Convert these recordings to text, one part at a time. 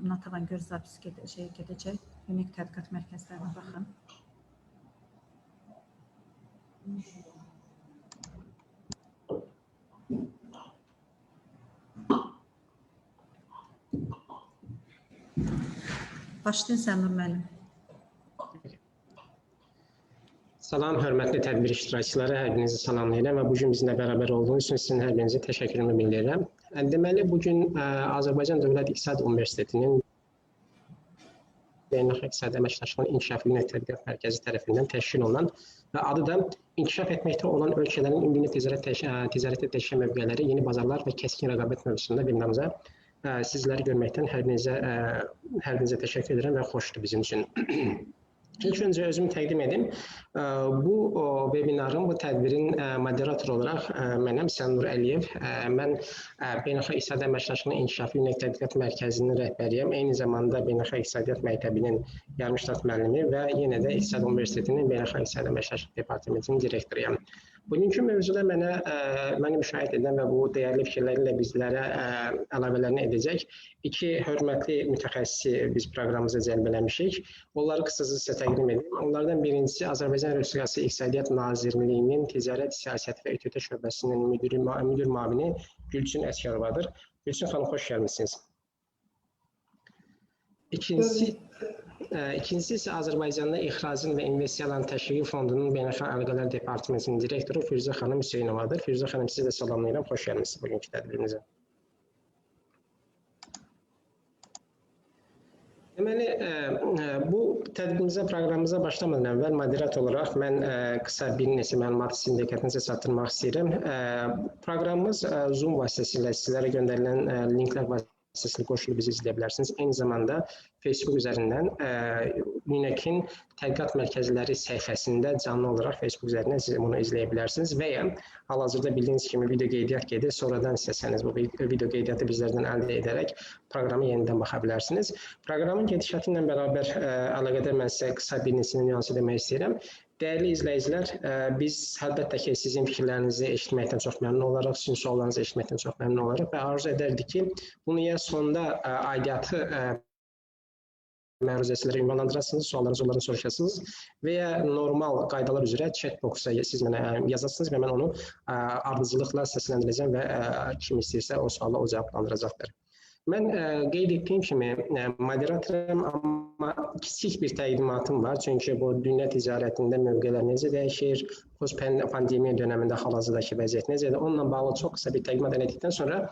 NATO-dan gör zapis gedəcək. Ünik tədqiqat mərkəzlərinə baxın. Başlayın Səmur müəllim. Salam, hörmətli tədbir iştirakçıları, hər birinizi salamlayıram və bugün bizimlə bərabər olduğunuz üçün sizin hər birinizi təşəkkürümü bildirirəm. Deməli, bugün Azərbaycan Dövlət İqtisad Universitetinin Beynəlxalq İqtisadi Əməkdaşlığın İnkişafı Ünik Tədqiqat Mərkəzi tərəfindən təşkil olunan və adı da inkişaf etməkdə olan ölkələrin ümumi ticarətə təşkil mövqeləri, yeni bazarlar və kəskin rəqabət mövzusunda webinarımıza sizləri görməkdən hər birinizə təşəkkür edirəm və xoşdur bizim üçün. İlk öncə özümü təqdim edim. Bu webinarın, bu tədbirin moderatoru olaraq mənəm Sənur Əliyev. Mən Beynəlxalq İqtisadi Əməkdaşlığın İnkişafı Ünik Tədqiqat Mərkəzinin rəhbəriyəm. Eyni zamanda Beynəlxalq İqtisadiyyat Məktəbinin yarımştat müəllimi və yenə də İqtisad Universitetinin Beynəlxalq İqtisadi Əməkdaşlıq Departamentinin direktoruyam. Bugünkü mövzuda məni müşahidə edən və bu dəyərli fikirlərlə bizlərə əlavələrini edəcək iki hörmətli mütəxəssisi biz proqramımıza cəlb eləmişik. Onları qısaca sizə təqdim edeyim. Onlardan birincisi Azərbaycan Respublikası İqtisadiyyat Nazirliyinin Ticarət Siyasəti və İTÜ şöbəsinin müdür müavini Gülçin Əsgərovadır. Gülçin xanım, xoş gəlmişsiniz. İkincisi isə Azərbaycanda İxracın və İnvestisiyaların Təşviqi Fondunun Beynəlxalq Əlaqələr Departamentinin direktoru Firuzə xanım Hüseynovadır. Firuzə xanım, sizi də salamlayıram, xoş gəlmişsiniz bugünkü tədbirimizə. Deməli, bu tədbirimizə, proqramımıza başlamadan əvvəl moderator olaraq mən qısa bir neçə məlumatı sizin diqqətinizə çatdırmaq istəyirəm. Proqramımız Zoom vasitəsilə sizlərə göndərilən linklər vasitəsilə qoşulub bizi izləyə bilərsiniz. Eyni zamanda Facebook üzərindən UNEC-in tədqiqat mərkəzləri səhifəsində canlı olaraq Facebook üzərindən siz bunu izləyə bilərsiniz və ya hal-hazırda bildiyiniz kimi video qeydiyyat gedir. Sonradan istəsəniz bu video qeydiyyatı bizlərdən əldə edərək proqramı yenidən baxa bilərsiniz. Proqramın gedişatı ilə bərabər əlaqədar mən sizə qısa bir neçə nüansı demək istəyirəm. Dəyərli izləyicilər, biz əlbəttə ki, sizin fikirlərinizi eşitməkdən çox məmnun olaraq, sizin suallarınızı eşitməkdən çox məmnun olaraq və arzu edərdik ki, bunu ya sonda aidiyyatı məruzəçilərə ünvanlandırasınız, suallarınızı onlardan soruşasınız və ya normal qaydalar üzrə chat box-a siz mənə yazasınız və mən onu ardıcılıqla səsləndirəcəm və kim istəyirsə o suala o cavablandıracaqdır. Mən qeyd etdiyim kimi moderatoram, amma kiçik bir təqdimatım var. Çünki bu dünya ticarətində mövqelər necə dəyişir, post-pandemiya dönəmində hal-hazırdakı vəziyyət necədir? Onunla bağlı çox qısa bir təqdimat elədikdən sonra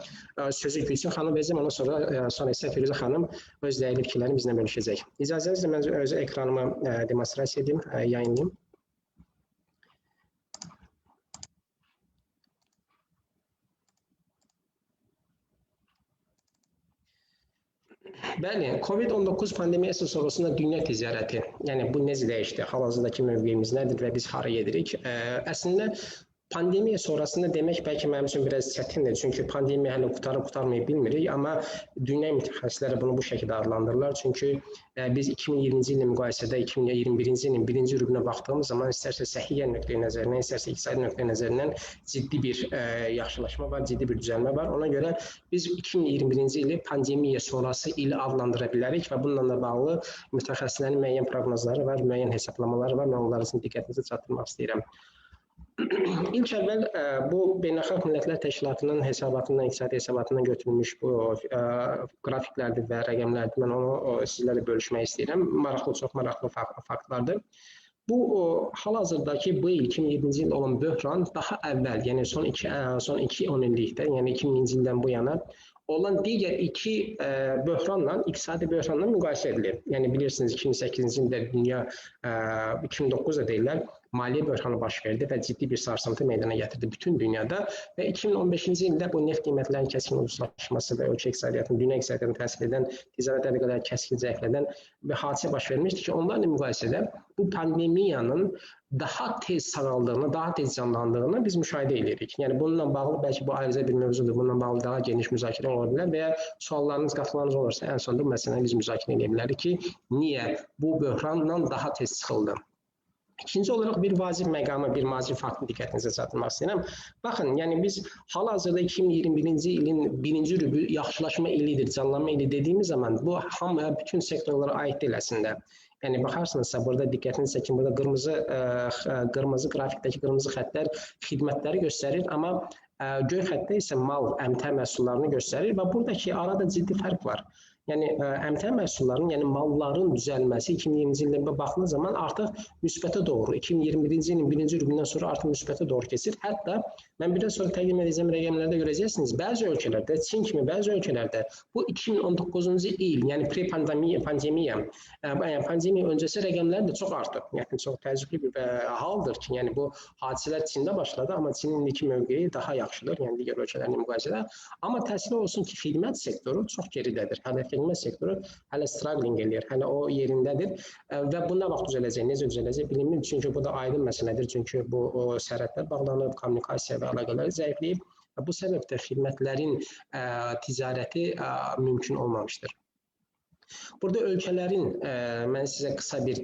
sözü Gülçin xanım verəcəm, ondan sonra isə Firuzə xanım öz dəyərli fikirlərini bizlə bölüşəcək. İcazənizlə mən öz ekranımı demonstrasiya edeyim, yayınlayayım. Bəli, COVID-19 pandemiyası sonrasında dünya ticarəti, yəni bu necə dəyişdi, hal-hazırdakı mövqeyimiz nədir və biz hara gedirik? Əslində, pandemiya sonrasında demək bəlkə mənim üçün biraz çətindir, çünki pandemiya hələ qurtarıb-qurtarmayıb bilmirik, amma dünya mütəxəssisləri bunu bu şəkildə adlandırırlar. Çünki biz 2020-ci ilin müqayisədə 2021-ci ilin birinci rübünə baxdığımız zaman istərsə səhiyyə nöqteyi nəzərindən, istərsə iqtisadi nöqteyi nəzərindən ciddi bir yaxşılaşma var, ciddi bir düzəlmə var. Ona görə biz 2021-ci ili pandemiya sonrası ili adlandıra bilərik və bununla da bağlı mütəxəssislərin müəyyən proqnozları var, müəyyən hesablamaları var. Mən onları sizin diqqətinizə çatdırmaq istəyirəm. İlk əvvəl bu Beynəlxalq Millətlər Təşkilatının hesabatından, iqtisadi hesabatından götürülmüş bu qrafiklərdir və rəqəmlərdir. Mən onu sizlərlə bölüşmək istəyirəm. Maraqlı, çox maraqlı faktlardır. Bu hal-hazırdakı bu il 2020-ci il olan böhran daha əvvəl, yəni son 2-10 illikdə, yəni 2000-ci ildən bu yana olan digər iki böhranla, iqtisadi böhranla müqayisə edilir. Yəni bilirsiniz 2008-ci ildə dünya, 2009-da deyirlər, maliyyə böhranı baş verdi və ciddi bir sarsıntı meydana gətirdi bütün dünyada və 2015-ci ildə bu neft qiymətlərinin kəskin ucuzlaşması və ölkə iqtisadiyyatını, dünya iqtisadiyyatını təsvir edən, ticarət əlaqələri kəskin zəiflədən bir hadisə baş vermişdi ki, onlarla müqayisədə bu pandemiyanın daha tez sağaldığını, daha tez canlandığını biz müşahidə edirik. Yəni bununla bağlı bəlkə bu ayrıca bir mövzudur, bununla bağlı daha geniş müzakirə ola bilər və ya suallarınız, qatıqlarınız olursa ən sonunda məsələni biz müzakirə edə bilərik ki, niyə bu böhranla daha tez çıxıldı? İkinci olaraq bir vacib məqamı, bir vacib faktı diqqətinizə çatdırmaq istəyirəm. Baxın, yəni biz hal-hazırda 2021-ci ilin birinci rübü yaxşılaşma ilidir, canlanma ili dediyimiz zaman bu hamıya, bütün sektorlara aid deyil əslində. Yəni baxarsınızsa burada diqqətinizi çəkin, burada qırmızı qrafikdəki qırmızı xəttlər xidmətləri göstərir, amma göy xəttdə isə mal, əmtəə məhsullarını göstərir və buradakı arada ciddi fərq var. Yəni əmtəə məhsullarının, yəni malların düzəlməsi 2020-ci ildə baxdığınız zaman artıq müsbətə doğru, 2021-ci ilin birinci rübündən sonra artıq müsbətə doğru keçir. Hətta mən biraz sonra təqdim edəcəyim rəqəmlərdə görəcəksiniz, bəzi ölkələrdə, Çin kimi bəzi ölkələrdə bu 2019-cu il, yəni pandemiya öncəsi rəqəmlər də çox artıb. Yəni çox təəccüblü bir haldır ki, yəni bu hadisələr Çində başladı, amma Çinin indiki mövqeyi daha yaxşıdır, yəni digər ölkələrlə müqayisədə. Amma təəssüf olsun ki, xidmət sektoru çox geridədir. Xidmət sektoru hələ struggling eləyir, hələ o yerindədir və bu nə vaxt düzələcək, necə düzələcək bilinmir. Çünki bu da aydın məsələdir, çünki bu sərhədlər bağlanıb, kommunikasiya və əlaqələr zəifləyib və bu səbəbdə xidmətlərin ticarəti mümkün olmamışdır. Burada ölkələrin, mən sizə qısa bir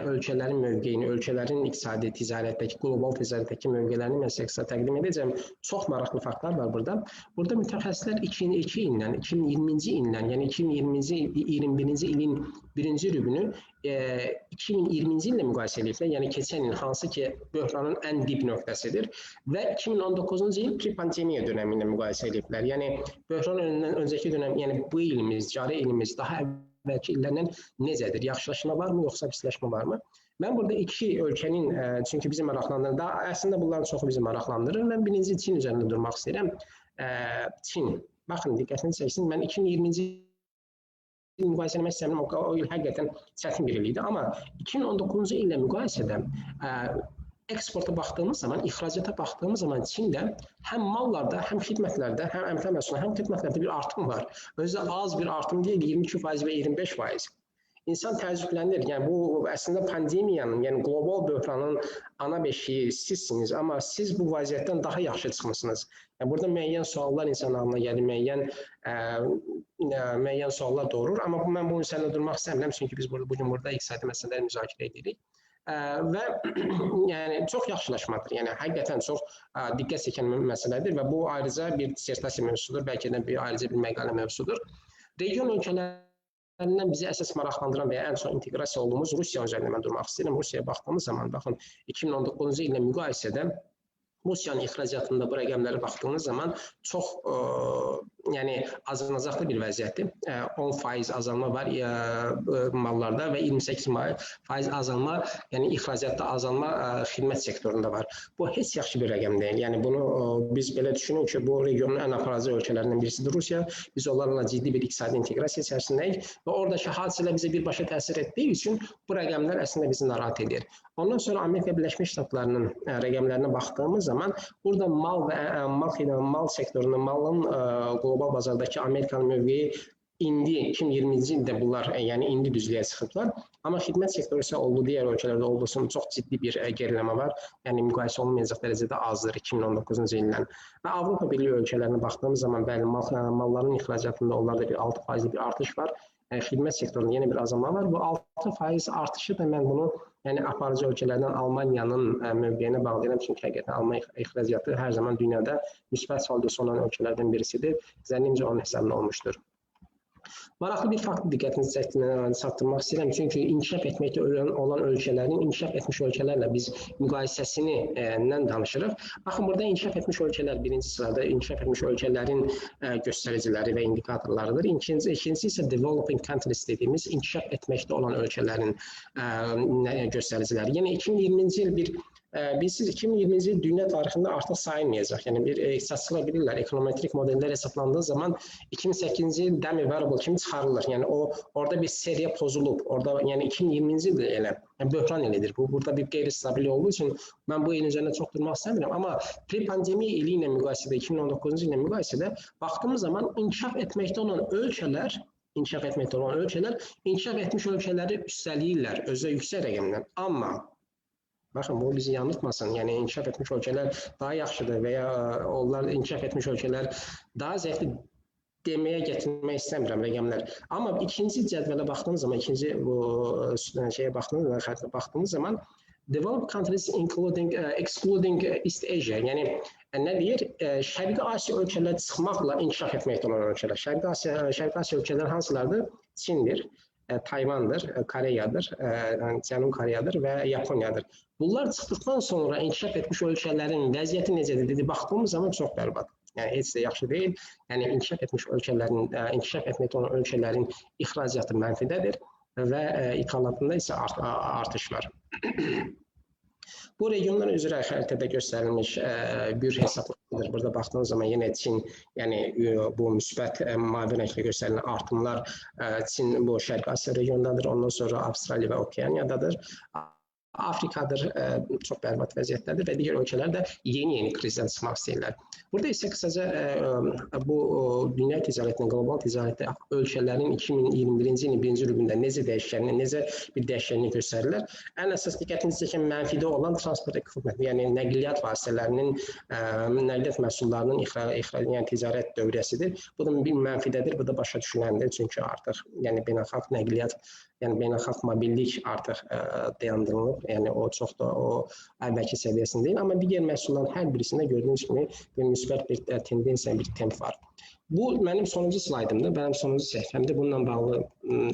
ölkələrin mövqeyini, ölkələrin iqtisadi ticarətdəki, qlobal ticarətdəki mövqeylərini mən sizə qısa təqdim edəcəm. Çox maraqlı faktlar var burada. Burada mütəxəssislər 2002 ildən, 2020-ci ildən, yəni 2021-ci ilin birinci rübünü 2020-ci illə müqayisə ediblər, yəni keçən il, hansı ki böhranın ən dib nöqtəsidir və 2019-cu il pre-pandemiya dönəmi ilə müqayisə ediblər. Yəni böhran öncəki dönəm, yəni bu ilimiz, cari ilimiz daha əvvəlki illərdən necədir? Yaxşılaşma varmı, yoxsa pisləşmə varmı? Mən burada iki ölkənin, çünki bizi maraqlandırır, əslində bunların çoxu bizi maraqlandırır. Mən birinci Çin üzərində durmaq istəyirəm. Çin, baxın, diqqətinizi çəksin, mən 2020-ci müqayisə etmək istəyirəm, o il həqiqətən çətin bir il idi, amma 2019-cu illə müqayisədə eksporta baxdığımız zaman, ixracata baxdığımız zaman Çində həm mallarda, həm xidmətlərdə, həm əmtəə məhsullarında, həm xidmətlərdə bir artım var. Özü az bir artım deyil, 22% və 25%. İnsan təəccüblənir. Yəni bu əslində pandemiyanın, yəni qlobal böhranın ana beşiyi sizsiniz, amma siz bu vəziyyətdən daha yaxşı çıxmısınız. Yəni burada müəyyən suallar insan ağlına gəlir, müəyyən suallar doğurur, amma mən bunun üzərində durmaq istəmirəm, çünki biz bugün burada iqtisadi məsələləri müzakirə edirik. Və yəni çox yaxşılaşmadır. Yəni həqiqətən çox diqqət çəkən məsələdir və bu ayrıca bir dissertasiya mövzusudur, bəlkə də ayrıca bir məqalə mövzusudur. Region ölkələrindən bizi əsas maraqlandıran və ən çox inteqrasiya olduğumuz Rusiya üzərində mən durmaq istəyirəm. Rusiyaya baxdığımız zaman, baxın, 2019-cu illə müqayisədə Rusiyanın ixracatında bu rəqəmlərə baxdığınız zaman çox yəni azalacaqlı bir vəziyyətdir. 10% azalma var mallarda və 28% azalma, yəni ixracatda azalma xidmət sektorunda var. Bu heç yaxşı bir rəqəm deyil. Yəni bunu biz belə düşünürük ki, bu regionun ən aparıcı ölkələrindən birisidir Rusiya. Biz onlarla ciddi bir iqtisadi inteqrasiya içərisindəyik və oradakı hadisələr bizə birbaşa təsir etdiyi üçün bu rəqəmlər əslində bizi narahat edir. Ondan sonra Amerika Birləşmiş Ştatlarının rəqəmlərinə baxdığımız zaman burada mal sektorunun, malın qlobal bazardakı Amerikanın mövqeyi indi 2020-ci ildə bunlar, yəni indi düzlüyə çıxıblar. Amma xidmət sektoru isə olduğu digər ölkələrdə olduğu çox ciddi bir geriləmə var. Yəni müqayisə olunmayacaq dərəcədə azdır 2019-cu ildən. Və Avropa Birliyi ölkələrinə baxdığımız zaman bəli, malların ixracatında onlarda bir 6% bir artış var. Xidmət sektorunda yeni bir azalma var. Bu 6% artışı da mən bunu aparıcı ölkələrdən Almaniyanın mövqeyinə bağlayıram. Çünki həqiqətən Almanya ixracatı hər zaman dünyada müsbət saldosu olan ölkələrdən birisidir. Zənnimcə onun hesabına olmuşdur. Maraqlı bir fakt diqqətinizi çatdırmaq istəyirəm. Çünki inkişaf etməkdə olan ölkələrin inkişaf etmiş ölkələrlə biz müqayisəsindən danışırıq. Baxın, burada inkişaf etmiş ölkələr birinci sırada inkişaf etmiş ölkələrin göstəriciləri və indikatorlarıdır. İkincisi isə developing countries dediyimiz inkişaf etməkdə olan ölkələrin göstəriciləri. Yəni 2020-ci il bilirsiniz, 2020-ci il dünya tarixində artıq sayılmayacaq. Yəni bir iqtisadçılar bilirlər, ekonometrik modellər hesablandığı zaman 2008-ci il dummy variable kimi çıxarılır. Yəni orada bir seriya pozulub. Orada yəni 2020-ci il elə böhran elidir. Bu burada bir qeyri-stabil olduğu üçün mən bu ilin üzərində çox durmaq istəmirəm. Amma pre-pandemiya ili ilə müqayisədə, 2019-cu ilə müqayisədə baxdığımız zaman inkişaf etməkdə olan ölkələr inkişaf etmiş ölkələri üstələyirlər özə yüksək rəqəmdən. Amma baxın, bu bizi yanıltmasın. Yəni inkişaf etmiş ölkələr daha yaxşıdır və ya onlar inkişaf etmiş ölkələr daha zəifdir deməyə gətirmək istəmirəm rəqəmlər. Amma ikinci cədvələ baxdığınız zaman, ikinci bu şeye baxdığınız zaman Developed countries excluding East Asia. Yəni nə deyir? Şərqi Asiya ölkələri çıxmaqla inkişaf etməkdə olan ölkələr. Şərqi Asiya ölkələri hansılardır? Çindir, Tayvandır, Koreyadır, Cənub Koreyadır və Yaponiyadır. Bunlar çıxdıqdan sonra inkişaf etmiş ölkələrin vəziyyəti necədir dedi, baxdığımız zaman çox bərbad. Yəni heç də yaxşı deyil. Yəni inkişaf etmiş ölkələrin, inkişaf etməkdə olan ölkələrin ixracatı mənfidədir və ithalatında isə artış var. Bu regionlar üzrə xəritədə göstərilmiş bir hesablıqdır. Burada baxdığınız zaman yenə Çin, yəni bu müsbət mavi rənglə göstərilən artımlar Çin bu Şərqi Asiya regionundadır. Ondan sonra Avstraliya və Okeaniyadadır. Afrikadır, çox bərbad vəziyyətdədir və digər ölkələr də yeni krizdən çıxmaq istəyirlər. Burada isə qısaca bu dünya ticarətinin, qlobal ticarətdə ölkələrin 2021-ci ilin birinci rübündə necə bir dəyişkənlik göstərirlər. Ən əsas diqqətinizi çəkən mənfidə olan transport ekvivalenti, yəni nəqliyyat vasitələrinin, nəqliyyat məhsullarının yəni ticarət dövriyyəsidir. Bu da bir mənfidədir, bu da başa düşüləndir. Çünki artıq yəni beynəlxalq nəqliyyat, yəni beynəlxalq mobillik artıq dayandırılıb. Yəni o çox da o əvvəlki səviyyəsində deyil, amma digər məhsulların hər birisində gördüyünüz kimi bir müsbət bir tendensiya, bir temp var. Bu mənim sonuncu slaydımdır, mənim sonuncu səhifəmdir. Bununla bağlı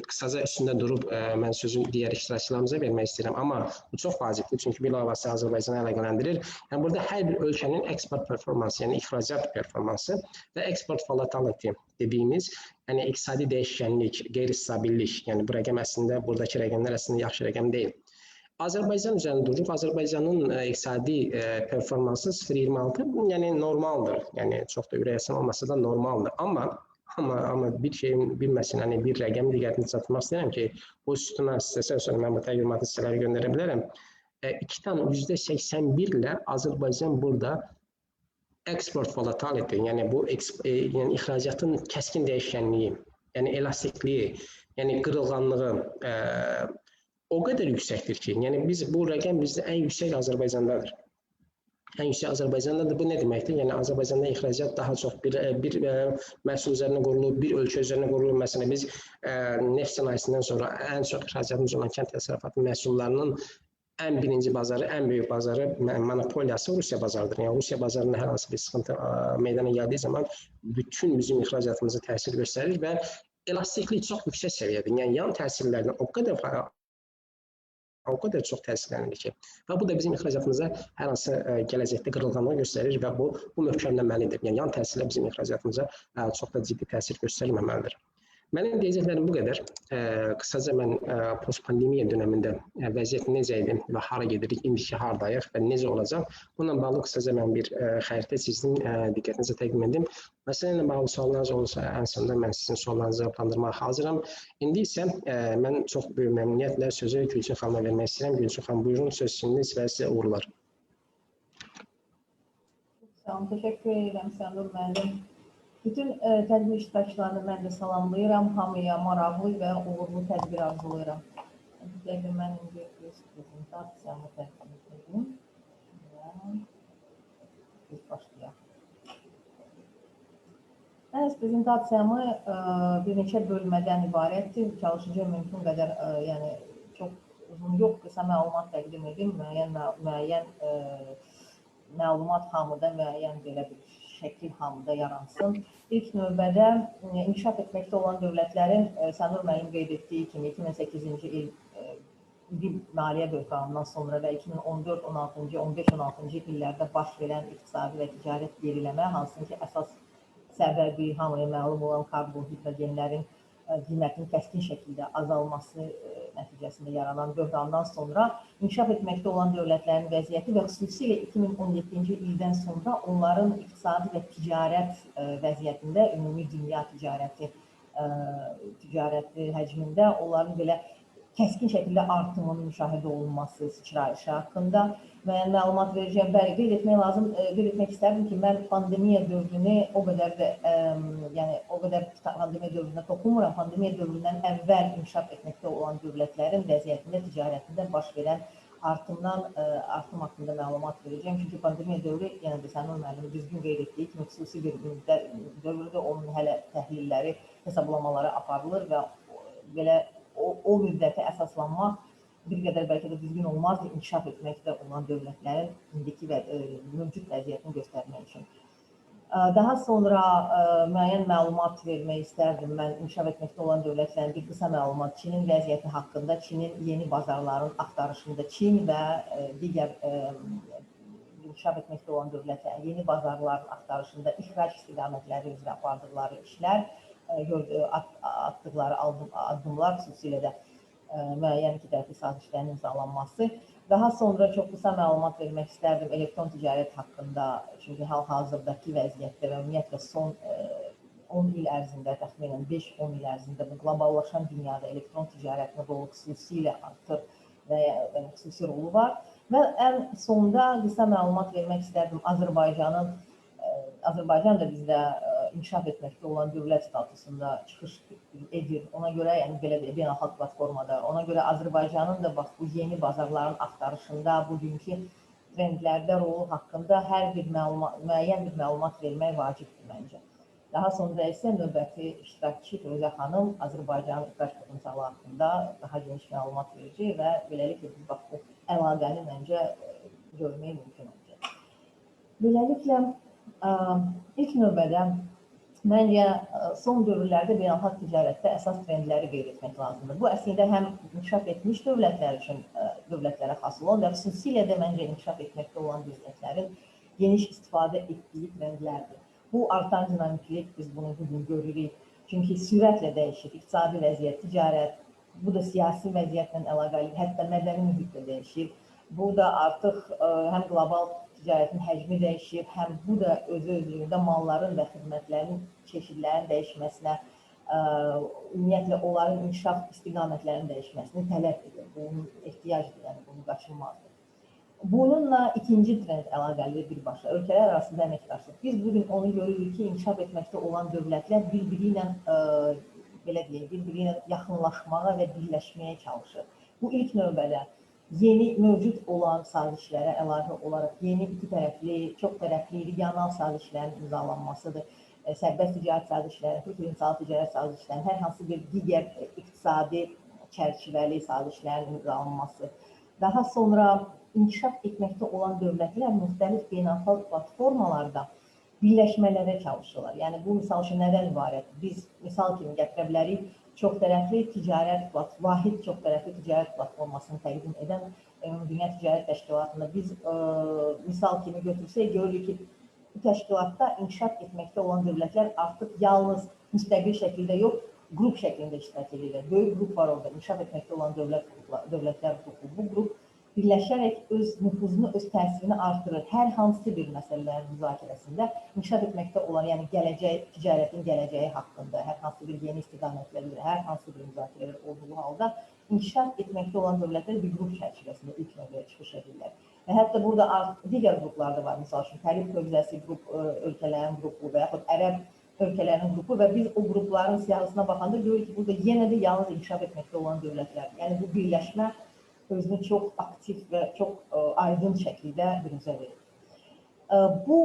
qısaca üstündə durub mən sözü digər iştirakçılarımıza vermək istəyirəm, amma bu çox vacibdir, çünki bilavasitə Azərbaycanı əlaqələndirir. Yəni burada hər bir ölkənin eksport performansı, yəni ixracat performansı və export volatility dediyimiz, yəni iqtisadi dəyişkənlik, qeyri-stabillik, yəni bu rəqəm əslində, buradakı rəqəmlər əslində yaxşı rəqəm deyil. Azərbaycan üzərində dururuq. Azərbaycanın iqtisadi performansı 0,26, yəni normaldır. Yəni çox da ürəkaçan olmasa da normaldır. Amma bir şeyin, bir məsələni, bir rəqəm diqqətini çatdırmaq istəyirəm ki, bu sütuna istəsə sonra mən bu təqdimat hissələri göndərə bilərəm. 2,81 ilə Azərbaycan burada export volatility, yəni bu yəni ixracatın kəskin dəyişkənliyi, yəni elastikliyi, yəni qırılğanlığı o qədər yüksəkdir ki, yəni bu rəqəm bizdə ən yüksək Azərbaycandadır. Ən yüksək Azərbaycandadır. Bu nə deməkdir? Yəni Azərbaycanda ixracat daha çox bir məhsul üzərinə qurulub, bir ölkə üzərinə qurulub. Məsələn, biz neft sənayesindən sonra ən çox ixracatımız olan kənd təsərrüfatı məhsullarının ən birinci bazarı, ən böyük bazarı, monopoliyası Rusiya bazarıdır. Yəni Rusiya bazarında hər hansı bir sıxıntı meydana gəldiyi zaman bütün bizim ixracatımıza təsir göstərir və elastiklik çox yüksək səviyyədir. Yəni yan təsirlərdən o qədər çox təsirlənir ki, və bu da bizim ixracatımıza hər hansı gələcəkdə qırılğanlığı göstərir və bu möhkəmlənməlidir. Yəni yan təsirlər bizim ixracatımıza çox da ciddi təsir göstərməməlidir. Mənim deyəcəklərim bu qədər. Qısaca mən post-pandemiya dönəmində vəziyyət necə idi və hara gedirik, indiki hardayıq və necə olacaq? Bununla bağlı qısaca mən bir xəritə çizdim, diqqətinizə təqdim edim. Məsələ ilə bağlı suallarınız olursa, ən sonunda mən sizin suallarınızı cavablandırmağa hazıram. İndi isə mən çox böyük məmnuniyyətlə sözü Gülçin xanıma vermək istəyirəm. Gülçin xanım, buyurun, söz sizindir və sizə uğurlar. Sağ olun, təşəkkür edirəm Sənur müəllim. Bütün tədbir iştirakçılarını mən də salamlayıram, hamıya maraqlı və uğurlu tədbir arzulayıram. Bir dəqiqə mən indi öz prezentasiyamı təqdim edim. Biz başlayaq. Mən öz prezentasiyamı bir neçə bölmədən ibarətdir. Çalışacağım mümkün qədər, yəni çox uzun yox, qısa məlumat təqdim edim. Müəyyən məlumat hamıda, müəyyən belə bir şəkil hamıda yaransın. İlk növbədə inkişaf etməkdə olan dövlətlərin Sənur müəllim qeyd etdiyi kimi 2008-ci il maliyyə böhranından sonra və 2014-16-cı, 15-16-cı illərdə baş verən iqtisadi və ticarət geriləmə, hansı ki, əsas səbəbi hamıya məlum olan karbohidrogenlərin qiymətinin kəskin şəkildə azalması nəticəsində yaranan böhrandan sonra inkişaf etməkdə olan dövlətlərin vəziyyəti və xüsusilə 2017-ci ildən sonra onların iqtisadi və ticarət vəziyyətində, ümumi dünya ticarəti həcmində onların belə kəskin şəkildə artımının müşahidə olunması, sıçrayışı haqqında müəyyən məlumat verəcəm. Bəli, qeyd etmək istərdim ki, mən pandemiya dövrünü o qədər də, yəni o qədər pandemiya dövrünə toxunmuram. Pandemiya dövründən əvvəl inkişaf etməkdə olan dövlətlərin vəziyyətində, ticarətində baş verən artım haqqında məlumat verəcəm. Çünki pandemiya dövrü, yəni də Sənur müəllimi düzgün qeyd etdiyi kimi xüsusi bir dövrdə onun hələ təhlilləri, hesablamaları aparılır və belə o müddətə əsaslanmaq bir qədər bəlkə də düzgün olmazdı inkişaf etməkdə olan dövlətlərin indiki və mövcud vəziyyətini göstərmək üçün. Daha sonra müəyyən məlumat vermək istərdim. Mən inkişaf etməkdə olan dövlətlərin bir qısa məlumat, Çinin vəziyyəti haqqında, Çinin yeni bazarların axtarışında, Çin və digər inkişaf etməkdə olan dövlətlərin yeni bazarların axtarışında ixrac istiqamətləri üzrə apardıqları işlər, atdıqları addımlar, xüsusilə də müəyyən ikitərəfli sazişlərin imzalanması. Daha sonra çox qısa məlumat vermək istərdim elektron ticarət haqqında, çünki hal-hazırdakı vəziyyətdə və ümumiyyətlə son 10 il ərzində, təxminən 5-10 il ərzində bu qloballaşan dünyada elektron ticarətin rolu xüsusilə artır və xüsusi rolu var. Və ən sonda qısa məlumat vermək istərdim Azərbaycan da bizdə inkişaf etməkdə olan dövlət statusunda çıxış edir. Ona görə, yəni belə beynəlxalq platformada, ona görə Azərbaycanın da bax bu yeni bazarların axtarışında, bugünkü trendlərdə rolu haqqında hər bir müəyyən bir məlumat vermək vacibdir məncə. Daha sonra isə növbəti iştirakçı Firuzə xanım Azərbaycanın ixrac potensialı haqqında daha geniş məlumat verəcək və beləliklə biz bax bu əlaqəni məncə görmək mümkün olacaq. Beləliklə ilk növbədə məncə son dövrlərdə beynəlxalq ticarətdə əsas trendləri qeyd etmək lazımdır. Bu əslində həm inkişaf etmiş dövlətlər üçün dövlətlərə xas olan və xüsusilə də məncə inkişaf etməkdə olan dövlətlərin geniş istifadə etdiyi trendlərdir. Bu artan dinamiklik biz bunu bugün görürük. Çünki sürətlə dəyişir iqtisadi vəziyyət, ticarət, bu da siyasi vəziyyətlə əlaqəli, hətta mədəni mühitlə dəyişir. Bu da artıq həm qlobal ticarətin həcmi dəyişir, həm bu da özü-özlüyündə malların və xidmətlərin çeşidlərinin dəyişməsinə, ümumiyyətlə onların inkişaf istiqamətlərinin dəyişməsini tələb edir. Bunun ehtiyacdır, yəni bunu qaçınmazdır. Bununla ikinci trend əlaqəlidir birbaşa, ölkələr arasında əməkdaşlıq. Biz bugün onu görürük ki, inkişaf etməkdə olan dövlətlər bir-biri ilə, belə deyək, bir-biri ilə yaxınlaşmağa və birləşməyə çalışır. Bu ilk növbədə yeni mövcud olan sazişlərə əlavə olaraq yeni iki tərəfli, çox tərəfli, regional sazişlərin imzalanmasıdır. Sərbəst ticarət sazişləri, diferensial ticarət sazişləri, hər hansı bir digər iqtisadi çərçivəli sazişlərin imzalanması. Daha sonra inkişaf etməkdə olan dövlətlər müxtəlif beynəlxalq platformalarda birləşmələrə çalışırlar. Yəni bu misal üçün nədən ibarətdir? Biz misal kimi gətirə bilərik. Çoxtərəfli ticarət, vahid çoxtərəfli ticarət platformasını təqdim edən Dünya Ticarət Təşkilatında biz misal kimi götürsək, görürük ki, bu təşkilatda inkişaf etməkdə olan dövlətlər artıq yalnız müstəqil şəkildə yox, qrup şəklində iştirak edirlər. Böyük qrup var orada, inkişaf etməkdə olan dövlətlər qrupu. Bu qrup birləşərək öz nüfuzunu, öz təsirini artırır. Hər hansı bir məsələlərin müzakirəsində inkişaf etməkdə olan, yəni ticarətin gələcəyi haqqında, hər hansı bir yeni istiqamətlərlə, hər hansı bir müzakirələr olduğu halda inkişaf etməkdə olan dövlətlər bir qrup çərçivəsində ilk növbəyə çıxış edirlər. Və hətta burada digər qruplar da var, misal üçün Karib hövzəsi ölkələrin qrupu və yaxud Ərəb ölkələrin qrupu və biz o qrupların siyahısına baxanda görürük ki, burada yenə də yalnız inkişaf etməkdə olan dövlətlər. Yəni bu birləşmə özünü çox aktiv və çox aydın şəkildə büruzə verir. Bu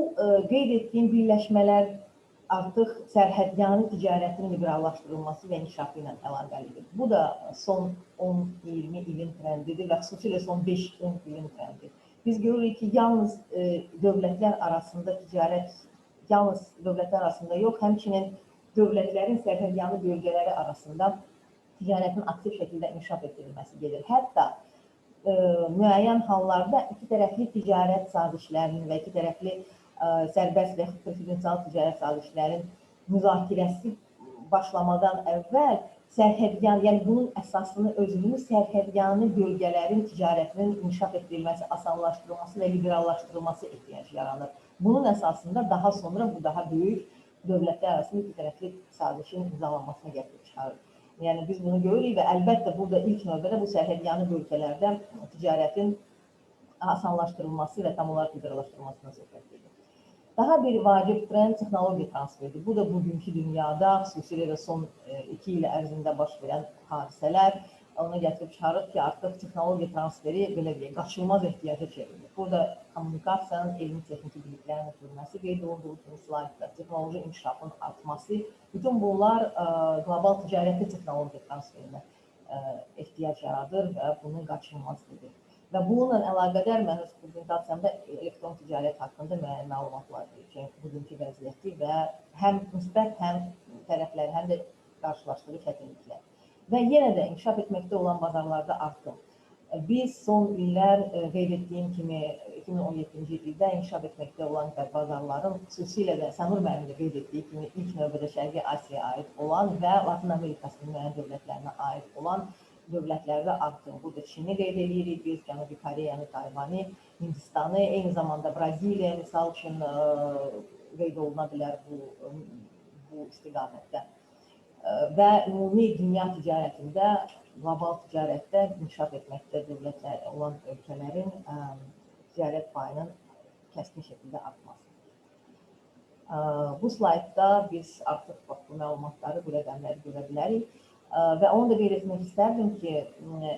qeyd etdiyim birləşmələr artıq sərhədyanı ticarətin liberallaşdırılması və inkişafı ilə əlaqəlidir. Bu da son 10-20 ilin trendidir və xüsusilə son 5-10 ilin trendidir. Biz görürük ki, yalnız dövlətlər arasında ticarət, yalnız dövlətlər arasında yox, həmçinin dövlətlərin sərhədyanı bölgələri arasında ticarətin aktiv şəkildə inkişaf etdirilməsi gedir. Hətta müəyyən hallarda iki tərəfli ticarət sazişlərinin və iki tərəfli sərbəst və diferensial ticarət sazişlərinin müzakirəsi başlamadan əvvəl sərhədyanı, yəni bunun əsasını özünü sərhədyanı bölgələrin ticarətinin inkişaf etdirilməsi, asanlaşdırılması və liberallaşdırılması ehtiyacı yaranır. Bunun əsasında daha sonra bu daha böyük dövlətlər arasında iki tərəfli sazişin imzalanmasına gətirib çıxarır. Yəni biz bunu görürük və əlbəttə burada ilk növbədə bu sərhədyanı bölgələrdə ticarətin asanlaşdırılması və tam olaraq liberallaşdırılmasına söhbət edir. Daha bir vacib trend texnologiya transferidir. Bu da bugünkü dünyada, xüsusilə də son 2 il ərzində baş verən hadisələr ona gətirib çıxarır ki, artıq texnologiya transferi belə deyək, qaçılmaz ehtiyaca çevrilir. Burada kommunikasiyanın, elmi texniki biliklərin ötürülməsi qeyd olunduğu kimi slaytda, texnoloji inkişafın artması, bütün bunlar qlobal ticarətli texnologiya transferinə ehtiyac yaradır və bunun qaçınılmazdır. Və bununla əlaqədar mən öz prezentasiyamda elektron ticarət haqqında müəyyən məlumatlar verəcəyim bugünkü vəziyyəti və həm müsbət, həm tərəflər, həm də qarşılaşdığı çətinliklər. Və yenə də inkişaf etməkdə olan bazarlarda artım. Biz son illər qeyd etdiyim kimi 2017-ci ildə inkişaf etməkdə olan bazarların xüsusilə də Səmur müəllim də qeyd etdiyi kimi ilk növbədə Şərqi Asiyaya aid olan və Latin Amerikasının müəyyən dövlətlərinə aid olan dövlətlərdə artım. Burada Çini qeyd edirik, biz Cənubi Koreyanı, Tayvanı, Hindistanı, eyni zamanda Braziliya misal üçün qeyd oluna bilər bu istiqamətdə. Və ümumi dünya ticarətində, qlobal ticarətdə inkişaf etməkdə dövlətlər olan ölkələrin ticarət payının kəskin şəkildə artması. Bu slaydda biz artıq bu məlumatları, bu rəqəmləri görə bilərik. Və onu da qeyd etmək istərdim ki,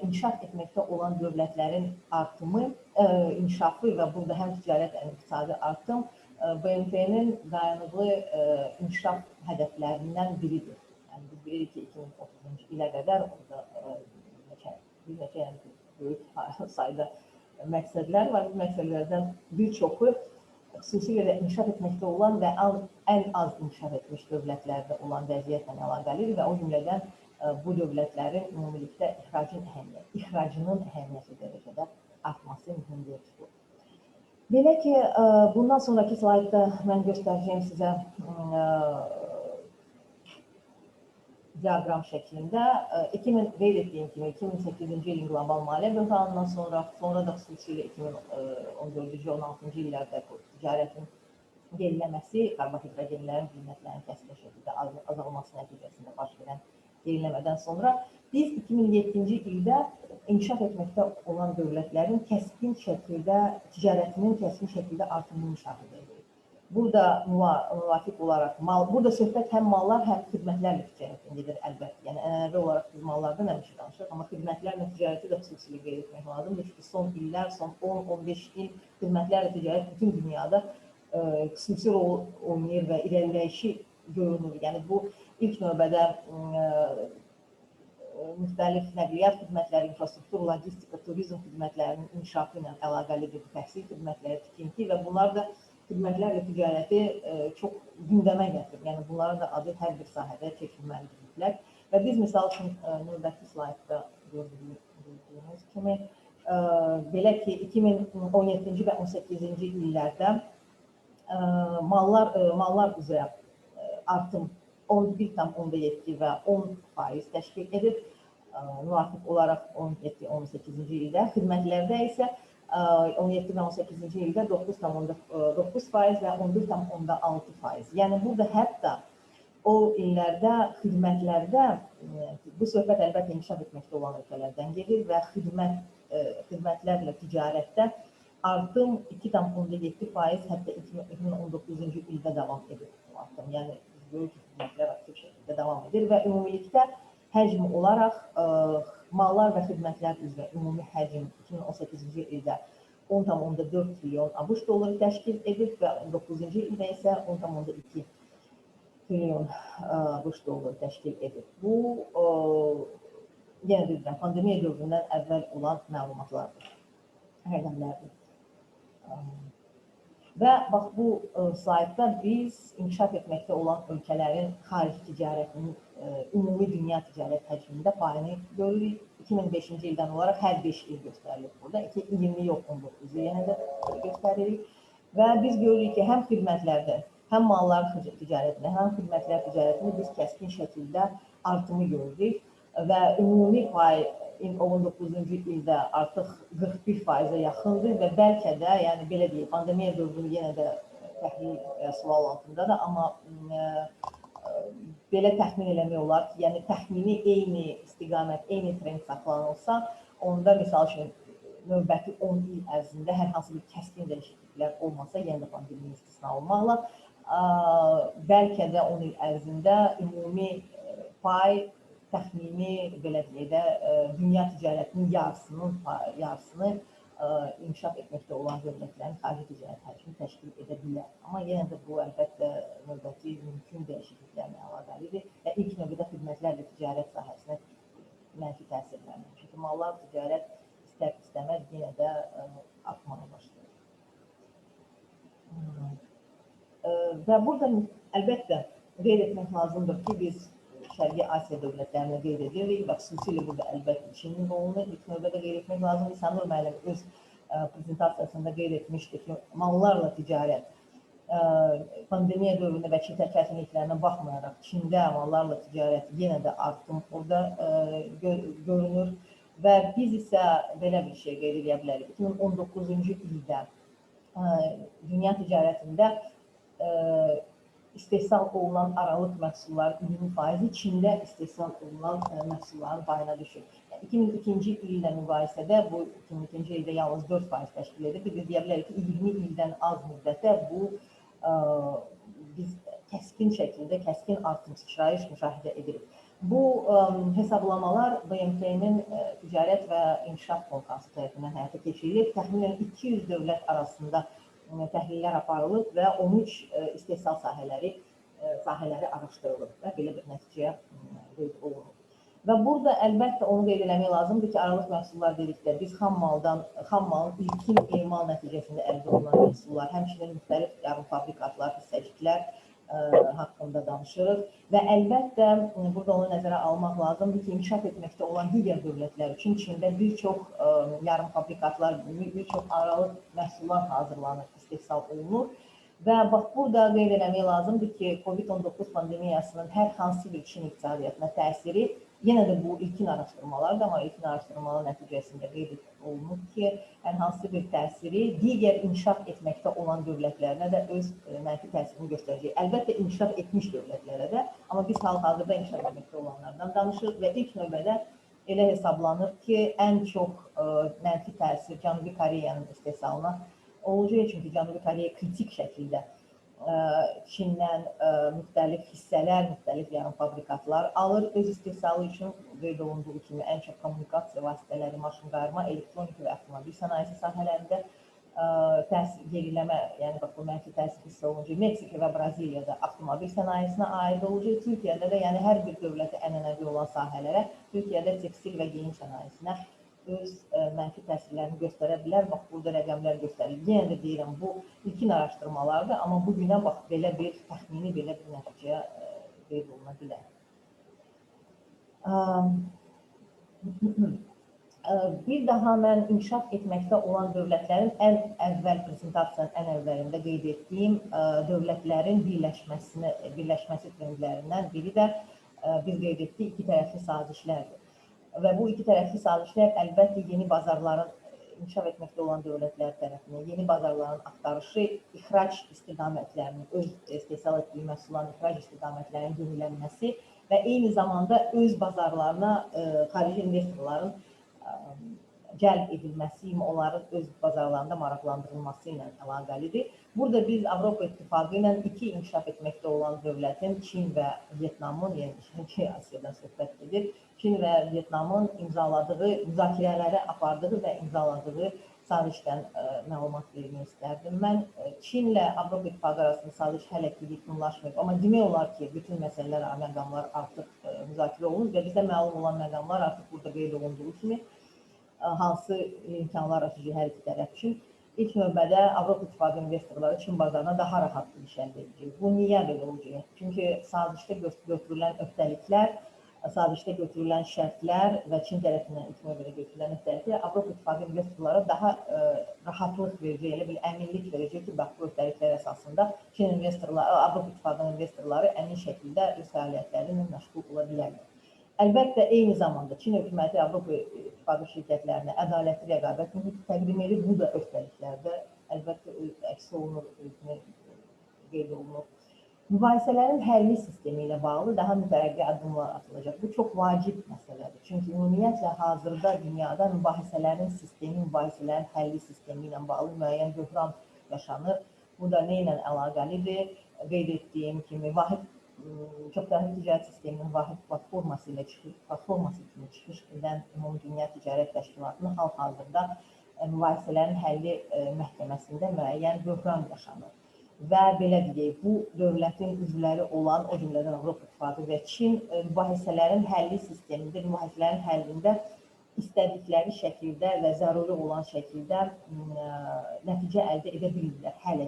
inkişaf etməkdə olan dövlətlərin artımı, inkişafı və burada həm ticarət, həm iqtisadi artım BMT-nin dayanıqlı inkişaf hədəflərindən biridir. Yəni, biz bilirik ki, 2030-cu ilə qədər orada bir neçə böyük sayda məqsədlər var. Bu məqsədlərdən bir çoxu xüsusilə də inkişaf etməkdə olan və ən az inkişaf etmiş dövlətlərdə olan vəziyyətlə əlaqəlidir və o cümlədən bu dövlətlərin ümumilikdə ixracının əhəmiyyətli dərəcədə artması mühümdür. Belə ki, bundan sonraki slaydda mən göstərəcəyim sizə diaqram şəklində qeyd etdiyim kimi 2008-ci ilin qlobal maliyyə böhranından sonra da xüsusilə 2014-cü, 16-cı illərdə ticarətin geriləməsi, karbohidrogenlərin qiymətlərinin kəskin şəkildə azalması nəticəsində baş verən geriləmədən sonra biz 2007-ci ildə inkişaf etməkdə olan dövlətlərin ticarətinin kəskin şəkildə artımını müşahidə edirik. Burada müvafiq olaraq, burada söhbət həm mallar, həm xidmətlərlə ticarətin gedir əlbəttə. Yəni, ənənəvi olaraq biz mallardan həmişə danışırıq, amma xidmətlərlə ticarəti də xüsusilə qeyd etmək lazımdır. Çünki son illər, son 10-15 il xidmətlərlə ticarət bütün dünyada xüsusi rol oynayır və irəliləyişi görünür. Yəni, bu ilk növbədə müxtəlif nəqliyyat xidmətləri, infrastruktur, logistika, turizm xidmətlərinin inkişafı ilə əlaqəlidir, təhsil xidmətləri, tikinti və bunlar da xidmətlərlə ticarəti çox gündəmə gətirir. Yəni, bunların da adı hər bir sahədə çəkilməlidirlər. Və biz, misal üçün, növbəti slaydda gördüyünüz kimi, belə ki, 2017-ci və 2018-ci illərdə mallar üzrə artım 11,7 və 10% təşkil edib, müvafiq olaraq 17-18-ci ildə. Xidmətlərdə isə 17 və 18-ci ildə 9,9% və 11,6%. Yəni, burada hətta o illərdə xidmətlərdə, bu söhbət əlbəttə inkişaf etməkdə olan ölkələrdən gedir və xidmətlərlə ticarətdə artım 2,7% hətta 2019-cu ildə davam edir. Yəni, biz görürük ki, xidmətlər aktiv şəkildə davam edir və ümumilikdə həcm olaraq mallar və xidmətlər üzrə ümumi həcm 2018-ci ildə 10,4 trilyon ABŞ dolları təşkil edib və 19-cu ildə isə 10,2 trilyon ABŞ dolları təşkil edib. Bu, yenə deyirəm, pandemiya dövründən əvvəl olan məlumatlardır, rəqəmlərdir. Və bax, bu slaydda biz inkişaf etməkdə olan ölkələrin xarici ticarətinin ümumi dünya ticarət həcmində payını görürük. 2005-ci ildən olaraq hər 5 il göstərilir burada. 20 yox, 19 yenə də göstəririk. Və biz görürük ki, həm xidmətlərdə, həm mallar ticarətində, həm xidmətlər ticarətində biz kəskin şəkildə artımı görürük. Və ümumi pay 2019-cu ildə artıq 41%-ə yaxındır və bəlkə də, yəni belə deyil, pandemiya dövrü yenə də təhlil sual altındadır, amma belə təxmin eləmək olar ki, yəni təxmini eyni istiqamət, eyni trend saxlanılsa, onda misal üçün növbəti 10 il ərzində hər hansı bir kəskin dəyişikliklər olmasa, yenə də pandemiya istisna olmaqla, bəlkə də 10 il ərzində ümumi pay təxmini, belə deyək də, dünya ticarətinin yarısını inkişaf etməkdə olan dövlətlərin xarici ticarət həcmi təşkil edə bilər. Amma yenə də bu, əlbəttə, növbəti mümkün dəyişikliklərlə əlaqəlidir və ilk növbədə xidmətlərlə ticarət sahəsinə mənfi təsir mallar ticarət istər-istəməz yenə də artmağa başlayır. Və burada əlbəttə qeyd etmək lazımdır ki, biz Şərqi Asiya dövlətlərini qeyd edirik və xüsusilə burada əlbəttə Çinin rolunu ilk növbədə qeyd etmək lazımdır. Səmur müəllim öz prezentasiyasında qeyd etmişdi ki, mallarla ticarət pandemiya dövründə və Çin çətinliklərinə baxmayaraq Çində mallarla ticarət yenə də artım orada görünür və biz isə belə bir şey qeyd edə bilərik. 2019-cu ildə dünya ticarətində istehsal olunan aralıq məhsulların 20%-i Çində istehsal olunan məhsulların payına düşür. 2002-ci illə müqayisədə bu 2002-ci ildə yalnız 4% təşkil edir. Biz deyə bilərik ki, 20 ildən az müddətdə bu biz kəskin şəkildə kəskin artım, sıçrayış müşahidə edirik. Bu hesablamalar BMT-nin Ticarət və İnkişaf Komitəsi tərəfindən həyata keçirilir. Təxminən 200 dövlət arasında təhlillər aparılıb və 13 istehsal sahələri araşdırılıb və belə bir nəticəyə qeyd olunub. Və burada əlbəttə onu qeyd eləmək lazımdır ki, aralıq məhsullar dedikdə biz xam malın ilkin emal nəticəsində əldə olunan məhsullar, həmçinin müxtəlif yarım fabrikatlar, hissəciklər haqqında danışırıq və əlbəttə burada onu nəzərə almaq lazımdır ki, inkişaf etməkdə olan digər dövlətlər üçün Çində bir çox yarım fabrikatlar, bir çox aralıq məhsullar hazırlanır, istehsal olunur və bax burada qeyd eləmək lazımdır ki, COVID-19 pandemiyasının hər hansı bir Çin iqtisadiyyatına təsiri yenə də bu ilkin araşdırmalardır, amma ilkin araşdırmalar nəticəsində qeyd olunub ki, hər hansı bir təsiri digər inkişaf etməkdə olan dövlətlərinə də öz mənfi təsirini göstərəcək. Əlbəttə, inkişaf etmiş dövlətlərə də, amma biz hal-hazırda inkişaf etməkdə olanlardan danışırıq və ilk növbədə elə hesablanır ki, ən çox mənfi təsir Cənubi Koreyanın istehsalına olacaq, çünki Cənubi Koreya kritik şəkildə Çindən müxtəlif hissələr, müxtəlif yarım fabrikatlar alır. Öz istehsalı üçün qeyd olunduğu kimi ən çox kommunikasiya vasitələri, maşınqayırma, elektronika və avtomobil sənayesi sahələrində geriləmə, yəni bax bu mənfi təsir hiss olunacaq. Meksika və Braziliyada avtomobil sənayesinə aid olacaq. Türkiyədə də, yəni hər bir dövlətə ənənəvi olan sahələrə, Türkiyədə tekstil və geyim sənayesinə öz mənfi təsirlərini göstərə bilər. Bax, burada rəqəmlər göstərilir. Yenə də deyirəm, bu ilkin araşdırmalardır, amma bugünə bax, belə bir təxmini, belə bir nəticəyə qeyd oluna bilər. Bir daha mən inkişaf etməkdə olan dövlətlərin ən əvvəl prezentasiyanın ən əvvəlində qeyd etdiyim dövlətlərin birləşməsi trendlərindən biri də biz qeyd etdik iki tərəfli sazişlərdir. Və bu iki tərəfli sazişlər əlbəttə yeni bazarların inkişaf etməkdə olan dövlətlər tərəfindən yeni bazarların axtarışı, ixrac istiqamətlərinin, öz istehsal etdiyi məhsulların ixrac istiqamətlərinin yenilənməsi və eyni zamanda öz bazarlarına xarici investorların cəlb edilməsi, onların öz bazarlarında maraqlandırılması ilə əlaqəlidir. Burada biz Avropa İttifaqı ilə iki inkişaf etməkdə olan dövlətin Çin və Vyetnamın, yəni Şərqi Asiyadan söhbət edir, Çin və Vyetnamın imzaladığı, müzakirələri apardığı və imzaladığı sazişdən məlumat vermək istərdim. Mən Çinlə Avropa İttifaqı arasında saziş hələ ki yekunlaşmayıb, amma demək olar ki, bütün məsələlər, məqamlar artıq müzakirə olunur və bizə məlum olan məqamlar artıq burada qeyd olunduğu kimi hansı imkanlar açıcı hər iki tərəf üçün. İlk növbədə Avropa İttifaqı investorları Çin bazarına daha rahat giriş əldə edəcək. Bu niyə belə olacaq? Çünki sazişdə götürülən öhdəliklər, sazişdə götürülən şərtlər və Çin tərəfindən ilk növbədə götürülən öhdəliklər Avropa İttifaqı investorlara daha rahatlıq verəcək, elə bir əminlik verəcək ki, bax bu öhdəliklər əsasında Avropa İttifaqının investorları əmin şəkildə öz fəaliyyətləri ilə məşğul ola bilərlər. Əlbəttə, eyni zamanda Çin hökuməti Avropa İttifaqı şirkətlərinə ədalətli rəqabət mühiti təqdim edir. Bu da öhdəliklərdə əlbəttə əks olunur, qeyd olunur. Mübahisələrin həlli sistemi ilə bağlı daha mütərəqqi addımlar atılacaq. Bu çox vacib məsələdir. Çünki ümumiyyətlə hazırda dünyada mübahisələrin həlli sistemi ilə bağlı müəyyən böhran yaşanır. Bu da nə ilə əlaqəlidir? Qeyd etdiyim kimi, çoxtərəfli ticarət sisteminin vahid platforması kimi çıxış edən Ümumi Dünya Ticarət Təşkilatının hal-hazırda mübahisələrin həlli məhkəməsində müəyyən böhran yaşanır. Və belə deyək, bu dövlətin üzvləri olan, o cümlədən Avropa İttifaqı və Çin mübahisələrin həlli sistemində, mübahisələrin həllində istədikləri şəkildə və zəruri olan şəkildə nəticə əldə edə bilmirlər. Hələ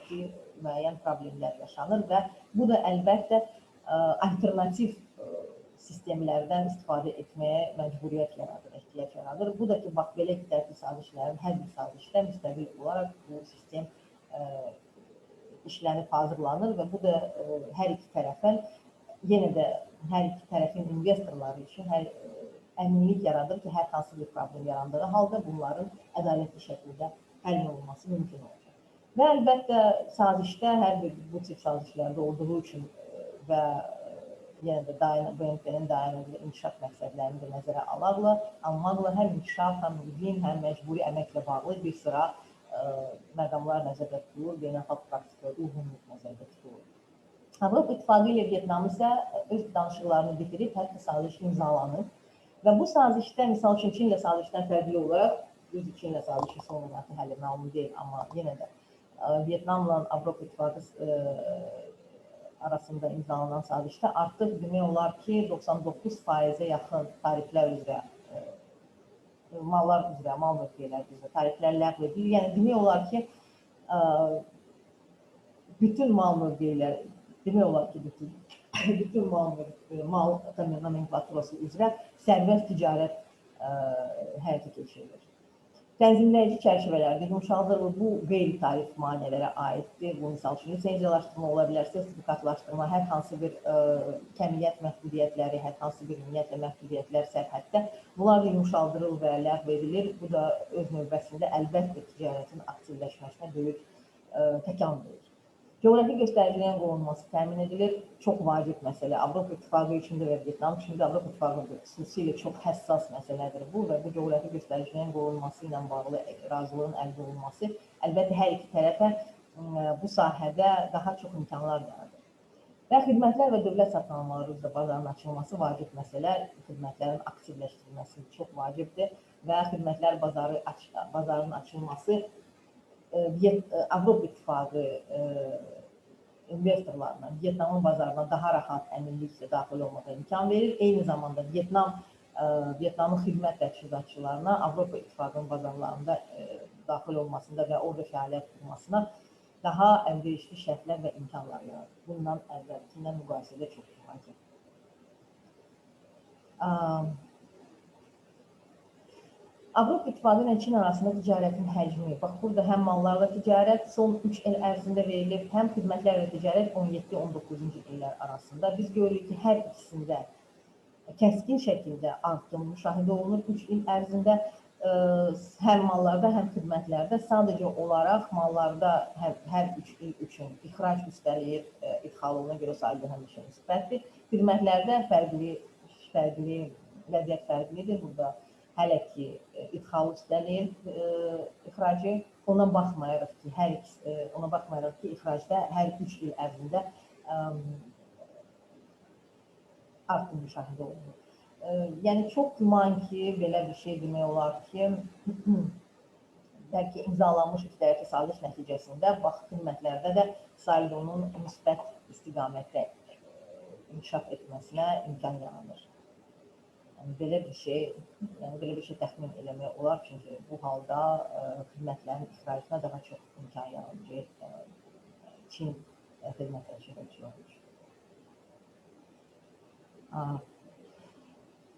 ki müəyyən problemlər yaşanır və bu da əlbəttə alternativ sistemlərdən istifadə etməyə məcburiyyət yaradır, ehtiyac yaradır. Bu da ki, bax, belə tərtib sazişlərin hər bir sazişdə müstəqil olaraq bu sistem işlənib hazırlanır və bu da hər iki tərəfin, yenə də hər iki tərəfin investorları üçün əminlik yaradır ki, hər hansı bir problem yarandığı halda bunların ədalətli şəkildə həll olunması mümkün olacaq. Və əlbəttə sazişdə hər bir bu tip sazişlərdə olduğu üçün və yenə də BMT-nin dayanıqlı inkişaf məqsədlərini də nəzərə almaqla həm inkişaf, həm iqlim, həm məcburi əməklə bağlı bir sıra məqamlar nəzərdə tutulur, beynəlxalq praktikaya uyğunluq nəzərdə tutulur. Avropa İttifaqı ilə Vyetnam isə öz danışıqlarını bitirib, hətta saziş imzalanıb və bu sazişdə, misal üçün Çinlə sazişdən fərqli olaraq, düzdür Çinlə sazişi son vaxtı hələ məlum deyil, amma yenə də Vyetnamla Avropa İttifaqı arasında imzalanan sazişdə artıq demək olar ki, 99%-ə yaxın tariflər üzrə, mallar üzrə, mal mövqeləri üzrə tariflər ləğv edilir. Yəni demək olar ki, bütün mal mövqeləri, demək olar ki, bütün mal nomenklaturası üzrə sərbəst ticarət həyata keçirilir. Tənzimləyici çərçivələrdə yumşaldılır, bu qeyri-tarif maneələrə aiddir. Bu, misal üçün, lisenziyalaşdırma ola bilər, sertifikatlaşdırma, hər hansı bir kəmiyyət məhdudiyyətləri, hər hansı bir ümumiyyətlə məhdudiyyətlər sərhəddə. Bunlar da yumşaldılır və ləğv edilir. Bu da öz növbəsində əlbəttə ticarətin aktivləşməsinə böyük təkan verir. Coğrafi göstəricilərin qorunması təmin edilir. Çox vacib məsələ. Avropa İttifaqı üçün də və Vyetnam üçün də Avropa İttifaqı xüsusilə çox həssas məsələdir bu və bu coğrafi göstəricilərin qorunması ilə bağlı razılığın əldə olunması əlbəttə hər iki tərəfə bu sahədə daha çox imkanlar yaradır. Və xidmətlər və dövlət satın üzrə bazarın açılması vacib məsələ, xidmətlərin aktivləşdirilməsi çox vacibdir və xidmətlər bazarının açılması Avropa İttifaqı investorlarına, Vyetnamın bazarına daha rahat əminliklə daxil olmağa imkan verir. Eyni zamanda Vyetnamın xidmət təchizatçılarına Avropa İttifaqının bazarlarında daxil olmasında və orada fəaliyyət qurmasına daha əlverişli şərtlər və imkanlar yaradır. Bundan əvvəlkindən müqayisədə çox vacib. Avropa İttifaqı ilə Çin arasında ticarətin həcmi, bax burada həm mallarla ticarət son 3 il ərzində verilib, həm xidmətlərlə ticarət 17-19-cu illər arasında. Biz görürük ki, hər ikisində kəskin şəkildə artım müşahidə olunur 3 il ərzində. Həm mallarda, həm xidmətlərdə sadəcə olaraq mallarda hər 3 il üçün ixrac üstəliyir, idxal oluna görə sayılı həmişə müsbətdir. Xidmətlərdə fərqli vəziyyət fərqlidir burada. Hələ ki, idxal üstəliyir ixracı, ona baxmayaraq ki, ixracda hər 3 il ərzində artım müşahidə olunur. Yəni, çox güman ki, belə bir şey demək olar ki, bəlkə imzalanmış ikitərəfli saziş nəticəsində bax, xidmətlərdə də salonun müsbət istiqamətdə inkişaf etməsinə imkan yaranır. Yəni, belə bir şey təxmin eləmək olar, çünki bu halda xidmətlərin ixracına daha çox imkan yaranacaq Çin xidmət təşkilatçıları üçün.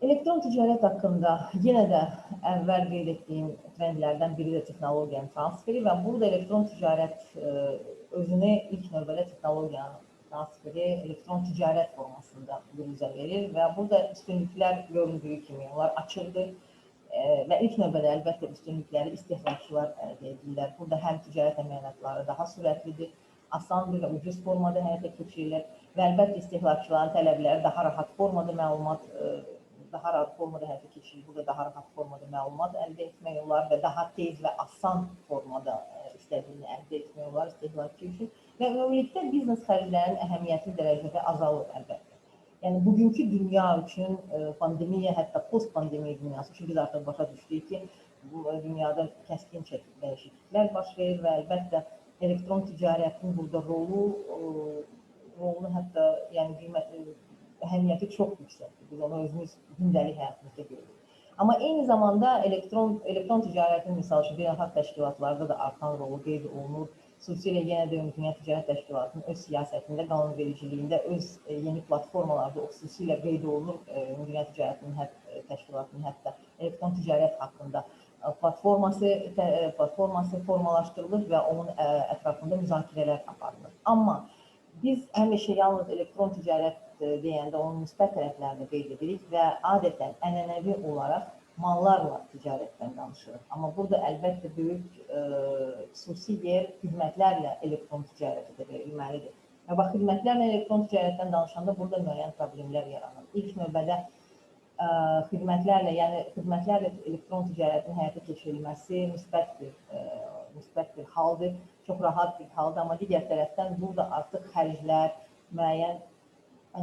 Elektron ticarət haqqında yenə də əvvəl qeyd etdiyim trendlərdən biri də texnologiyanın transferi və burada elektron ticarət özünü ilk növbədə texnologiyanın transferi elektron ticarət formasında büruzə verir və burada üstünlüklər göründüyü kimi onlar açıqdır və ilk növbədə əlbəttə üstünlükləri istehlakçılar əldə edirlər. Burada həm ticarət əməliyyatları daha sürətlidir, asandır və ucuz formada həyata keçirilir və əlbəttə istehlakçıların tələbləri daha rahat formada həyata keçirilir. Burada daha rahat formada məlumat əldə etmək olar və daha tez və asan formada istədiyini əldə etmək olar istehlakçı üçün. Və ümumilikdə biznes xərclərinin əhəmiyyətli dərəcədə azalır əlbəttə. Yəni, bugünkü dünya üçün pandemiya, hətta post-pandemiya dünyası üçün biz artıq başa düşdük ki, dünyada kəskin dəyişikliklər baş verir və əlbəttə elektron ticarətin burada rolunu hətta əhəmiyyəti çox yüksəkdir. Biz onu özümüz gündəlik həyatımızda görürük. Amma eyni zamanda elektron ticarətin misal üçün beynəlxalq təşkilatlarda da artan rolu qeyd olunur. Xüsusilə yenə də Ümumdünya Ticarət Təşkilatının öz siyasətində, qanunvericiliyində, öz yeni platformalarda xüsusilə qeyd olunur. Ümumdünya Ticarət Təşkilatının hətta elektron ticarət haqqında platforması formalaşdırılır və onun ətrafında müzakirələr aparılır. Amma biz həmişə yalnız elektron ticarət deyəndə onun müsbət tərəflərini qeyd edirik və adətən ənənəvi olaraq mallarla ticarətdən danışırıq. Amma burada əlbəttə böyük xüsusi yer xidmətlərlə elektron ticarətə də verilməlidir. Və bax, xidmətlərlə elektron ticarətdən danışanda burada müəyyən problemlər yaranır. İlk növbədə xidmətlərlə elektron ticarətin həyata keçirilməsi müsbət bir haldır, çox rahat bir haldır. Amma digər tərəfdən burada artıq xərclər, müəyyən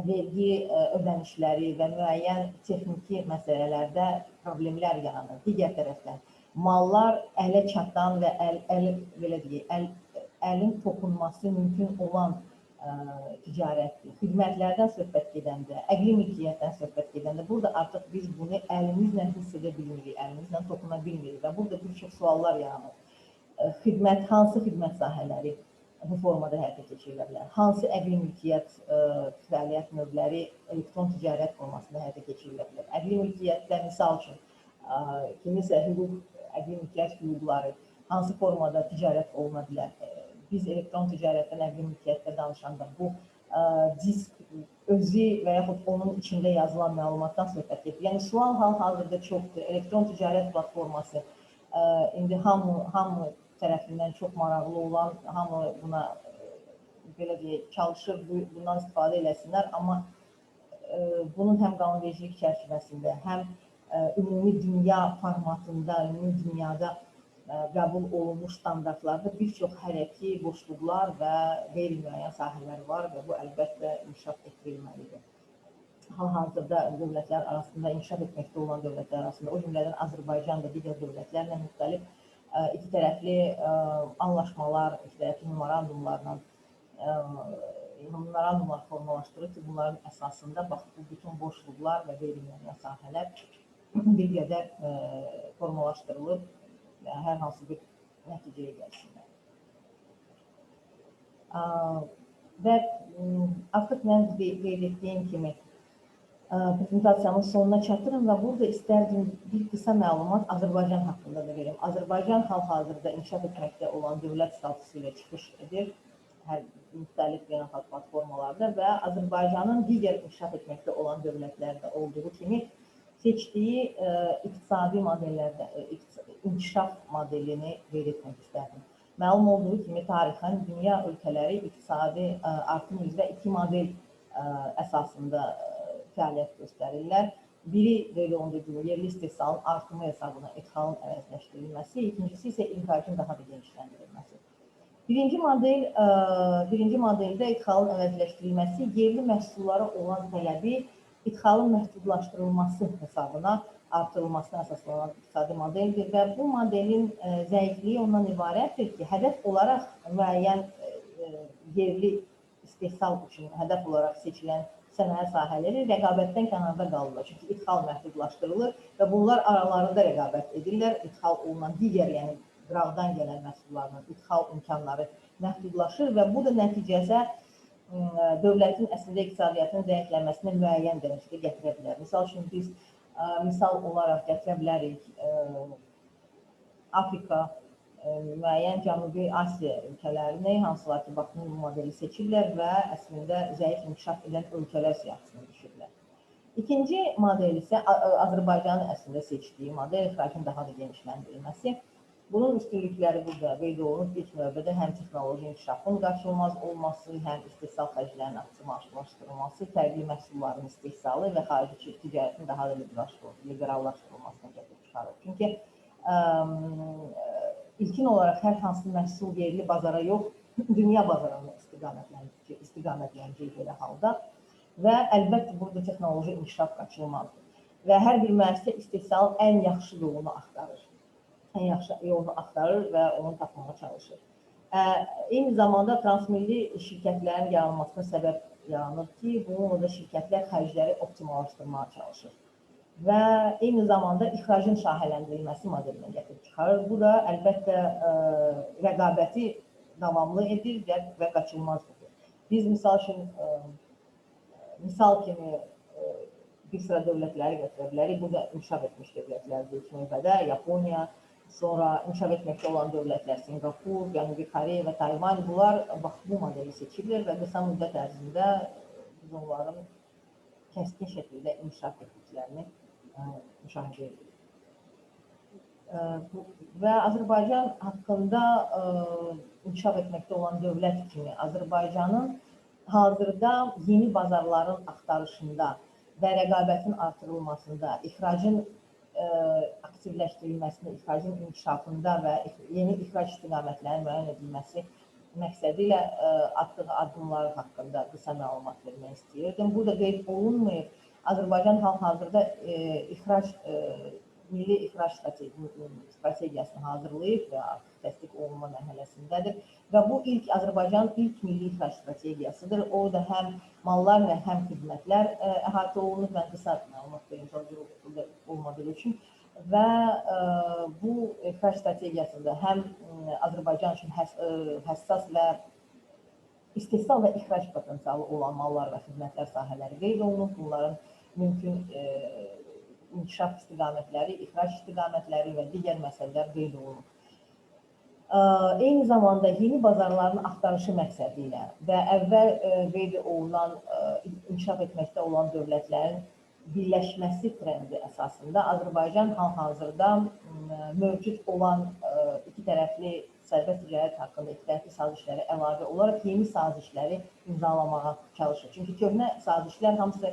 vergi ödənişləri və müəyyən texniki məsələlərdə problemlər yaranır. Digər tərəfdən mallar ələ çatan və əlin toxunması mümkün olan ticarətdir. Xidmətlərdən söhbət gedəndə, əqli mülkiyyətdən söhbət gedəndə burada artıq biz bunu əlimizlə hiss edə bilmirik, əlimizlə toxuna bilmirik və burada bir çox suallar yaranır. Hansı xidmət sahələri bu formada həyata keçirilə bilər? Hansı əqli mülkiyyət fəaliyyət növləri elektron ticarət formasında həyata keçirilə bilər? Əqli mülkiyyətdə misal üçün kimisə əqli mülkiyyət hüquqları hansı formada ticarət oluna bilər? Biz elektron ticarətdən əqli mülkiyyətdə danışanda bu disk özü və yaxud onun içində yazılan məlumatdan söhbət edir. Yəni sual hal-hazırda çoxdur. Elektron ticarət platforması indi hamı tərəfindən çox maraqlı olan, hamı buna belə deyək, çalışır, bundan istifadə eləsinlər, amma bunun həm qanunvericilik çərçivəsində, həm ümumi dünya formatında, ümumi dünyada qəbul olunmuş standartlarda bir çox hərəki boşluqlar və qeyri-müəyyən sahələr var və bu əlbəttə inkişaf etdirilməlidir. Hal-hazırda dövlətlər arasında, inkişaf etməkdə olan dövlətlər arasında, o cümlədən Azərbaycan və digər dövlətlərlə müxtəlif iki tərəfli anlaşmalar, iki tərəfli memorandumlar formalaşdırır ki, bunların əsasında bax, bu bütün boşluqlar və qeyri-müəyyən sahələr bir qədər formalaşdırılıb və hər hansı bir nəticəyə gəlsinlər. Və artıq mən qeyd etdiyim kimi prezentasiyamın sonuna çatırım və burada istərdim bir qısa məlumat Azərbaycan haqqında da verim. Azərbaycan hal-hazırda inkişaf etməkdə olan dövlət statusu ilə çıxış edir hər müxtəlif beynəlxalq platformalarda və Azərbaycanın digər inkişaf etməkdə olan dövlətlərdə olduğu kimi seçdiyi iqtisadi modellərdə inkişaf modelini qeyd etmək istərdim. Məlum olduğu kimi tarixən dünya ölkələri iqtisadi artım üzrə iki model əsasında fəaliyyət göstərirlər. Biri, qeyd olunduğu kimi, yerli istehsalın artımı hesabına ixalın əvəzləşdirilməsi, ikincisi isə ixracın daha da genişləndirilməsi. Birinci modeldə ixalın əvəzləşdirilməsi yerli məhsullara olan tələbi ixalın məhdudlaşdırılması hesabına artırılmasına əsaslanan iqtisadi modeldir və bu modelin zəifliyi ondan ibarətdir ki, hədəf olaraq müəyyən yerli istehsal üçün hədəf olaraq seçilən sənaye sahələri rəqabətdən kənarda qalırlar. Çünki ixal məhdudlaşdırılır və bunlar aralarında rəqabət edirlər. İxal olunan digər, yəni qıraqdan gələn məhsullarının ixal imkanları məhdudlaşır və bu da nəticəsə dövlətin əslində iqtisadiyyatının zəiflənməsinə müəyyən dərəcədə gətirə bilər. Misal üçün biz misal olaraq gətirə bilərik Afrika, müəyyən Cənubi Asiya ölkələrini, hansılar ki, Bakının modeli seçirlər və əslində zəif inkişaf edən ölkələr siyahısına düşürlər. İkinci model isə Azərbaycanın əslində seçdiyi model, ixracın daha da genişləndirilməsi. Bunun üstünlükləri burada qeyd olunur. İlk növbədə həm texnoloji inkişafın qaçılmaz olması, həm istehsal xərclərinin optimallaşdırılması, fərqli məhsulların istehsalı və xarici ticarətin daha da liberallaşdırılmasına gətirib çıxarır. Çünki İlkin olaraq hər hansı məhsul yerli bazara yox, dünya bazarına istiqamətlənəcək belə halda və əlbəttə burada texnoloji inkişaf qaçılmazdır. Və hər bir müəssisə istehsalın ən yaxşı yolunu axtarır. Ən yaxşı yolunu axtarır və onu tapmağa çalışır. Eyni zamanda transmilli şirkətlərin yaranmasına səbəb yaranır ki, bununla da şirkətlər xərcləri optimallaşdırmağa çalışır. və eyni zamanda ixracın şaxələndirilməsi modelinə gətirib çıxarır. Bu da əlbəttə rəqabəti davamlı edir və qaçılmazdır. Biz misal kimi bir sıra dövlətləri götürə bilərik. Bu da inkişaf etmiş dövlətlərdir ilk növbədə. Yaponiya, sonra inkişaf etməkdə olan dövlətlər Singapur, Cənubi Koreya və Tayvan. Bunlar bu modeli seçirlər və qısa müddət ərzində biz onların kəskin şəkildə inkişaf etdiklərini müşahidə edirik. Və Azərbaycan haqqında inkişaf etməkdə olan dövlət kimi Azərbaycanın hazırda yeni bazarların axtarışında və rəqabətin artırılmasında, ixracın aktivləşdirilməsində, ixracın inkişafında və yeni ixrac istiqamətlərinin müəyyən edilməsi məqsədi ilə atdığı addımlar haqqında qısa məlumat vermək istəyirdim. Burada qeyd olunmayıb, Azərbaycan hal-hazırda milli ixrac strategiyasını hazırlayıb və artıq təsdiq olunma mərhələsindədir. Və bu Azərbaycanın ilk milli ixrac strategiyasıdır. Orada həm mallar və həm xidmətlər əhatə olunur. Mən qısa məlumat verim olmadığı üçün. Və bu ixrac strategiyasında həm Azərbaycan üçün həssas və istehsal və ixrac potensialı olan mallar və xidmətlər sahələri qeyd olunub. Bunların mümkün inkişaf istiqamətləri, ixrac istiqamətləri və digər məsələlər qeyd olunub. Eyni zamanda yeni bazarların axtarışı məqsədi ilə və əvvəl qeyd olunan inkişaf etməkdə olan dövlətlərin birləşməsi trendi əsasında Azərbaycan hal-hazırda mövcud olan iki tərəfli sərbəst ticarət haqqında iki tərəfli sazişlərə əlavə olaraq yeni sazişləri imzalamağa çalışır. Çünki köhnə sazişlər hamısı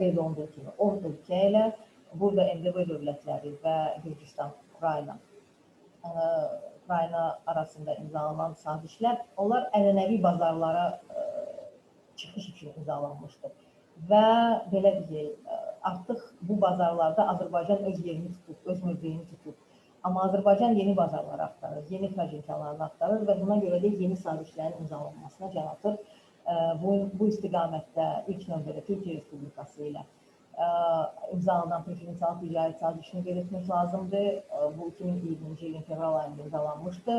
qeyd olunduğu kimi 10 ölkə ilə, burada MDB dövlətləri və Gürcüstan, Ukrayna arasında imzalanan sazişlər, onlar ənənəvi bazarlara çıxış üçün imzalanmışdır. Və belə deyək, artıq bu bazarlarda Azərbaycan öz yerini tutub, öz mövqeyini tutub. Amma Azərbaycan yeni bazarları axtarır, yeni ixrac imkanlarını axtarır və buna görə də yeni sazişlərin imzalanmasına can atır. Bu istiqamətdə ilk növbədə Türkiyə Respublikası ilə imzalanan preferensial ticarət sazişini qeyd etmək lazımdır. Bu 2020-ci ilin fevral ayında imzalanmışdı.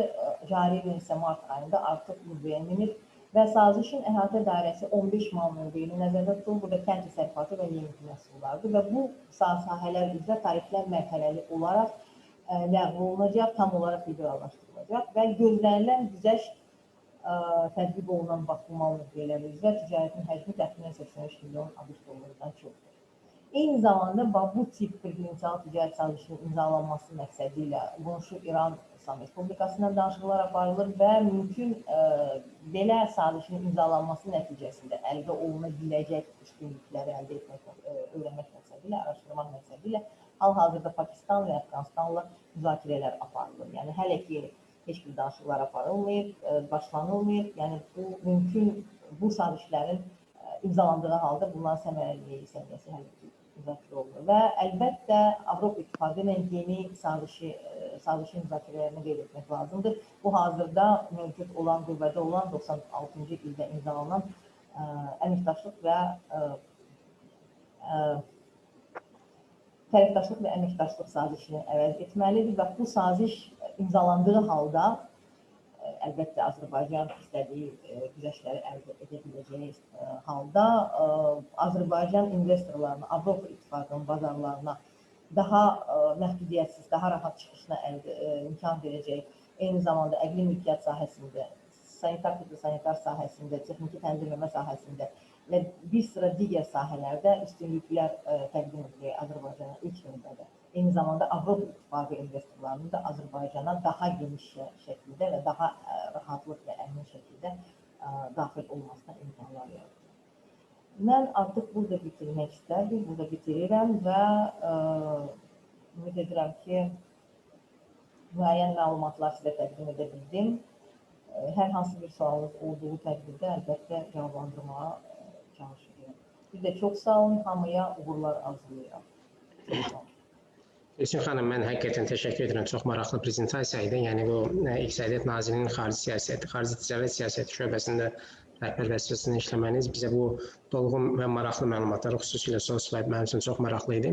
Cari ilin isə mart ayında artıq qüvvəyə minir və sazişin əhatə dairəsi 15 mal mövqeyini nəzərdə tutulur. Burada kənd təsərrüfatı və yeni məhsullardır və bu sahələr üzrə tariflər mərhələli olaraq ləğv olunacaq, tam olaraq liberallaşdırılacaq və gözlənilən güzəşt tətbiq olunan bu mal mövqeləri üzrə ticarətin həcmi təxminən 83 milyon ABŞ dollardan çoxdur. Eyni zamanda bu tip preferensial ticarət sazişinin imzalanması məqsədi ilə qonşu İran İslam Respublikasından danışıqlar aparılır və mümkün belə sazişin imzalanması nəticəsində əldə oluna biləcək üstünlükləri əldə etmək, öyrənmək məqsədi ilə, araşdırmaq məqsədi ilə hal-hazırda Pakistan və Əfqanistanla müzakirələr aparılır. Yəni hələ ki heç bir danışıqlar aparılmayıb, başlanılmayıb. Yəni bu sazişlərin imzalandığı halda bunların səmərəliliyi səviyyəsi hələ ki müzakirə olunur. Və əlbəttə Avropa İttifaqı ilə yeni sazişin müzakirələrini qeyd etmək lazımdır. Bu hazırda mövcud olan, qüvvədə olan 96-cı ildə imzalanan tərəfdaşlıq və əməkdaşlıq sazişini əvəz etməlidir və bu saziş imzalandığı halda əlbəttə Azərbaycan istədiyi güzəştləri əldə edə biləcəyi halda Azərbaycan investorlarına, Avropa İttifaqının bazarlarına daha məhdudiyyətsiz, daha rahat çıxışına imkan verəcək. Eyni zamanda əqli mülkiyyət sahəsində, sanitar sahəsində, texniki tənzimləmə sahəsində və bir sıra digər sahələrdə üstünlüklər təqdim edəcək Azərbaycana ilk növbədə. Eyni zamanda Avropa İttifaqı investorlarının da Azərbaycana daha geniş şəkildə və daha rahatlıq və əmin şəkildə daxil olmasına imkanlar yaradır. Mən artıq burada bitirmək istərdim, burada bitirirəm və ümid edirəm ki, müəyyən məlumatlar sizə təqdim edə bildim. Hər hansı bir sualınız olduğu təqdirdə əlbəttə cavablandırmağa çalışacağım. Bir də çox sağ olun, hamıya uğurlar arzulayıram. Gülsüm xanım, mən həqiqətən təşəkkür edirəm. Çox maraqlı prezentasiya idi. Yəni bu İqtisadiyyat Nazirliyinin xarici ticarət siyasəti şöbəsində rəhbər vəzifəsində işləməniz bizə bu dolğun və maraqlı məlumatları, xüsusilə son slayd mənim üçün çox maraqlı idi.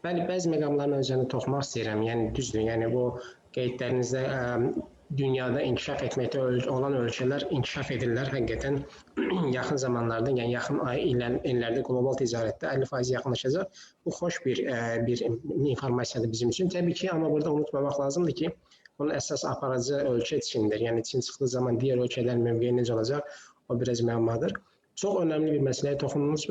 Bəli, bəzi məqamların özünü toxumaq istəyirəm. Yəni düzdür. Yəni bu qeydlərinizdə dünyada inkişaf etməkdə olan ölkələr inkişaf edirlər. Həqiqətən yaxın zamanlarda, yəni yaxın illərdə qlobal ticarətdə 50% yaxınlaşacaq. Bu xoş bir informasiyadır bizim üçün. Təbii ki, amma burada unutmamaq lazımdır ki, onun əsas aparıcı ölkə Çindir. Yəni Çin çıxdığı zaman digər ölkələrin mövqeyi necə olacaq, o biraz müəmmadır. Çox önəmli bir məsələyə toxundunuz.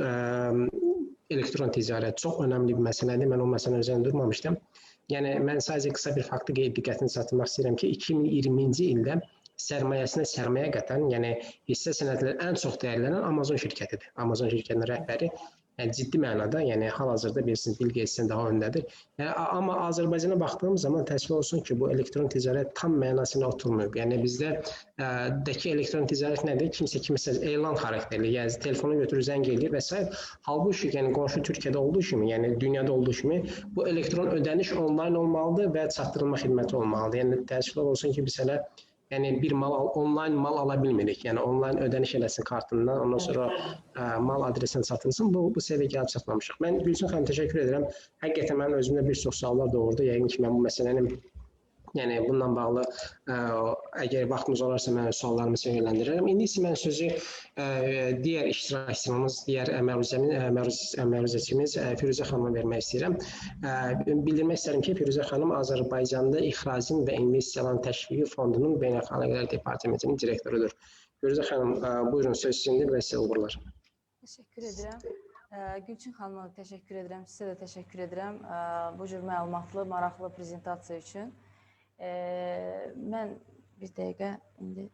Elektron ticarət çox önəmli bir məsələdir. Mən o məsələ üzərində durmamışdım. Yəni mən sadəcə qısa bir faktı diqqətini çatdırmaq istəyirəm ki, 2020-ci ildə sərmayəsinə sərmayə qatan, yəni hissə sənədləri ən çox dəyərlənən Amazon şirkətidir. Amazon şirkətinin rəhbəri ciddi mənada, yəni hal-hazırda bilirsiniz, Bill Gates'in daha öndədir. Amma Azərbaycana baxdığım zaman təəssüf olsun ki, bu elektron ticarət tam mənasına oturmayıb. Yəni bizdə dəki elektron ticarət nədir? Kimsə kimisə elan xarakterli, yəni telefonu götürür, zəng edir və s. Halbuki, yəni qonşu Türkiyədə olduğu kimi, yəni dünyada olduğu kimi bu elektron ödəniş onlayn olmalıdır və çatdırılma xidməti olmalıdır. Yəni təəssüflər olsun ki, biz hələ bir onlayn mal ala bilmirik. Yəni onlayn ödəniş eləsin kartından, ondan sonra mal adresinə satılsın. Bu səviyyəyə gəlib çatmamışıq. Mən Gülçin xanım təşəkkür edirəm. Həqiqətən mənim özümdə bir çox suallar doğurdu. Yəqin ki, mən bu məsələnin bununla bağlı əgər vaxtımız olarsa mən suallarımı yönləndirərəm. İndi isə mən sözü digər iştirakçımız, digər məruzəçimiz Firuzə xanıma vermək istəyirəm. Bildirmək istərəm ki, Firuzə xanım Azərbaycanda İxracın və İnvestisiyaların Təşviqi Fondunun Beynəlxalq Əlaqələr Departamentinin direktorudur. Firuzə xanım, buyurun, söz sizindir və sizə uğurlar. Təşəkkür edirəm. Gülçin xanıma təşəkkür edirəm, sizə də təşəkkür edirəm bu cür məlumatlı, maraqlı prezentasiya üçün. Mən bir dəqiqə indi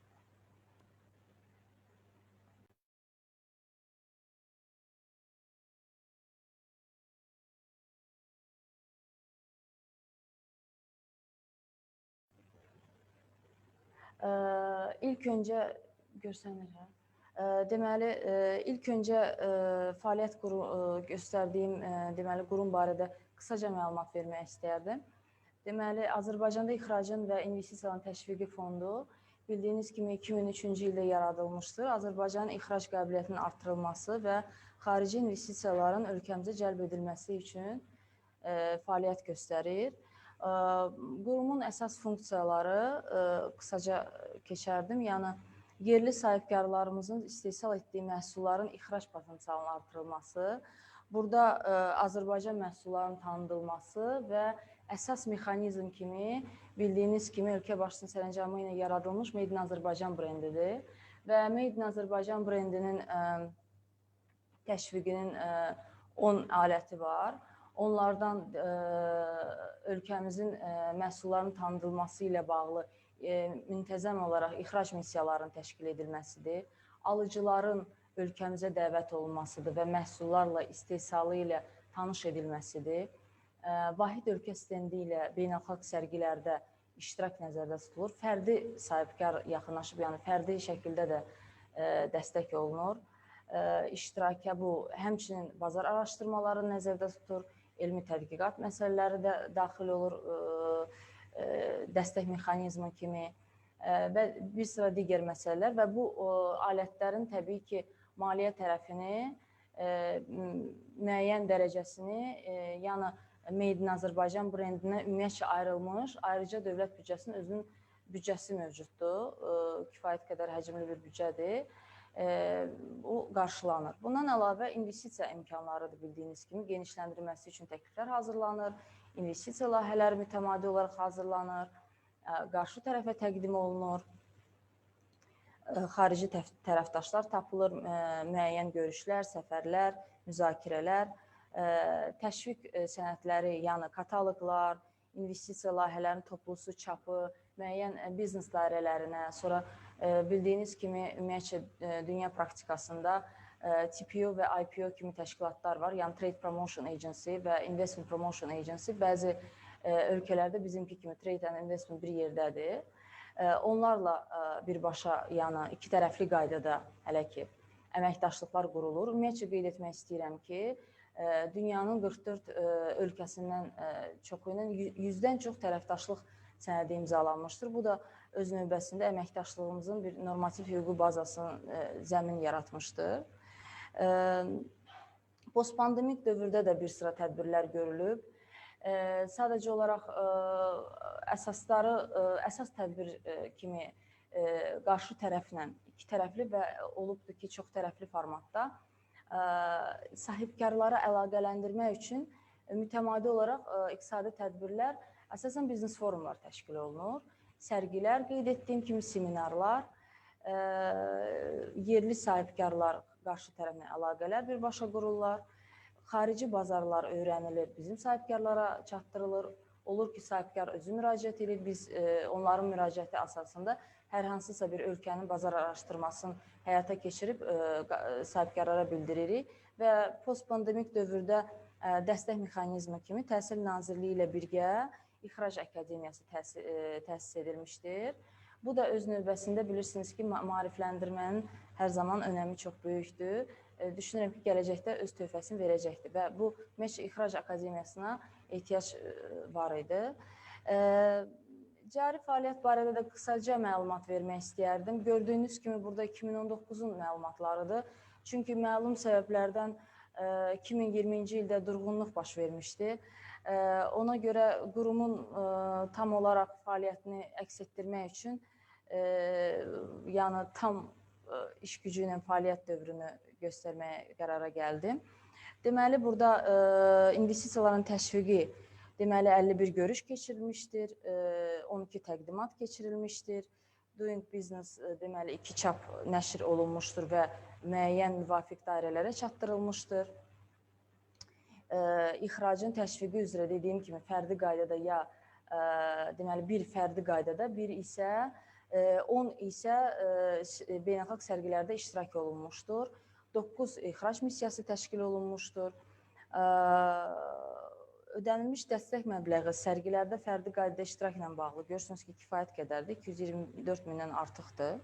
ilk öncə görsənir, deməli, ilk öncə fəaliyyət göstərdiyim qurum barədə qısaca məlumat vermək istərdim. Deməli, Azərbaycanda İxracın və İnvestisiyaların Təşviqi Fondu bildiyiniz kimi 2003-cü ildə yaradılmışdır. Azərbaycanın ixrac qabiliyyətinin artırılması və xarici investisiyaların ölkəmizə cəlb edilməsi üçün fəaliyyət göstərir. Qurumun əsas funksiyaları qısaca keçərdim. Yəni, yerli sahibkarlarımızın istehsal etdiyi məhsulların ixrac potensialının artırılması, burada Azərbaycan məhsullarının tanıdılması və əsas mexanizm kimi, bildiyiniz kimi, ölkə başçısının sərəncamı ilə yaradılmış Made in Azərbaycan brendidir. Və Made in Azərbaycan brendinin təşviqinin 10 aləti var. Onlardan ölkəmizin məhsullarının tanıdılması ilə bağlı müntəzəm olaraq ixrac missiyalarının təşkil edilməsidir. Alıcıların ölkəmizə dəvət olunmasıdır və məhsullarla istehsalı ilə tanış edilməsidir. Vahid ölkə stendi ilə beynəlxalq sərgilərdə iştirak nəzərdə tutulur. Fərdi sahibkar yaxınlaşıb, yəni fərdi şəkildə də dəstək olunur. İştirakə bu, həmçinin bazar araşdırmaları nəzərdə tutur, elmi tədqiqat məsələləri də daxil olur, dəstək mexanizmi kimi və bir sıra digər məsələlər və bu alətlərin təbii ki, maliyyə tərəfini, müəyyən dərəcəsini, yəni Made in Azərbaycan brendinə ümumiyyətcə ayrılmış, ayrıca dövlət büdcəsinin özünün büdcəsi mövcuddur, kifayət qədər həcmli bir büdcədir, o qarşılanır. Bundan əlavə investisiya imkanlarıdır bildiyiniz kimi, genişləndirilməsi üçün təkliflər hazırlanır, investisiya layihələri mütəmadi olaraq hazırlanır, qarşı tərəfə təqdim olunur, xarici tərəfdaşlar tapılır, müəyyən görüşlər, səfərlər, müzakirələr, təşviq sənədləri, yəni kataloqlar, investisiya layihələrinin toplusu çapı, müəyyən biznes dairələrinə, sonra bildiyiniz kimi, ümumiyyətcə dünya praktikasında TPO və IPO kimi təşkilatlar var, yəni Trade Promotion Agency və Investment Promotion Agency. Bəzi ölkələrdə bizimki kimi Trade and Investment bir yerdədir. Onlarla birbaşa, yəni iki tərəfli qaydada hələ ki əməkdaşlıqlar qurulur. Ümumiyyətcə qeyd etmək istəyirəm ki, dünyanın 44 ölkəsindən çoxu ilə 100-dən çox tərəfdaşlıq sənədi imzalanmışdır. Bu da öz növbəsində əməkdaşlığımızın bir normativ hüquqi bazasının zəmin yaratmışdır. Postpandemik dövrdə də bir sıra tədbirlər görülüb. Sadəcə olaraq əsas tədbir kimi qarşı tərəflə iki tərəfli və olubdur ki, çox tərəfli formatda sahibkarları əlaqələndirmək üçün mütəmadi olaraq iqtisadi tədbirlər, əsasən biznes forumlar təşkil olunur. Sərgilər, qeyd etdiyim kimi seminarlar, yerli sahibkarlar qarşı tərəflə əlaqələr birbaşa qururlar. Xarici bazarlar öyrənilir, bizim sahibkarlara çatdırılır. Olur ki, sahibkar özü müraciət edir, biz onların müraciəti əsasında hər hansısa bir ölkənin bazar araşdırmasını həyata keçirib sahibkarlara bildiririk və postpandemik dövrdə dəstək mexanizmi kimi Təhsil Nazirliyi ilə birgə İxrac Akademiyası təsis edilmişdir. Bu da öz növbəsində bilirsiniz ki, maarifləndirmənin hər zaman önəmi çox böyükdür. Düşünürəm ki, gələcəkdə öz töhfəsini verəcəkdir və bu Məşq İxrac Akademiyasına ehtiyac var idi. Cari fəaliyyət barədə də qısaca məlumat vermək istəyərdim. Gördüyünüz kimi burada 2019-un məlumatlarıdır. Çünki məlum səbəblərdən 2020-ci ildə durğunluq baş vermişdi. Ona görə qurumun tam olaraq fəaliyyətini əks etdirmək üçün, yəni tam iş gücü ilə fəaliyyət dövrünü göstərməyə qərara gəldim. Deməli, burada investisiyaların təşviqi, deməli 51 görüş keçirilmişdir, 12 təqdimat keçirilmişdir. Doing Business, deməli 2 çap nəşr olunmuşdur və müəyyən müvafiq dairələrə çatdırılmışdır. İxracın təşviqi üzrə dediyim kimi fərdi qaydada ya deməli bir fərdi qaydada, bir isə 10 isə beynəlxalq sərgilərdə iştirak olunmuşdur. 9 ixrac missiyası təşkil olunmuşdur. Ödənilmiş dəstək məbləği sərgilərdə fərdi qaydada iştirakla bağlı görürsünüz ki, kifayət qədərdir, 224 mindən artıqdır.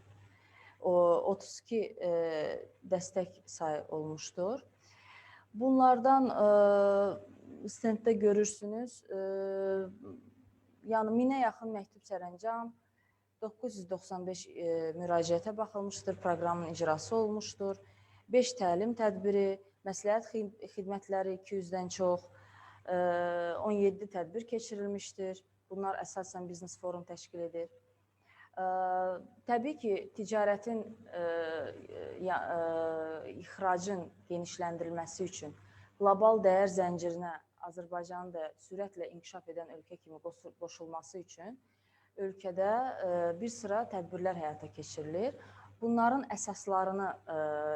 32 dəstək sayı olmuşdur. Bunlardan stenddə görürsünüz, yəni 1000-ə yaxın məktub sərəncam, 995 müraciətə baxılmışdır, proqramın icrası olmuşdur. 5 təlim tədbiri, məsləhət xidmətləri 200-dən çox, 17 tədbir keçirilmişdir. Bunlar əsasən biznes forum təşkil edir. Təbii ki, ticarətin, ixracın genişləndirilməsi üçün qlobal dəyər zəncirinə Azərbaycanın da sürətlə inkişaf edən ölkə kimi qoşulması üçün ölkədə bir sıra tədbirlər həyata keçirilir. Bunların əsaslarını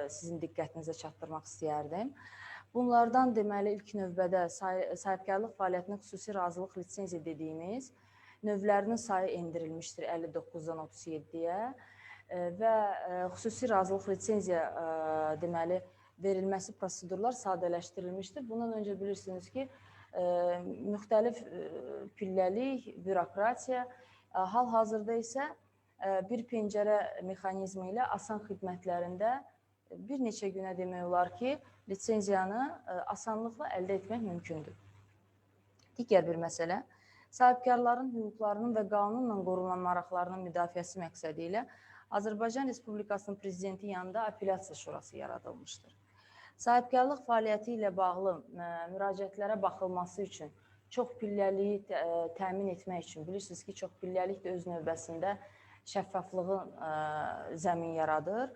sizin diqqətinizə çatdırmaq istəyərdim. Bunlardan deməli ilk növbədə sahibkarlıq fəaliyyətinə xüsusi razılıq lisenziya dediyimiz növlərinin sayı endirilmişdir 59-dan 37-yə və xüsusi razılıq lisenziya deməli verilməsi prosedurlar sadələşdirilmişdir. Bundan öncə bilirsiniz ki, müxtəlif pilləlik, bürokratiya, hal-hazırda isə bir pəncərə mexanizmi ilə asan xidmətlərində bir neçə günə demək olar ki, lisenziyanı asanlıqla əldə etmək mümkündür. Digər bir məsələ, sahibkarların hüquqlarının və qanunla qorunan maraqlarının müdafiəsi məqsədi ilə Azərbaycan Respublikasının Prezidenti yanında Apellyasiya Şurası yaradılmışdır. Sahibkarlıq fəaliyyəti ilə bağlı müraciətlərə baxılması üçün, çox pilləliyi təmin etmək üçün, bilirsiniz ki, çox pilləlik də öz növbəsində şəffaflığın zəmin yaradır.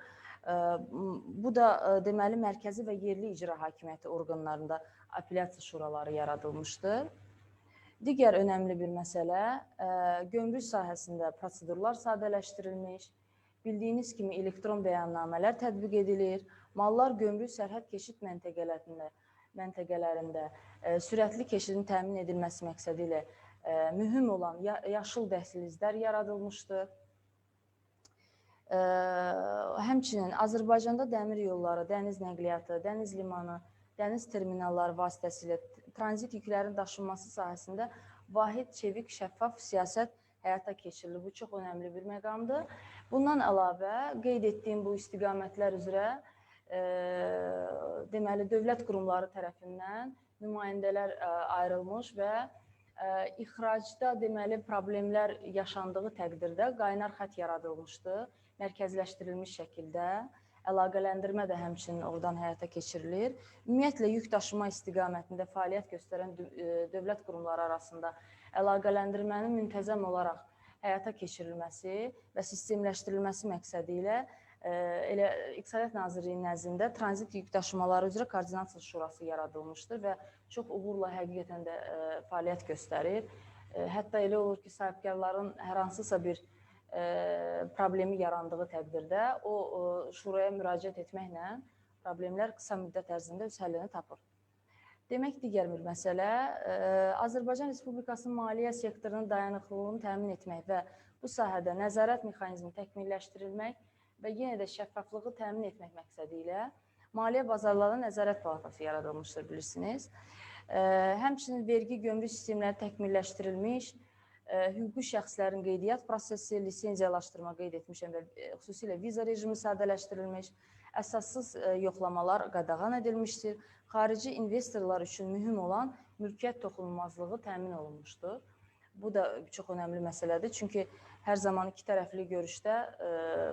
Bu da deməli mərkəzi və yerli icra hakimiyyəti orqanlarında apellyasiya şuraları yaradılmışdır. Digər önəmli bir məsələ, gömrük sahəsində prosedurlar sadələşdirilmiş, bildiyiniz kimi elektron bəyannamələr tətbiq edilir, mallar gömrük sərhəd keçid məntəqələrində sürətli keçidin təmin edilməsi məqsədi ilə mühüm olan yaşıl dəhlizlər yaradılmışdır. Həmçinin Azərbaycanda dəmir yolları, dəniz nəqliyyatı, dəniz limanı, dəniz terminalları vasitəsilə tranzit yüklərin daşınması sahəsində vahid, çevik, şəffaf siyasət həyata keçirilir. Bu çox önəmli bir məqamdır. Bundan əlavə, qeyd etdiyim bu istiqamətlər üzrə deməli, dövlət qurumları tərəfindən nümayəndələr ayrılmış və ixracda deməli problemlər yaşandığı təqdirdə qaynar xətt yaradılmışdı, mərkəzləşdirilmiş şəkildə. əlaqələndirmə də həmçinin oradan həyata keçirilir. Ümumiyyətlə, yük daşıma istiqamətində fəaliyyət göstərən dövlət qurumları arasında əlaqələndirmənin müntəzəm olaraq həyata keçirilməsi və sistemləşdirilməsi məqsədi ilə elə İqtisadiyyat Nazirliyinin nəzdində Tranzit Yük Daşımaları üzrə Koordinasiya Şurası yaradılmışdır və çox uğurla həqiqətən də fəaliyyət göstərir. Hətta elə olur ki, sahibkarların hər hansısa bir problemi yarandığı təqdirdə o şuraya müraciət etməklə problemlər qısa müddət ərzində öz həllini tapır. Demək, digər bir məsələ, Azərbaycan Respublikasının maliyyə sektorunun dayanıqlılığını təmin etmək və bu sahədə nəzarət mexanizmi təkmilləşdirilmək və yenə də şəffaflığı təmin etmək məqsədi ilə Maliyyə Bazarlarının Nəzarət Palatası yaradılmışdır, bilirsiniz. Həmçinin vergi gömrük sistemləri təkmilləşdirilmiş, hüquqi şəxslərin qeydiyyat prosesi, lisenziyalaşdırma qeyd etmişəm və xüsusilə viza rejimi sadələşdirilmiş, əsassız yoxlamalar qadağan edilmişdir. Xarici investorlar üçün mühüm olan mülkiyyət toxunulmazlığı təmin olunmuşdur. Bu da çox önəmli məsələdir, çünki hər zaman iki tərəfli görüşdə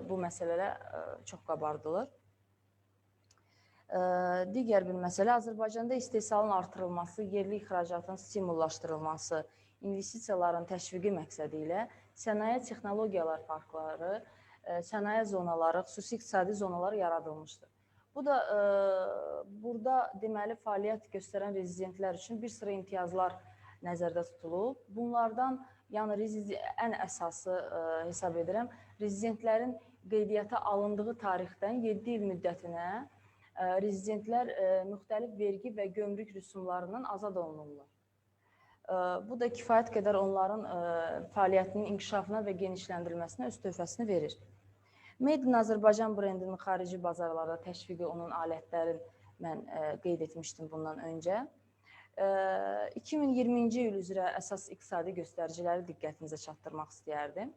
bu məsələlər çox qabardılır. Digər bir məsələ, Azərbaycanda istehsalın artırılması, yerli ixracatın stimullaşdırılması, investisiyaların təşviqi məqsədi ilə sənaye texnologiyalar parkları, sənaye zonaları, xüsusi iqtisadi zonalar yaradılmışdır. Bu da burada deməli fəaliyyət göstərən rezidentlər üçün bir sıra imtiyazlar nəzərdə tutulub. Bunlardan yəni ən əsası hesab edirəm, rezidentlərin qeydiyyata alındığı tarixdən 7 il müddətinə rezidentlər müxtəlif vergi və gömrük rüsumlarından azad olunurlar. Bu da kifayət qədər onların fəaliyyətinin inkişafına və genişləndirilməsinə öz töhfəsini verir. Made in Azərbaycan brendinin xarici bazarlarda təşviqi, onun alətlərin mən qeyd etmişdim bundan öncə. 2020-ci il üzrə əsas iqtisadi göstəriciləri diqqətinizə çatdırmaq istəyərdim.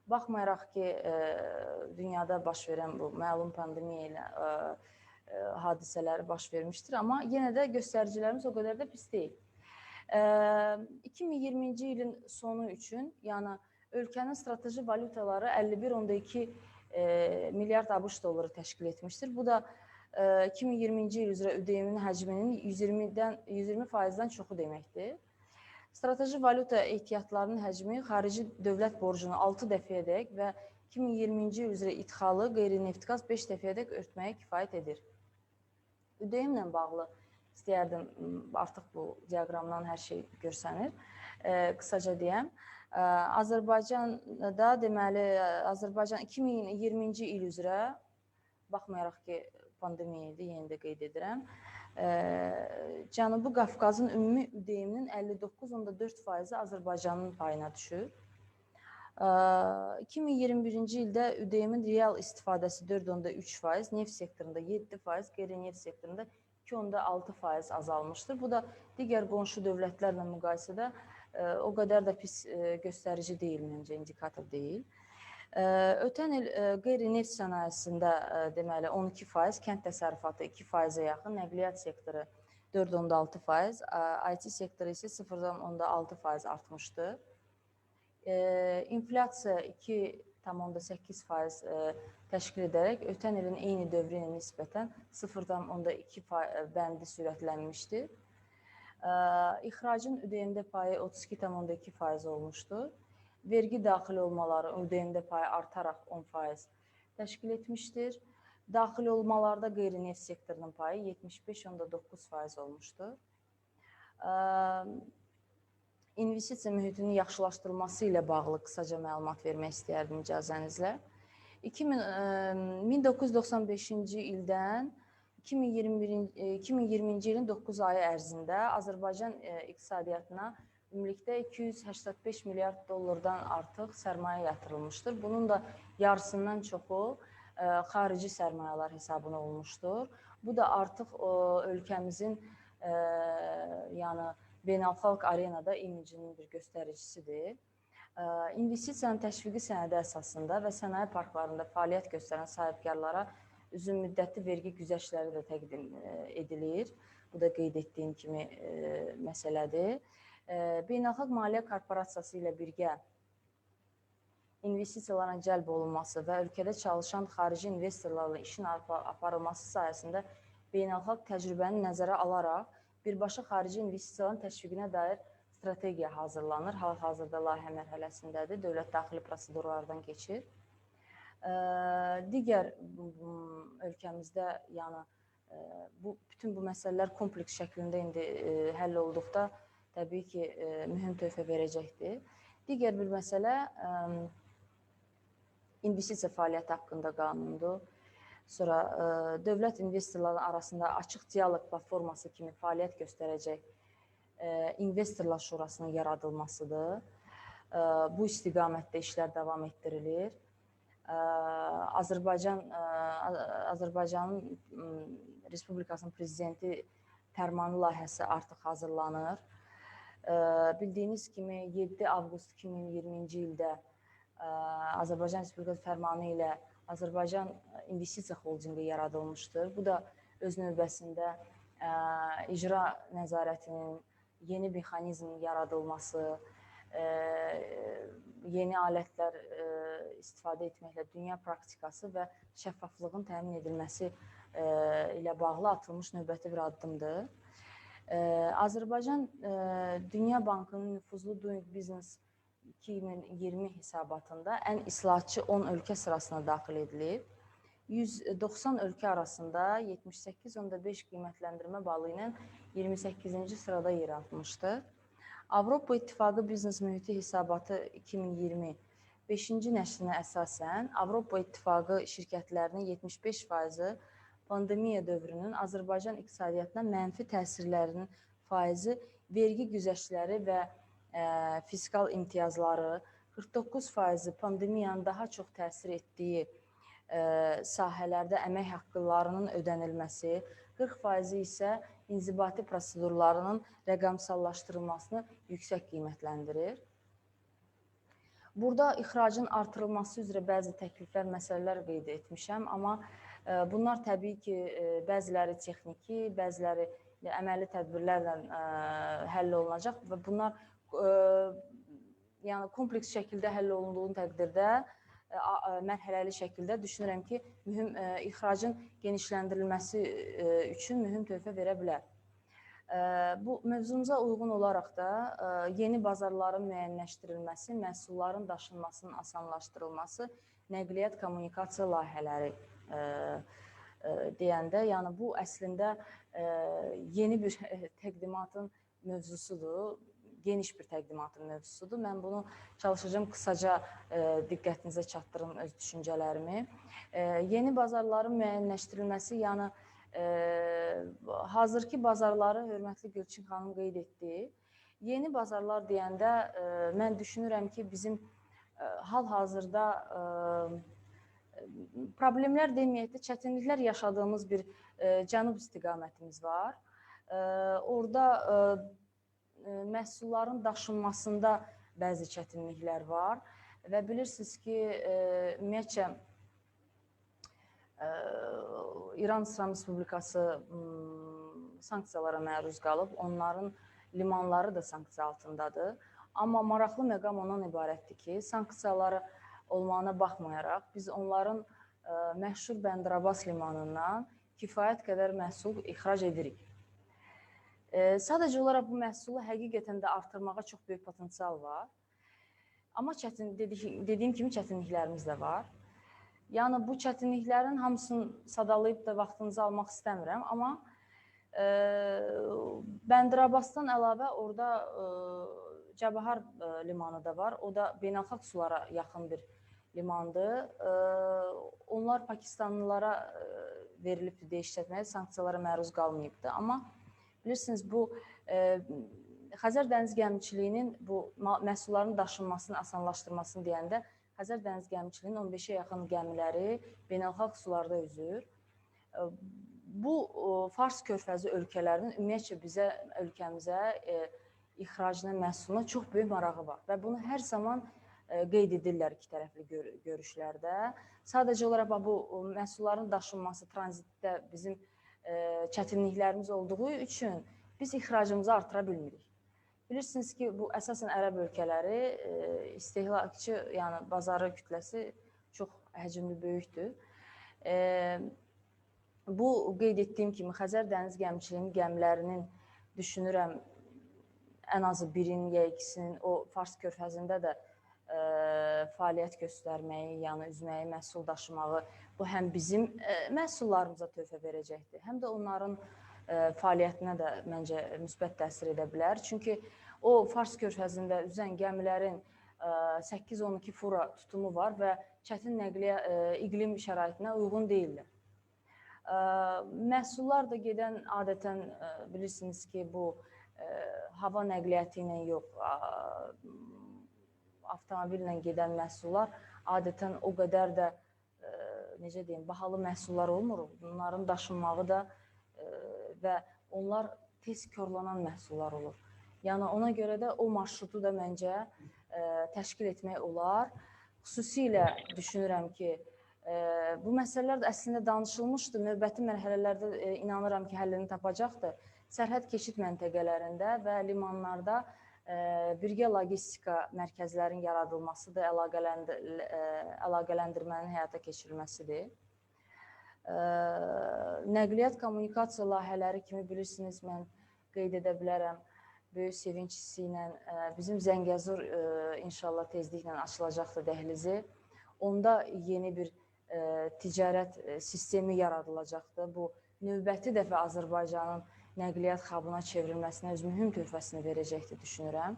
Baxmayaraq ki, dünyada baş verən bu məlum pandemiya ilə hadisələri baş vermişdir, amma yenə də göstəricilərimiz o qədər də pis deyil. 2020-ci ilin sonu üçün, yəni ölkənin strateji valutaları 51,2 milyard ABŞ dolları təşkil etmişdir. Bu da 2020-ci il üzrə ÜDM-in həcminin 120%-dən çoxu deməkdir. Strateji valyuta ehtiyatlarının həcmi xarici dövlət borcunu 6 dəfəyədək və 2020-ci il üzrə idxalı qeyri-neftkaz 5 dəfəyədək örtməyə kifayət edir. ÜDM-ilə bağlı istəyərdim, artıq bu diaqramdan hər şey görsənir. Qısaca deyəm. Azərbaycanda deməli, Azərbaycan 2020-ci il üzrə, baxmayaraq ki, pandemiya idi, yenə də qeyd edirəm, Cənubi Qafqazın ümumi ÜDM-nin 59,4%-i Azərbaycanın payına düşür. 2021-ci ildə ÜDM-in real istifadəsi 4,3%, neft sektorunda 7%, qeyri-neft sektorunda 2,6% azalmışdır. Bu da digər qonşu dövlətlərlə müqayisədə o qədər də pis göstərici deyil, məncə, indikator deyil. Ötən il qeyri-neft sənayesində deməli 12%, kənd təsərrüfatı 2%-ə yaxın, nəqliyyat sektoru 4,6%, IT sektoru isə 0,6% artmışdır. İnflyasiya 2,8% təşkil edərək ötən ilin eyni dövrü ilə nisbətən 0,2 bəndi sürətlənmişdir. İxracın ÜDM-də payı 32,2% olmuşdur. Vergi daxil olmaları ÜDM-də payı artaraq 10% təşkil etmişdir. Daxil olmalarda qeyri-neft sektorunun payı 75,9% olmuşdur. İnvestisiya mühitinin yaxşılaşdırılması ilə bağlı qısaca məlumat vermək istəyərdim icazənizlə. 1995-ci ildən 2020-ci ilin 9 ayı ərzində Azərbaycan iqtisadiyyatına ümumilikdə 285 milyard dollardan artıq sərmayə yatırılmışdır. Bunun da yarısından çoxu xarici sərmayələr hesabına olmuşdur. Bu da artıq ölkəmizin yəni beynəlxalq arenada imicinin bir göstəricisidir. İnvestisiyanın təşviqi sənədi əsasında və sənaye parklarında fəaliyyət göstərən sahibkarlara uzun müddətli vergi güzəştləri də təqdim edilir. Bu da qeyd etdiyim kimi məsələdir. Beynəlxalq Maliyyə Korporasiyası ilə birgə investisiyaların cəlb olunması və ölkədə çalışan xarici investorlarla işin aparılması sayəsində beynəlxalq təcrübəni nəzərə alaraq birbaşa xarici investisiyaların təşviqinə dair strategiya hazırlanır. Hal-hazırda layihə mərhələsindədir, dövlət daxili prosedurlardan keçir. Digər ölkəmizdə, yəni bütün bu məsələlər kompleks şəklində indi həll olduqda təbii ki, mühüm töhfə verəcəkdir. Digər bir məsələ investisiya fəaliyyəti haqqında qanundur. Sonra dövlət investorların arasında açıq dialoq platforması kimi fəaliyyət göstərəcək investorlar şurasının yaradılmasıdır. Bu istiqamətdə işlər davam etdirilir. Azərbaycanın Respublikasının prezidenti fərmanı layihəsi artıq hazırlanır. Bildiyiniz kimi 7 avqust 2020-ci ildə Azərbaycan Respublikası fərmanı ilə Azərbaycan İnvestisiya Holdinqi yaradılmışdır. Bu da öz növbəsində icra nəzarətinin yeni mexanizmin yaradılması, yeni alətlər istifadə etməklə dünya praktikası və şəffaflığın təmin edilməsi ilə bağlı atılmış növbəti bir addımdır. Azərbaycan Dünya Bankının nüfuzlu Doing Business 2020 hesabatında ən islahatçı 10 ölkə sırasına daxil edilib. 190 ölkə arasında 78.5 qiymətləndirmə balı ilə 28-ci sırada yer almışdır. Avropa İttifaqı Biznes Mühiti Hesabatı 2020 5-ci nəşrinə əsasən Avropa İttifaqı şirkətlərinin 75%-i pandemiya dövrünün Azərbaycan iqtisadiyyatına mənfi təsirlərinin faizi, vergi güzəştləri və fiskal imtiyazları, 49%-i pandemiyanın daha çox təsir etdiyi sahələrdə əmək haqqlarının ödənilməsi, 40%-i isə inzibati prosedurlarının rəqəmsallaşdırılmasını yüksək qiymətləndirir. Burada ixracın artırılması üzrə bəzi təkliflər, məsələlər qeyd etmişəm, amma bunlar təbii ki, bəziləri texniki, bəziləri əməli tədbirlərlə həll olunacaq və bunlar yəni kompleks şəkildə həll olunduğu təqdirdə mərhələli şəkildə düşünürəm ki, mühüm ixracın genişləndirilməsi üçün mühüm töhfə verə bilər. Bu mövzumuza uyğun olaraq da yeni bazarların müəyyənləşdirilməsi, məhsulların daşınmasının asanlaşdırılması, nəqliyyat kommunikasiya layihələri deyəndə, yəni bu əslində yeni bir təqdimatın mövzusudur. Geniş bir təqdimatın mövzusudur. Mən bunu çalışacağım qısaca diqqətinizə çatdırım öz düşüncələrimi. Yeni bazarların müəyyənləşdirilməsi, yəni hazırki bazarları hörmətli Gülçin xanım qeyd etdi. Yeni bazarlar deyəndə mən düşünürəm ki, bizim hal-hazırda problemlər deməyək də çətinliklər yaşadığımız bir cənub istiqamətimiz var. Orada məhsulların daşınmasında bəzi çətinliklər var və bilirsiniz ki, ümumiyyətcə İran İslam Respublikası sanksiyalara məruz qalıb, onların limanları da sanksiya altındadır. Amma maraqlı məqam ondan ibarətdir ki, sanksiyaları olmağına baxmayaraq, biz onların məşhur Bəndir-Abbas limanından kifayət qədər məhsul ixrac edirik. Sadəcə olaraq bu məhsulu həqiqətən də artırmağa çox böyük potensial var. Amma dediyim kimi çətinliklərimiz də var. Yəni bu çətinliklərin hamısını sadalayıb da vaxtınızı almaq istəmirəm. Amma Bəndir-Abbasdan əlavə orada Cəbahar limanı da var. O da beynəlxalq sulara yaxın bir limandır. Onlar Pakistanlılara verilibdir deyə işlətməyə, sanksiyalara məruz qalmayıbdır. Amma bilirsiniz, bu Xəzər dəniz gəmiçiliyinin bu məhsulların daşınmasını asanlaşdırmasını deyəndə Xəzər dəniz gəmiçiliyinin 15-ə yaxın gəmiləri beynəlxalq sularda üzür. Bu Fars körfəzi ölkələrinin ümumiyyətcə bizə, ölkəmizə ixracına, məhsuluna çox böyük marağı var və bunu hər zaman qeyd edirlər iki tərəfli görüşlərdə. Sadəcə olaraq bu məhsulların daşınması, tranzitdə bizim çətinliklərimiz olduğu üçün biz ixracımızı artıra bilmirik. Bilirsiniz ki, bu əsasən ərəb ölkələri istehlakçı, yəni bazarı kütləsi çox həcmli böyükdür. Bu qeyd etdiyim kimi Xəzər dəniz gəmiçiliyinin gəmilərinin düşünürəm ən azı birinin ya ikisinin o Fars körfəzində də fəaliyyət göstərməyi, yəni üzməyi, məhsul daşımağı bu həm bizim məhsullarımıza töhfə verəcəkdir, həm də onların fəaliyyətinə də məncə müsbət təsir edə bilər. Çünki o Fars körfəzində üzən gəmilərin 8-12 fura tutumu var və çətin nəqliyyat iqlim şəraitinə uyğun deyildir. Məhsullar da gedən adətən bilirsiniz ki, bu hava nəqliyyatı ilə yox, avtomobillə gedən məhsullar adətən o qədər də, necə deyim, bahalı məhsullar olmur. Bunların daşınmağı da və onlar tez korlanan məhsullar olur. Yəni ona görə də o marşrutu da məncə təşkil etmək olar. Xüsusilə düşünürəm ki, bu məsələlər də əslində danışılmışdı. Növbəti mərhələlərdə inanıram ki, həllini tapacaqdır. Sərhəd keçid məntəqələrində və limanlarda birgə logistika mərkəzlərin yaradılmasıdır, əlaqələndirmənin həyata keçirilməsidir. Nəqliyyat kommunikasiya layihələri kimi bilirsiniz, mən qeyd edə bilərəm, böyük sevinç hissi ilə bizim Zəngəzur inşallah tezliklə açılacaqdır dəhlizi. Onda yeni bir ticarət sistemi yaradılacaqdır. Bu, növbəti dəfə Azərbaycanın nəqliyyat xabına çevrilməsinə öz mühüm töhfəsini verəcəkdir, düşünürəm.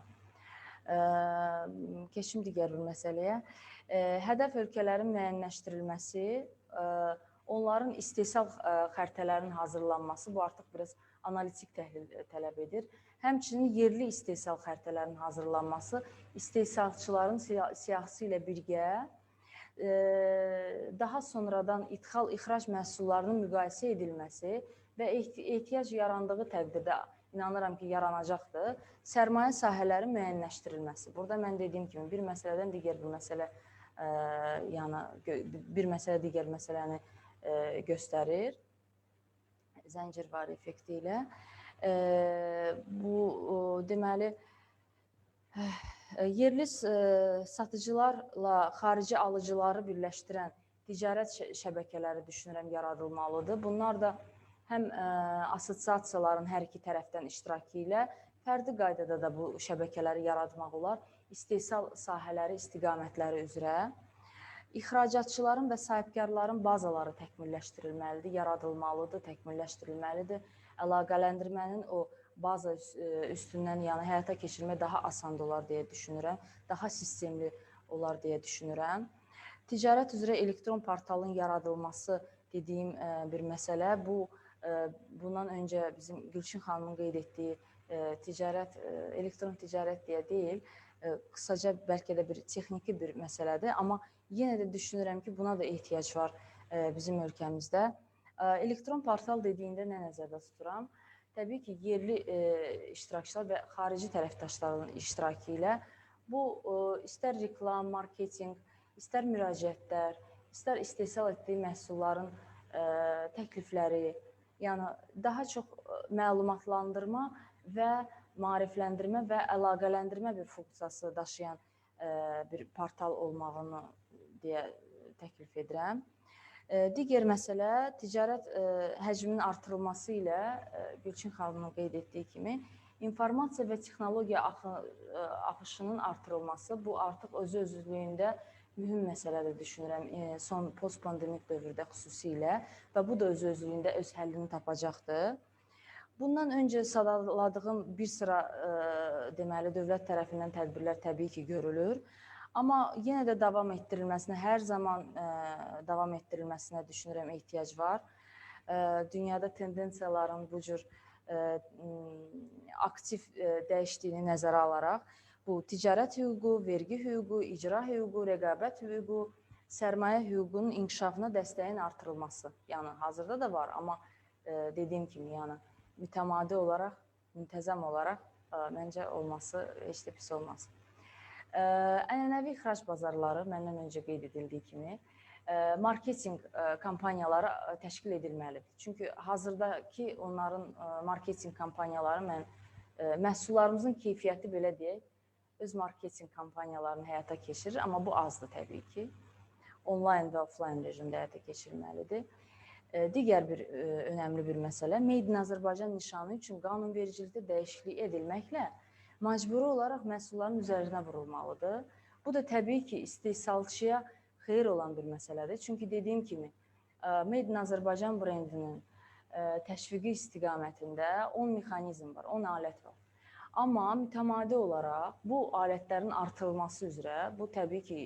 Keçim digər bir məsələyə. Hədəf ölkələrin müəyyənləşdirilməsi, onların istehsal xəritələrinin hazırlanması, bu artıq biraz analitik təhlil tələb edir. Həmçinin yerli istehsal xəritələrinin hazırlanması, istehsalçıların siyahısı ilə birgə daha sonradan ixrac məhsullarının müqayisə edilməsi və ehtiyac yarandığı təqdirdə, inanıram ki, yaranacaqdır, sərmayə sahələri müəyyənləşdirilməsi. Burada mən dediyim kimi, bir məsələdən digər bir məsələ, yəni bir məsələ digər məsələni göstərir, zəncirvari effekti ilə. Bu, deməli, yerli satıcılarla xarici alıcıları birləşdirən ticarət şəbəkələri düşünürəm yaradılmalıdır. Bunlar da həm assosiasiyaların hər iki tərəfdən iştirakı ilə fərdi qaydada da bu şəbəkələri yaratmaq olar. İstehsal sahələri, istiqamətləri üzrə. İxracatçıların və sahibkarların bazaları təkmilləşdirilməlidir, yaradılmalıdır, təkmilləşdirilməlidir. Əlaqələndirmənin o baza üstündən, yəni həyata keçirmək daha asan olar deyə düşünürəm, daha sistemli olar deyə düşünürəm. Ticarət üzrə elektron portalın yaradılması dediyim bir məsələ. Bu, bundan öncə bizim Gülçin xanımın qeyd etdiyi elektron ticarət deyə deyil, qısaca bəlkə də bir texniki bir məsələdir, amma yenə də düşünürəm ki, buna da ehtiyac var bizim ölkəmizdə. Elektron portal dediyində nə nəzərdə tuturam? Təbii ki, yerli iştirakçılar və xarici tərəfdaşların iştirakı ilə bu, istər reklam, marketinq, istər müraciətlər, istər istehsal etdiyi məhsulların təklifləri, yəni daha çox məlumatlandırma və maarifləndirmə və əlaqələndirmə bir funksiyası daşıyan bir portal olmağını deyə təklif edirəm. Digər məsələ, ticarət həcminin artırılması ilə Gülçin xanımın qeyd etdiyi kimi, informasiya və texnologiya axışının artırılması, bu artıq özü-özlüyündə mühüm məsələdir düşünürəm, son post-pandemik dövrdə xüsusilə və bu da özü-özlüyündə öz həllini tapacaqdır. Bundan öncə sadaladığım bir sıra deməli dövlət tərəfindən tədbirlər təbii ki, görülür. Amma yenə də davam etdirilməsinə, hər zaman davam etdirilməsinə düşünürəm ehtiyac var. Dünyada tendensiyaların bu cür aktiv dəyişdiyini nəzərə alaraq, bu ticarət hüququ, vergi hüququ, icra hüququ, rəqabət hüququ, sərmayə hüququnun inkişafına dəstəyin artırılması. Yəni, hazırda da var, amma dediyim kimi, yəni, mütəmadi olaraq, müntəzəm olaraq məncə olması heç də pis olmaz. Ənənəvi ixrac bazarları məndən öncə qeyd edildiyi kimi marketinq kampaniyaları təşkil edilməlidir. Çünki hazırdakı onların marketinq kampaniyaları mən məhsullarımızın keyfiyyəti belə deyək, öz marketinq kampaniyalarını həyata keçirir, amma bu azdır təbii ki. Onlayn və offlayn rejimdə həyata keçirilməlidir. Digər bir önəmli bir məsələ, Made in Azərbaycan nişanı üçün qanunvericilikdə dəyişiklik edilməklə məcburi olaraq məhsulların üzərinə vurulmalıdır. Bu da təbii ki, istehsalçıya xeyir olan bir məsələdir. Çünki dediyim kimi, Made in Azərbaycan brendinin təşviqi istiqamətində 10 mexanizm var, 10 alət var. Amma mütəmadi olaraq bu alətlərin artırılması üzrə, bu təbii ki,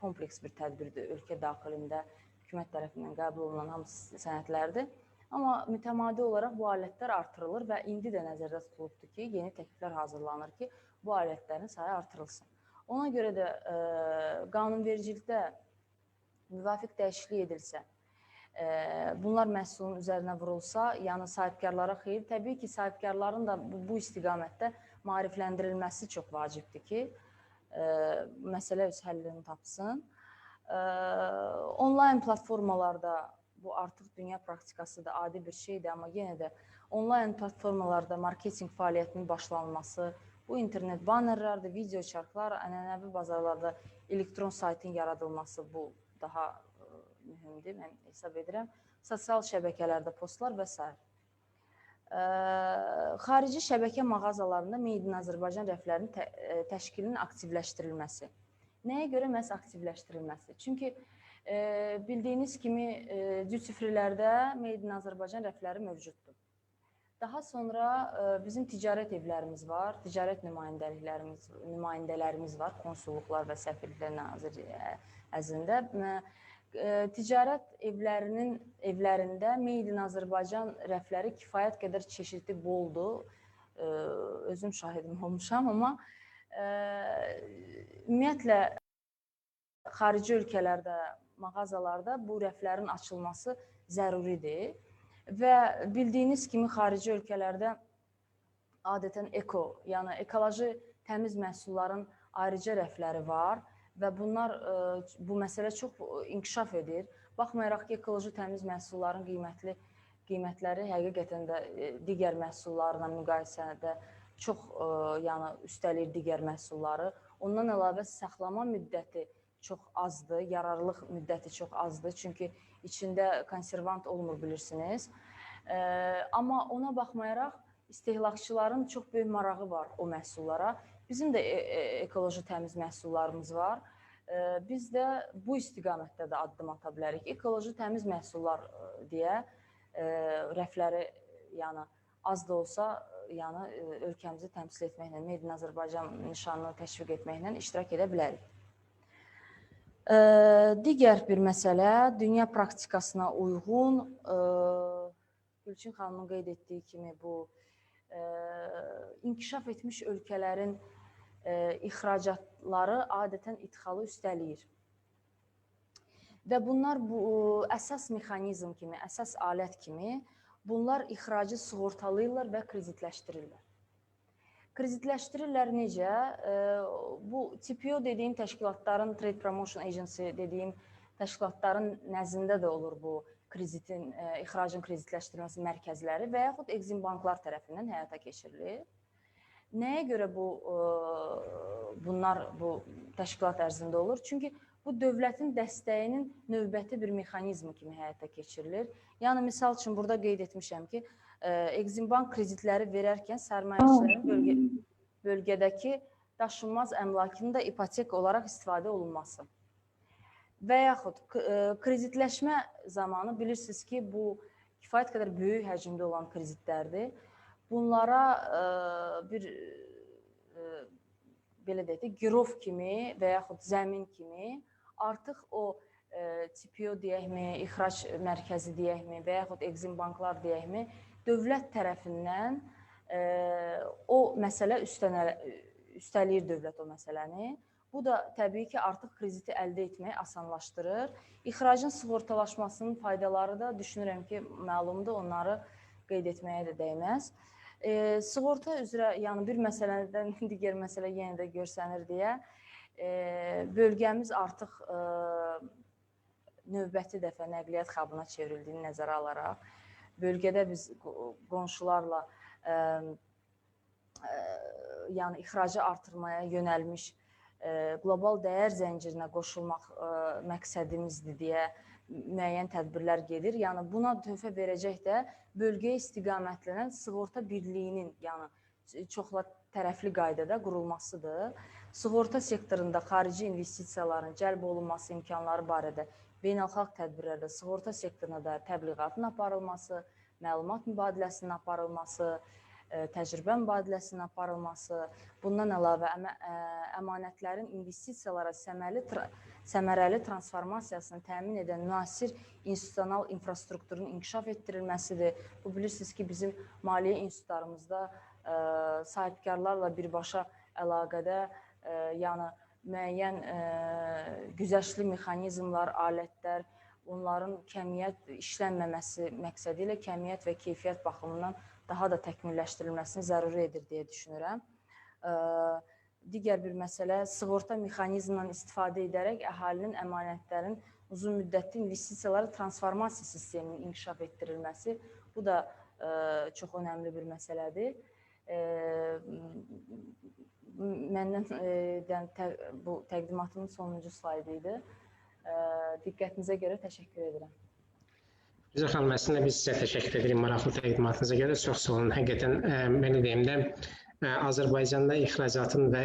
kompleks bir tədbirdir, ölkə daxilində hökumət tərəfindən qəbul olunan hamısı sənədlərdir. Amma mütəmadi olaraq bu alətlər artırılır və indi də nəzərdə tutulubdur ki, yeni təkliflər hazırlanır ki, bu alətlərin sayı artırılsın. Ona görə də qanunvericilikdə müvafiq dəyişiklik edilsə, bunlar məhsulun üzərinə vurulsa, yəni sahibkarlara xeyir. Təbii ki, sahibkarların da bu istiqamətdə maarifləndirilməsi çox vacibdir ki, məsələ öz həllini tapsın. Onlayn platformalarda bu artıq dünya praktikasıdır, adi bir şeydir, amma yenə də onlayn platformalarda marketinq fəaliyyətinin başlanması, bu internet bannerlərdir, video çarklar, ənənəvi bazarlarda elektron saytın yaradılması bu daha mühümdür, mən hesab edirəm. Sosial şəbəkələrdə postlar və s. Xarici şəbəkə mağazalarında Made in Azərbaycan rəflərinin təşkilinin aktivləşdirilməsi. Nəyə görə məhz aktivləşdirilməsi? Çünki bildiyiniz kimi duty free-lərdə Made in Azərbaycan rəfləri mövcuddur. Daha sonra bizim ticarət evlərimiz var, ticarət nümayəndələrimiz var, konsulluqlar və səfirliklər nazirliyi əzində. Ticarət evlərində Made in Azərbaycan rəfləri kifayət qədər çeşidli boldur. Özüm şahidim olmuşam, amma ümumiyyətlə xarici ölkələrdə, mağazalarda bu rəflərin açılması zəruridir. Və bildiyiniz kimi xarici ölkələrdə adətən eko, yəni ekoloji təmiz məhsulların ayrıca rəfləri var və bunlar, bu məsələ çox inkişaf edir. Baxmayaraq ki, ekoloji təmiz məhsulların qiymətləri həqiqətən də digər məhsullarla müqayisədə çox üstəliyir digər məhsulları. Ondan əlavə saxlama müddəti çox azdır, yararlılıq müddəti çox azdır, çünki içində konservant olmur, bilirsiniz. Amma ona baxmayaraq, istehlakçıların çox böyük marağı var o məhsullara. Bizim də ekoloji təmiz məhsullarımız var. Biz də bu istiqamətdə də addım ata bilərik. Ekoloji təmiz məhsullar deyə rəfləri az da olsa ölkəmizi təmsil etməklə, Made in Azərbaycan nişanını təşviq etməklə iştirak edə bilərik. Digər bir məsələ, dünya praktikasına uyğun, Gülçin xanımın qeyd etdiyi kimi bu inkişaf etmiş ölkələrin ixracatları adətən idxalı üstəliyir. Və bunlar əsas mexanizm kimi, əsas alət kimi bunlar ixracı sığortalayırlar və kreditləşdirirlər. Kreditləşdirirlər necə? Bu TPO dediyim təşkilatların, Trade Promotion Agency dediyim təşkilatların nəzdində də olur bu kreditin, ixracın kreditləşdirilməsi mərkəzləri və yaxud Exim banklar tərəfindən həyata keçirilir. Nəyə görə bunlar bu təşkilat ərzində olur? Çünki bu dövlətin dəstəyinin növbəti bir mexanizmi kimi həyata keçirilir. Yəni, misal üçün, burada qeyd etmişəm ki, Exim bank kreditləri verərkən sərmayəçilərin bölgədəki daşınmaz əmlakının da ipotek olaraq istifadə olunması. Və yaxud kreditləşmə zamanı bilirsiniz ki, bu kifayət qədər böyük həcmdə olan kreditlərdir. Bunlara bir, belə deyək də, girov kimi və yaxud zəmin kimi artıq o TPO deyəkmi, ixrac mərkəzi deyəkmi və yaxud Exim banklar deyəkmi, dövlət tərəfindən o məsələ üstəliyir dövlət o məsələni. Bu da təbii ki, artıq krediti əldə etməyi asanlaşdırır. İxracın sığortalaşmasının faydaları da düşünürəm ki, məlumdur, onları qeyd etməyə də dəyməz. Sığorta üzrə, yəni bir məsələdən digər məsələ yenə də görsənir deyə, bölgəmiz artıq növbəti dəfə nəqliyyat xabına çevrildiyini nəzərə alaraq, bölgədə biz qonşularla yəni ixracı artırmaya yönəlmiş qlobal dəyər zəncirinə qoşulmaq məqsədimizdir deyə müəyyən tədbirlər gedir. Yəni buna töhfə verəcək də bölgəyə istiqamətlənən sığorta birliyinin, yəni çoxla tərəfli qaydada qurulmasıdır. Sığorta sektorunda xarici investisiyaların cəlb olunması imkanları barədə beynəlxalq tədbirlərdə sığorta sektoruna dair təbliğatın aparılması, məlumat mübadiləsinin aparılması, təcrübə mübadiləsinin aparılması, bundan əlavə əmanətlərin investisiyalara səmərəli transformasiyasını təmin edən müasir institusional infrastrukturun inkişaf etdirilməsidir. Bu, bilirsiniz ki, bizim maliyyə institutlarımızda sahibkarlarla birbaşa əlaqədə, yəni müəyyən güzəştli mexanizmlar, alətlər, onların kəmiyyət işlənməməsi məqsədi ilə kəmiyyət və keyfiyyət baxımından daha da təkmilləşdirilməsini zəruri edir deyə düşünürəm. Digər bir məsələ, sığorta mexanizmindən istifadə edərək əhalinin əmanətlərin uzun müddətli investisiyaları transformasiya sisteminin inkişaf etdirilməsi, bu da çox önəmli bir məsələdir. Məndən bu təqdimatımın sonuncu slaydı idi. Diqqətinizə görə təşəkkür edirəm. Güzel xanım, əslində biz sizə təşəkkür edirik maraqlı təqdimatınıza görə. Çox sağ olun. Həqiqətən, belə deyim də, Azərbaycanda ixracatın və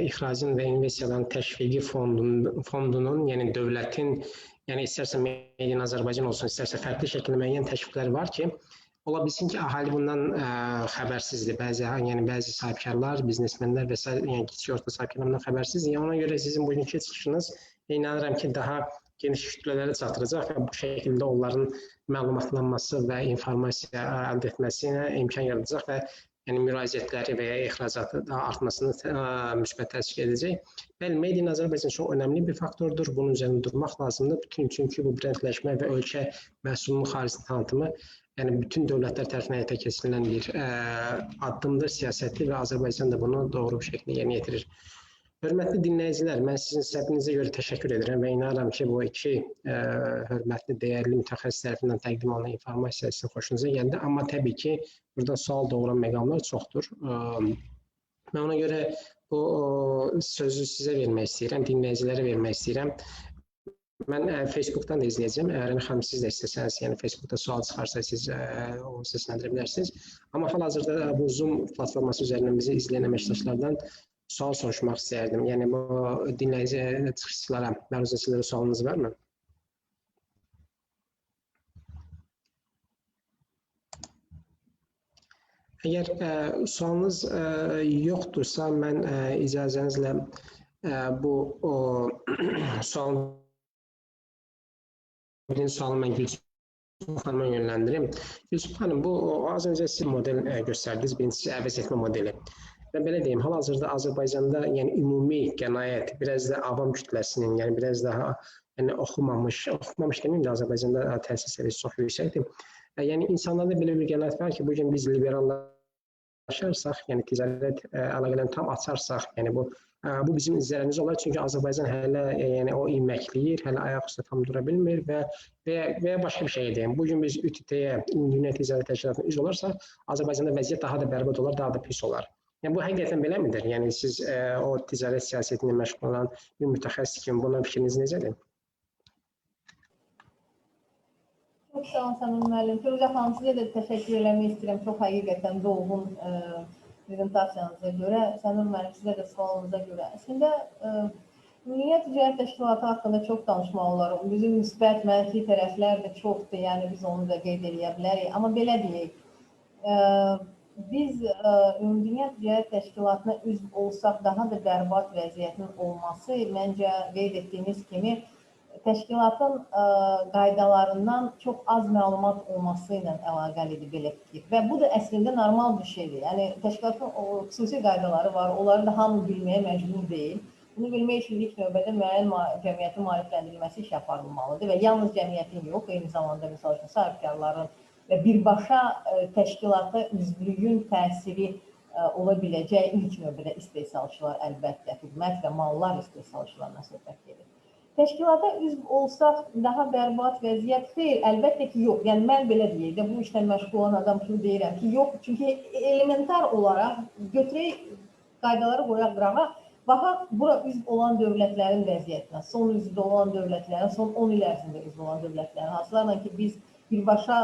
ixracın və investisiyaların təşviqi fondunun, yəni dövlətin, yəni istərsə Made in Azərbaycan olsun, istərsə fərqli şəkildə müəyyən təşviqlər var ki, ola bilsin ki, ahali bundan xəbərsizdir. Bəzi sahibkarlar, biznesmenlər və yəni kiçik orta sahibkarlar bundan xəbərsizdir. Ona görə sizin bugünkü çıxışınız inanıram ki, daha geniş kütlələrə çatdıracaq və bu şəkildə onların məlumatlanması və informasiya əldə etməsinə imkan yaradacaq və yəni müraciətləri və ya ixracatı daha artmasını müsbət təsir edəcək. Bəli, Made in Azərbaycan çox önəmli bir faktordur. Bunun üzərində durmaq lazımdır. Çünki bu brendləşmə və ölkə məhsulunun xarici tanıtımı yəni bütün dövlətlər tərəfindən həyata keçirilən bir addımdır, siyasətdir və Azərbaycan da bunu doğru bir şəkildə yerinə yetirir. Hörmətli dinləyicilər, mən sizin səbrinizə görə təşəkkür edirəm və inanıram ki, bu iki hörmətli, dəyərli mütəxəssis tərəfindən təqdim olunan informasiya sizin xoşunuza gəldi. Amma təbii ki, burada sual doğuran məqamlar çoxdur. Mən ona görə bu sözü sizə vermək istəyirəm, dinləyicilərə vermək istəyirəm. Mən Facebook'dan da izləyəcəm. Əgər xanım siz də istəsəniz, yəni Facebook'da sual çıxarsa siz onu səsləndirə bilərsiniz. Amma hal-hazırda bu Zoom platforması üzərindən bizi izləyən əməkdaşlardan sual soruşmaq istəyərdim. Yəni bu dinləyici çıxışçılara, məruzəçilərə sualınız varmı? Əgər sualınız yoxdursa, mən icazənizlə bu sualın birinci sualı mən Gülsüm xanıma yönləndirim. Gülsüm xanım, bu az öncə siz model göstərdiniz, birincisi əvəz etmə modeli. Və belə deyim, hal-hazırda Azərbaycanda yəni ümumi qənaət, biraz da avam kütləsinin, yəni biraz daha oxumamış deməyim də Azərbaycanda təhsil səviyyəsi çox yüksəkdir. Yəni insanlarda belə bir qənaət var ki, bugün biz liberallaşarsaq, yəni ticarət əlaqələrini tam açarsaq, yəni bu bizim zərərimiz olar. Çünki Azərbaycan hələ yəni o iməkləyir, hələ ayaq üstə tam dura bilmir və ya başqa bir şey deyim. Bugün biz ÜTT-yə, Dünya Ticarət Təşkilatına üzv olarsak, Azərbaycanda vəziyyət daha da bərbad olar, daha da pis olar. Yəni bu həqiqətən belə midir? Yəni siz o ticarət siyasətini məşğul olan bir mütəxəssis kimi buna fikriniz necədir? Çox sağ olun Səmim müəllim. Firuzə xanım, sizə də təşəkkür eləmək istəyirəm. Çox həqiqətən dolğun prezentasiyanıza görə, Səmim müəllim, sizə də sualınıza görə. Əslində, Dünya Ticarət Təşkilatı haqqında çox danışmaq olar. Bizim müsbət, mənfi tərəflər də çoxdur, yəni biz onu da qeyd edə bilərik. Amma belə deyək, biz Ümumdünya Ticarət Təşkilatına üzv olsaq daha da bərbad vəziyyətin olması, məncə qeyd etdiyiniz kimi, təşkilatın qaydalarından çox az məlumat olması ilə əlaqəlidir belə fikir. Və bu da əslində normal bir şeydir. Yəni, təşkilatın xüsusi qaydaları var, onları da hamı bilməyə məcbur deyil. Bunu bilmək üçün ilk növbədə müəyyən cəmiyyətin maarifləndirilməsi işi aparılmalıdır və yalnız cəmiyyətin yox, eyni zamanda misal üçün sahibkarların və birbaşa təşkilata üzvlüyün təsiri ola biləcək ilk növbədə istehsalçılar əlbəttə, xidmət və mallar istehsalçılarına söhbət gedir. Təşkilata üzv olsaq daha bərbad vəziyyət xeyr, əlbəttə ki, yox. Yəni mən belə deyək də bu işlə məşğul olan adam kimi deyirəm ki, yox. Çünki elementar olaraq götürək qaydaları qoyaq qırağa, baxaq bura üzv olan dövlətlərin vəziyyətinə, son üzv olan dövlətlərin, son 10 il ərzində üzv olan dövlətlərin, hansılarla ki biz birbaşa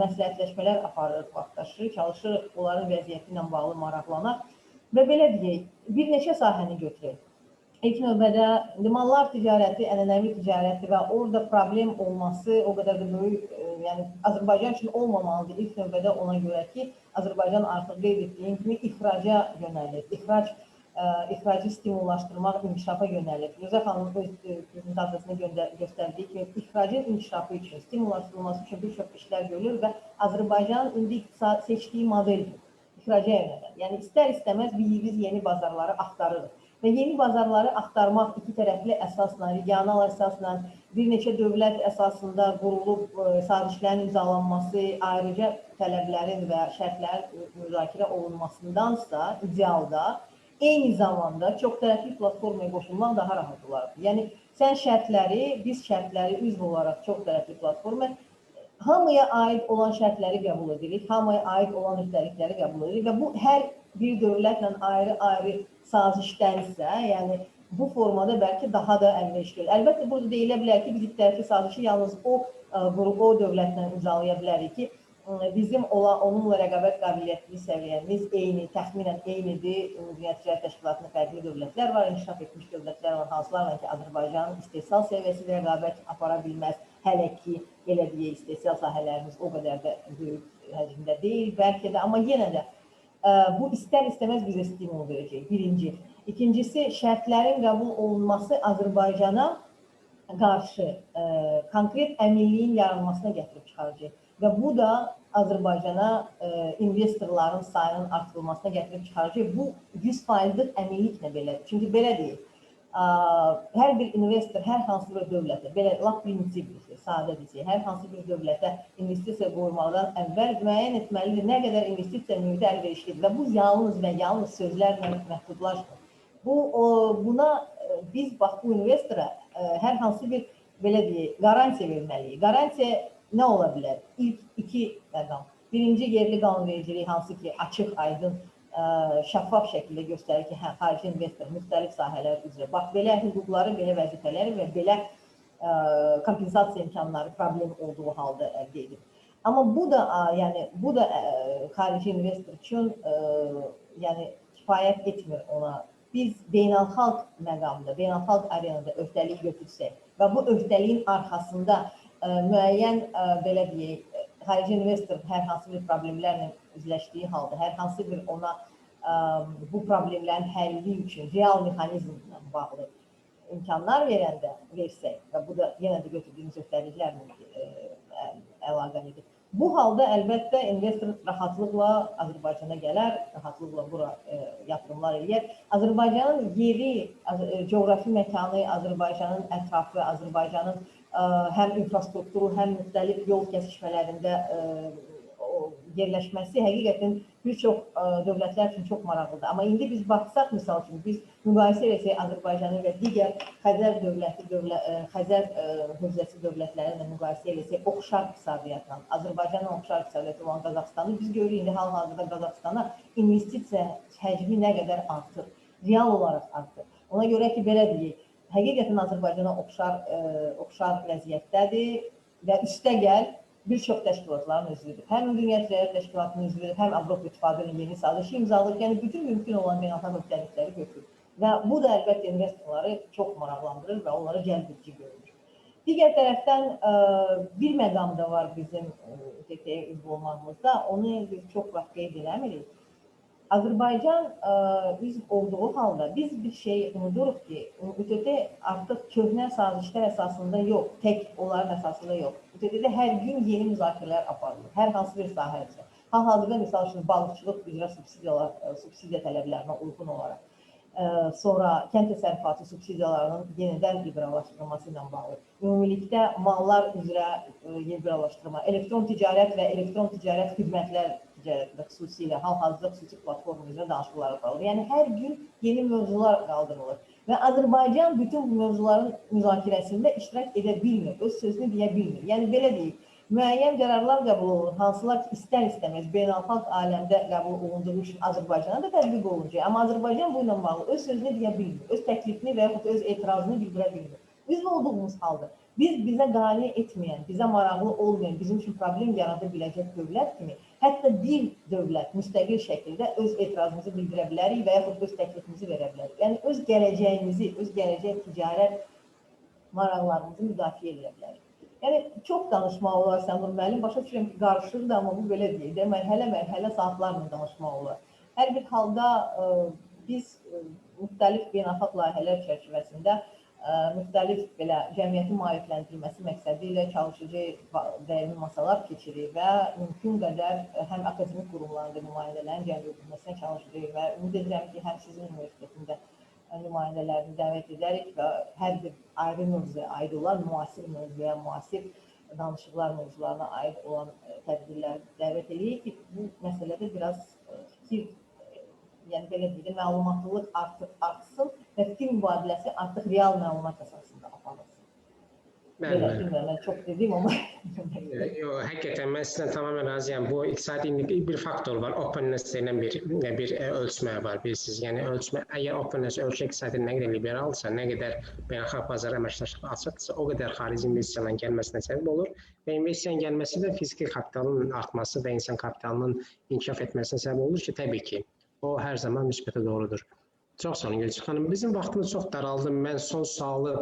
məsləhətləşmələr aparırıq, vaxtdaşırıq, çalışırıq, onların vəziyyəti ilə bağlı maraqlanaq və belə deyək, bir neçə sahəni götürək. İlk növbədə mallar ticarəti, ənənəvi ticarəti və orada problem olması o qədər də böyük, yəni Azərbaycan üçün olmamalıdır. İlk növbədə ona görə ki, Azərbaycan artıq qeyd etdiyim kimi ixraca yönəlir. İxracı stimullaşdırmaq, inkişafa yönəlir. Gözəl xanım öz prezentasiyasında göstərdiyi kimi ixracın inkişafı üçün, stimullaşdırılması üçün bir çox işlər görülür və Azərbaycanın indi seçdiyi modeldir. İxraca yönəlir. Yəni istər-istəməz biz yeni bazarları axtarırıq. Və yeni bazarları axtarmaq iki tərəfli əsasla, regional əsasla, bir neçə dövlət əsasında qurulub sazişlərin imzalanması, ayrıca tələblərin və şərtlərin müzakirə olunmasındansa, idealda, eyni zamanda çox tərəfli platformaya qoşulmaq daha rahat olar. Yəni, sən şərtləri, biz şərtləri üzv olaraq çox tərəfli platforma, hamıya aid olan şərtləri qəbul edirik, hamıya aid olan öhdəlikləri qəbul edirik və bu hər bir dövlətlə ayrı-ayrı sazişdənsə, yəni bu formada bəlkə daha da əlverişli. Əlbəttə, burada deyilə bilər ki, biz ikitərəfli sazişi yalnız o dövlətlə imzalaya bilərik ki, bizim onunla rəqabət qabiliyyətli səviyyəmiz eyni, təxminən eynidir. Dünya Ticarət Təşkilatında fərqli dövlətlər var, inkişaf etmiş dövlətlər var, hansılarla ki, Azərbaycanın istehsal səviyyəsi rəqabət apara bilməz. Hələ ki, elə deyək, istehsal sahələrimiz o qədər də böyük həcmdə deyil, bəlkə də, amma yenə də bu istər-istəməz bizə stimul verəcək, birinci. İkincisi, şərtlərin qəbul olunması Azərbaycana qarşı konkret əminliyin yaranmasına gətirib çıxaracaq. Və bu da Azərbaycana investorların sayının artırılmasına gətirib çıxaracaq. Bu 100%'lik əminliklə belədir. Çünki belə deyək, hər bir investor, hər hansı bir dövlətə, belə lap prinsipdir, sadə deyək, hər hansı bir dövlətə investisiya qoymaqdan əvvəl müəyyən etməlidir, nə qədər investisiya mühitə əlverişlidir və bu yalnız və yalnız sözlərlə məhdudlaşmır. Buna biz bax bu investora hər hansı bir, belə deyək, qarantiya verməliyik. Qarantiya nə ola bilər? İlk iki məqam. Birinci, yerli qanunvericilik, hansı ki, açıq, aydın, şəffaf şəkildə göstərir ki, xarici investor müxtəlif sahələr üzrə, bax, belə hüquqları, belə vəzifələri və belə kompensasiya imkanları problem olduğu halda əldə edib. Amma bu da xarici investor üçün kifayət etmir ona. Biz beynəlxalq məqamda, beynəlxalq arenada öhdəlik götürsək və bu öhdəliyin arxasında müəyyən, belə deyək, xarici investor hər hansı bir problemlərlə üzləşdiyi halda, hər hansı bir ona bu problemlərin həlli üçün real mexanizmlə bağlı imkanlar versək və bu da yenə də götürdüyümüz öhdəliklərlə əlaqəlidir. Bu halda əlbəttə investor rahatlıqla Azərbaycana gələr, rahatlıqla bura yatırımlar eləyər. Azərbaycanın yeri, coğrafi məkanı, Azərbaycanın ətrafı, Azərbaycanın həm infrastrukturu, həm müxtəlif yol kəsişmələrində yerləşməsi həqiqətən bir çox dövlətlər üçün çox maraqlıdır. Amma indi biz baxsaq, misal üçün, biz müqayisə etsək Azərbaycanı və digər Xəzər hövzəsi dövlətlərlə müqayisə etsək, oxşar iqtisadiyyatla, Azərbaycanla oxşar iqtisadiyyatı olan Qazaxıstanı biz görürük, indi hal-hazırda Qazaxıstana investisiya həcmi nə qədər artır, real olaraq artır. Ona görə ki, belə deyək, həqiqətən Azərbaycana oxşar vəziyyətdədir və üstəgəl bir çox təşkilatların üzvüdür. Həm Dünya Ticarət Təşkilatının üzvüdür, həm Avropa İttifaqının yeni sazişi imzalayır. Yəni, bütün mümkün olan beynəlxalq öhdəlikləri götürür. Və bu da əlbəttə investorları çox maraqlandırır və onları cəlb edici görünür. Digər tərəfdən bir məqam da var bizim TT-yə üzv olmağımızda. Onu biz çox vaxt qeyd eləmirik. Azərbaycan üzv olduğu halda biz bir şey unuduruq ki, ÜTT artıq köhnə sazişlər əsasında yox, tək onların əsasında yox. ÜTT-də hər gün yeni müzakirələr aparılır, hər hansı bir sahə üzrə. Hal-hazırda misal üçün balıqçılıq üzrə subsidiya tələblərinə uyğun olaraq, sonra kənd təsərrüfatı subsidiyalarının yenidən liberallaşdırılması ilə bağlı, ümumilikdə mallar üzrə liberallaşdırma, elektron ticarət və elektron ticarət xidmətlər ticarətində xüsusilə hal-hazırda xüsusi platforma üzrə danışıqlar aparılır. Yəni, hər gün yeni mövzular qaldırılır. və Azərbaycan bütün bu mövzuların müzakirəsində iştirak edə bilmir, öz sözünü deyə bilmir. Yəni belə deyək, müəyyən qərarlar qəbul olunur, hansılar ki, istər-istəməz beynəlxalq aləmdə qəbul olunduğu üçün Azərbaycana da tətbiq olunacaq. Amma Azərbaycan bu ilə bağlı öz sözünü deyə bilmir, öz təklifini və yaxud öz etirazını bildirə bilmir. Bizim olduğumuz halda biz bizə qane etməyən, bizə maraqlı olmayan, bizim üçün problem yarada biləcək dövlət kimi, hətta dil dövlət müstəqil şəkildə öz etirazımızı bildirə bilərik və yaxud öz təklifimizi verə bilərik. Yəni öz gələcəyimizi, öz gələcək ticarət maraqlarımızı müdafiə edə bilərik. Yəni çox danışmaq olar Səmur müəllim, başa düşürəm ki, qarışır da, amma bu belə deyil. Mərhələ-mərhələ saatlarla danışmaq olar. Hər bir halda biz müxtəlif beynəlxalq layihələr çərçivəsində müxtəlif belə cəmiyyətin maarifləndirilməsi məqsədi ilə çalışıcı dəyərli masalar keçirir və mümkün qədər həm akademik qurumlarında nümayəndələrin cəlb edilməsinə çalışırıq və ümid edirəm ki, həm sizin universitetində nümayəndələrini dəvət edərək və hər bir ayrı mövzuya aid olan, müasir mövzuya, müasir danışıqlar mövzularına aid olan tədbirlər dəvət edirik ki, bu məsələdə biraz fikir, yəni belə deyil, məlumatlılıq artsın və fikir mübadiləsi artıq real məlumat əsasında aparılsın. Belə bilmirəm, mən çox dedim, amma... Həqiqətən, mən sizdən tamamilə razıyam. Bu iqtisadi bir faktor var, openness deyilən bir ölçmə var, bilirsiniz. Yəni, əgər openness ölkə iqtisadi nə qədər liberalsa, nə qədər beynəlxalq bazar əməkdaşlığı açıqdırsa, o qədər xarici investisiyaların gəlməsinə səbəb olur və investisiyanın gəlməsi də fiziki kapitalın artması və insan kapitalının inkişaf etməsinə səbəb olur ki, təbii ki, o hər zaman müsbətə doğrudur. Çox sağ olun Gülçin xanım. Bizim vaxtımız çox daraldı. Mən son sualı,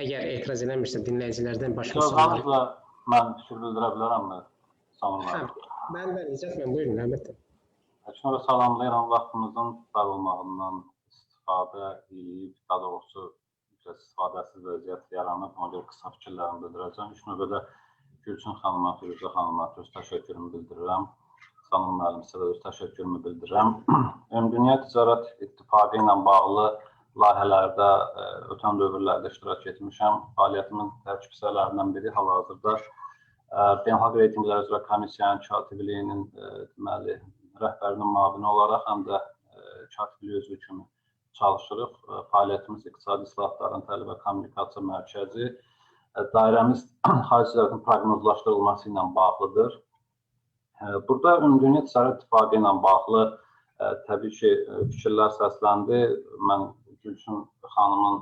əgər etiraz eləmirsə, dinləyicilərdən başqa suallar... Mən fikir bildirə bilərəm mi? Salamlar. Mən İzzət, buyurun, əlbəttə. Sonra salamlayıram, vaxtımızın daralmağından istifadə edib, daha doğrusu istifadəsiz vəziyyət yaranıb, ona görə qısa fikirlərimi bildirəcəm. İlk növbədə Gülçin xanıma, Firuzə xanıma öz təşəkkürümü bildirirəm. Samur müəllim sizə öz təşəkkürümü bildirirəm. Ümumdünya Ticarət İttifaqı ilə bağlı layihələrdə ötən dövrlərdə iştirak etmişəm. Fəaliyyətimin tərkib hissələrindən biri hal-hazırda Beynəlxalq Reytinqlər üzrə Komissiyanın katibliyinin rəhbərinin müavini olaraq həm də katibliyi üzvü kimi çalışırıq. Fəaliyyətimiz iqtisadi islahatların təlim və kommunikasiya mərkəzi. Dairəmiz xarici ticarətin proqnozlaşdırılması ilə bağlıdır. Burada Ümumdünya Ticarət İttifaqı ilə bağlı təbii ki, fikirlər səsləndi. Mən Gülçin xanımın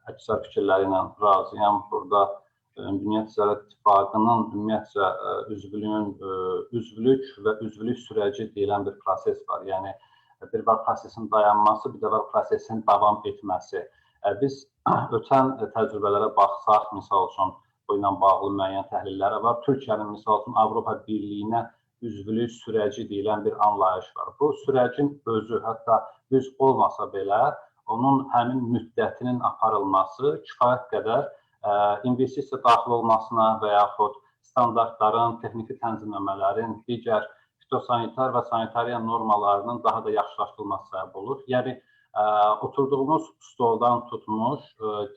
əksər fikirləri ilə razıyam. Burada Ümumdünya Ticarət İttifaqının ümumiyyətcə üzvlük və üzvlük sürəci deyilən bir proses var. Yəni, bir var prosesin dayanması, bir də var prosesin davam etməsi. Biz ötən təcrübələrə baxsaq, misal üçün, bu ilə bağlı müəyyən təhlilləri var. Türkiyənin, misal üçün, Avropa Birliyinə üzvlük sürəci deyilən bir anlayış var. Bu sürəcin özü, hətta düz olmasa belə, onun həmin müddətinin aparılması kifayət qədər investisiya daxil olmasına və yaxud standartların, texniki tənzimləmələrin, digər fitosanitar və sanitariya normalarının daha da yaxşılaşdırılması səbəb olur. Yəni, oturduğumuz stoldan tutmuş,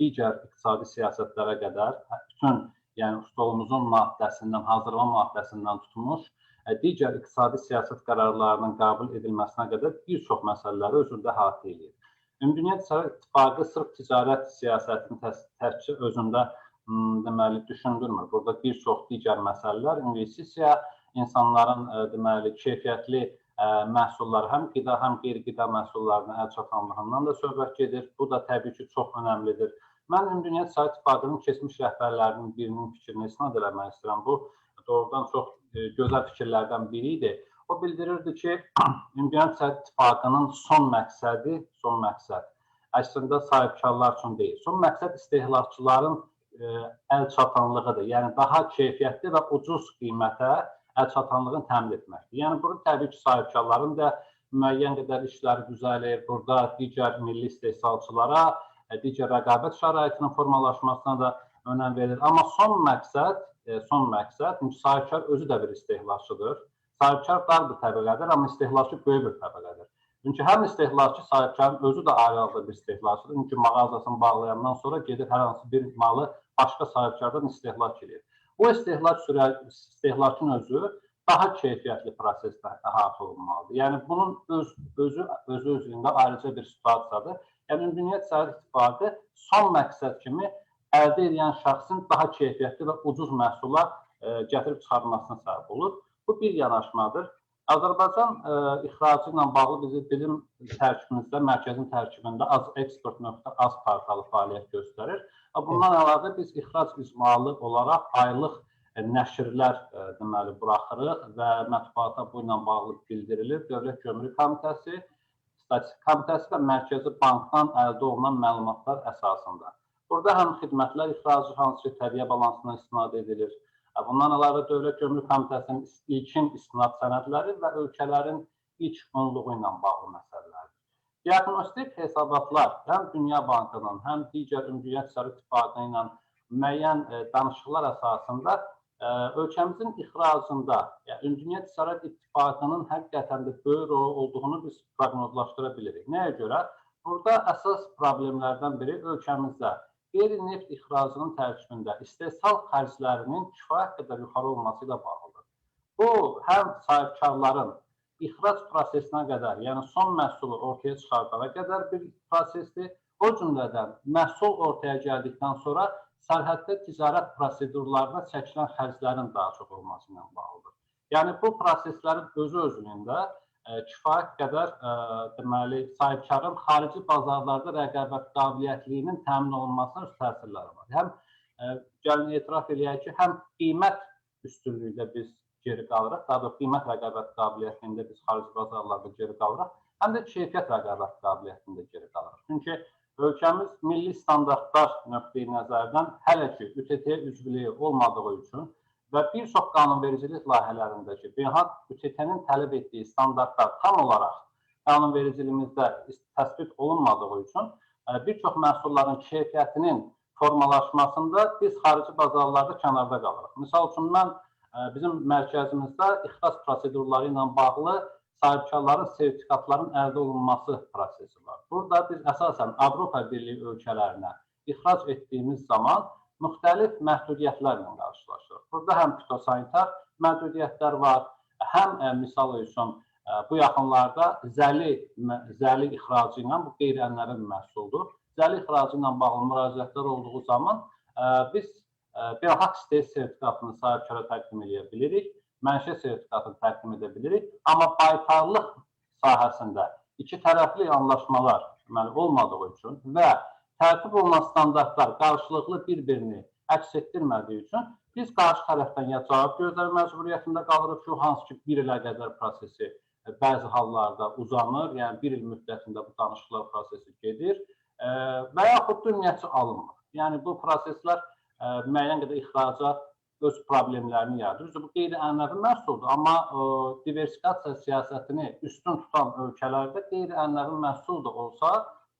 digər iqtisadi siyasətlərə qədər, bütün stolumuzun maddəsindən, hazırlama maddəsindən tutmuş, digər iqtisadi siyasət qərarlarının qəbul edilməsinə qədər bir çox məsələləri özündə əhatə edir. Ümumdünya Ticarət İttifaqı sırf ticarət siyasətinin təkcə özündə düşündürmür. Burada bir çox digər məsələlər, investisiya, insanların keyfiyyətli məhsullar, həm qida, həm qeyri-qida məhsullarının əl çatanlığından da söhbət gedir. Bu da təbii ki, çox önəmlidir. Mən Ümumdünya Ticarət İttifaqının keçmiş rəhbərlərinin birinin fikrini isnad eləmək istəyirəm. Bu, doğrudan çox gözəl fikirlərdən biri idi. O bildirirdi ki, Ümumdünya Ticarət İttifaqının son məqsəd əslində sahibkarlar üçün deyil. Son məqsəd istehlakçıların əl çatanlığıdır. Yəni, daha keyfiyyətli və ucuz qiymətə əl çatanlığını təmin etməkdir. Yəni, burada təbii ki, sahibkarların da müəyyən qədər işləri düzəlir. Burada digər milli istehsalçılara, digər rəqabət şəraitinin formalaşmasına da önəm verilir. Amma son məqsəd, çünki sahibkar özü də bir istehlakçıdır. Sahibkar dar bir təbəqədir, amma istehlakçı böyük bir təbəqədir. Çünki həm istehlakçı, sahibkarın özü də ayrı bir istehlakçıdır. Çünki mağazasını bağlayandan sonra gedir hər hansı bir malı başqa sahibkardan istehlak edir. Bu istehlakın özü daha keyfiyyətli prosesdə əhatə olunmalıdır. Yəni, bunun özü-özlüyündə ayrıca bir situasiyadır. Yəni, Ümumdünya Ticarət İttifaqı son məqsəd kimi əldə edən şəxsin daha keyfiyyətli və ucuz məhsullar gətirib çıxarmasına səbəb olur. Bu bir yanaşmadır. Azərbaycan ixracı ilə bağlı bizim tərkibimizdə, mərkəzin tərkibində azexport.az portalı fəaliyyət göstərir. Bundan əlavə biz ixrac icmalı olaraq aylıq nəşrlər deməli buraxırıq və mətbuata bu ilə bağlı bildirilir. Dövlət Gömrük Komitəsi, Statistik Komitəsi və Mərkəzi Bankdan əldə olunan məlumatlar əsasında. Burada həm xidmətlər ixracı hansı ki, təbii balansına istinad edilir. Bundan əlavə Dövlət Gömrük Komitəsinin ilkin istinad sənədləri və ölkələrin ilk onluğu ilə bağlı məsələlərdir. Diaqnostik hesabatlar həm Dünya Bankının, həm digər Ümumdünya Ticarət İttifaqı ilə müəyyən danışıqlar əsasında ölkəmizin ixracında, yəni Ümumdünya Ticarət İttifaqının həqiqətən də böyük rolu olduğunu biz proqnozlaşdıra bilirik. Nəyə görə? Burada əsas problemlərdən biri ölkəmizdə qeyri-neft ixracının tərkibində istehsal xərclərinin kifayət qədər yuxarı olması ilə bağlıdır. Bu, həm sahibkarların ixrac prosesinə qədər, yəni son məhsulu ortaya çıxardağa qədər bir prosesdir. O cümlədən məhsul ortaya gəldikdən sonra sərhəddə ticarət prosedurlarına çəkilən xərclərin daha çox olması ilə bağlıdır. Yəni, bu proseslərin özü-özlüyündə kifayət qədər deməli, sahibkarın xarici bazarlarda rəqabət qabiliyyətliyinin təmin olunmasına öz təsirləri var. Həm gəlin etiraf eləyək ki, həm qiymət üstünlüyündə biz geri qalırıq, daha doğrusu qiymət rəqabət qabiliyyətində biz xarici bazarlarda geri qalırıq, həm də keyfiyyət rəqabət qabiliyyətində geri qalırıq. Çünki ölkəmiz milli standartlar nöqteyi nəzərdən hələ ki, ÜTT-yə üzvlüyü olmadığı üçün və bir çox qanunvericilik layihələrindəki beynəlxalq ÜTT-nin tələb etdiyi standartlar tam olaraq qanunvericiliyimizdə təsbit olunmadığı üçün bir çox məhsulların keyfiyyətinin formalaşmasında biz xarici bazarlarda kənarda qalırıq. Misal üçün, mən bizim mərkəzimizdə ixrac prosedurları ilə bağlı sahibkarların sertifikatların əldə olunması prosesi var. Burada biz əsasən Avropa Birliyi ölkələrinə ixrac etdiyimiz zaman müxtəlif məhdudiyyətlərlə qarşılaşırıq. Burada həm fitosanitar məhdudiyyətlər var, həm misal üçün bu yaxınlarda zəli ixracı ilə, bu qeyri-ənənəvi məhsuldur. Zəli ixracı ilə bağlı müraciətlər olduğu zaman biz beynəlxalq istehsal sertifikatını sahibkara təqdim edə bilirik, mənşə sertifikatını təqdim edə bilirik, amma baytarlıq sahəsində iki tərəfli anlaşmalar olmadığı üçün və tərtib olunan standartlar qarşılıqlı bir-birini əks etdirmədiyi üçün biz qarşı tərəfdən ya cavab gözləmə məcburiyyətində qalırıq ki, hansı ki, bir ilə qədər prosesi bəzi hallarda uzanır, yəni bir il müddətində bu danışıqlar prosesi gedir və yaxud da ümumiyyətcə alınmır. Yəni, bu proseslər müəyyən qədər ixraca öz problemlərini yaradır. Bu qeyri-ənənəvi məhsuldur, amma diversifikasiya siyasətini üstün tutan ölkələrdə qeyri-ənənəvi məhsul da olsa,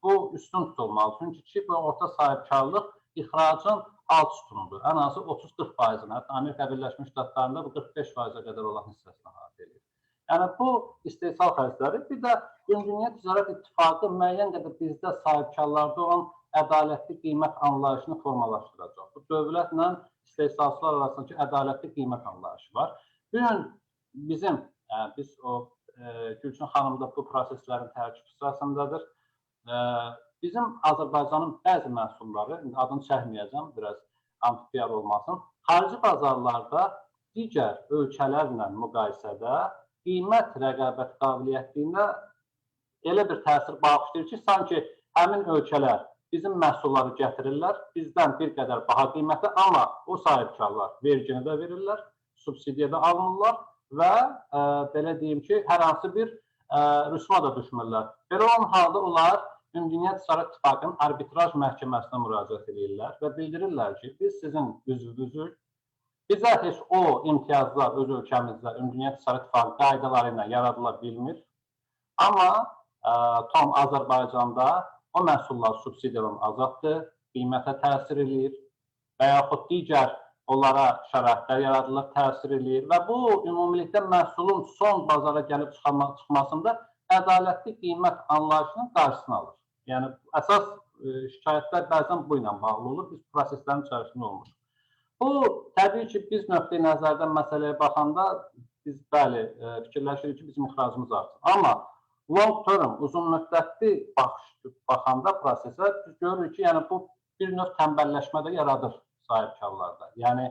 bu üstün tutulmalı. Çünki kiçik və orta sahibkarlıq ixracın alt sütunudur. Ən azı 30-40%-nə, hətta Amerika Birləşmiş Ştatlarında bu 45%-ə qədər olan hissəsini əhatə edir. Yəni, bu istehsal xərcləri, bir də Ümumdünya Ticarət İttifaqı müəyyən qədər bizdə sahibkarlarda olan ədalətli qiymət anlayışını formalaşdıracaq. Bu, dövlətlə istehsalçılar arasındakı ədalətli qiymət anlayışı var. Bugün biz Gülçin xanım da bu proseslərin tərkib hissəsindədir. Bizim Azərbaycanın bəzi məhsulları, adını çəkməyəcəm, biraz anti-PR olmasın, xarici bazarlarda digər ölkələrlə müqayisədə qiymət rəqabət qabiliyyətində elə bir təsir bağışlayır ki, sanki həmin ölkələr bizim məhsulları gətirirlər, bizdən bir qədər baha qiymətə, amma o sahibkarlar vergini də verirlər, subsidiyada alınırlar və belə deyim ki, hər hansı bir rüsuma da düşmürlər. Belə olan halda onlar Ümumdünya Ticarət İttifaqının arbitraj məhkəməsinə müraciət edirlər və bildirirlər ki, biz sizin üzvünüzük, bizə heç o imtiyazlar öz ölkəmizdə Ümumdünya Ticarət İttifaqı qaydaları ilə yaradıla bilmir, amma tam Azərbaycanda o məhsullar subsidiyadan azaddır, qiymətə təsir edir və yaxud digər onlara şəraitlər yaradılır, təsir edir və bu ümumilikdə məhsulun son bazara gəlib çıxmasında ədalətli qiymət anlayışının qarşısını alır. Yəni, əsas şikayətlər bəzən bu ilə bağlı olur, biz proseslərin içərisində olmuşuq. Bu, təbii ki, biz nöqteyi nəzərdən məsələyə baxanda biz, bəli, fikirləşirik ki, bizim ixracımız artır. Amma long term, uzun müddətli baxanda prosesə biz görürük ki, yəni bu bir növ tənbəlləşmə də yaradır sahibkarlarda. Yəni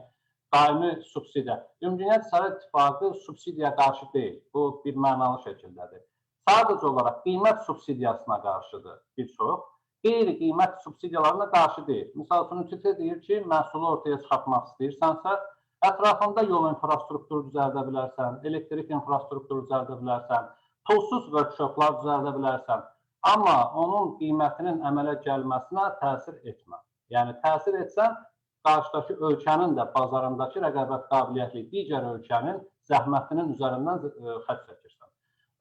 daimi subsidiya. Ümumdünya Ticarət İttifaqı subsidiyaya qarşı deyil. Bu bir mənalı şəkildədir. Sadəcə olaraq qiymət subsidiyasına qarşıdır bir çox. Qeyri-qiymət subsidiyalarına qarşı deyil. Misal üçün, ÜTT deyir ki, məhsulu ortaya çıxartmaq istəyirsənsə, ətrafında yol infrastrukturu düzəldə bilərsən, elektrik infrastrukturu düzəldə bilərsən, pulsuz workshoplar düzəldə bilərsən, amma onun qiymətinin əmələ gəlməsinə təsir etmə. Yəni, təsir etsən, qarşıdakı ölkənin də bazarındakı rəqabət qabiliyyətli digər ölkənin zəhmətinin üzərindən xətt çəkirsən.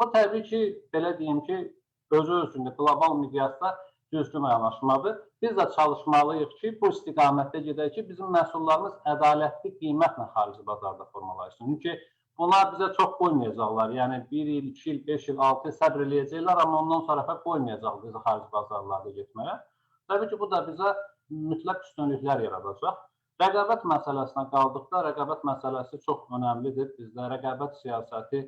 Bu, təbii ki, belə deyim ki, özü-özündə qlobal miqyasda düzgün yanaşmadır. Biz də çalışmalıyıq ki, bu istiqamətdə gedək ki, bizim məhsullarımız ədalətli qiymətlə xarici bazarda formalaşsın. Çünki bunlar bizə çox qoymayacaqlar. Yəni, 1 il, 2 il, 5 il, 6 il səbr eləyəcəklər, amma ondan sonra qoymayacaq bizi xarici bazarlarda getməyə. Təbii ki, bu da bizə mütləq üstünlüklər yaradacaq. Rəqabət məsələsinə qaldıqda, rəqabət məsələsi çox önəmlidir. Bizdə rəqabət siyasəti,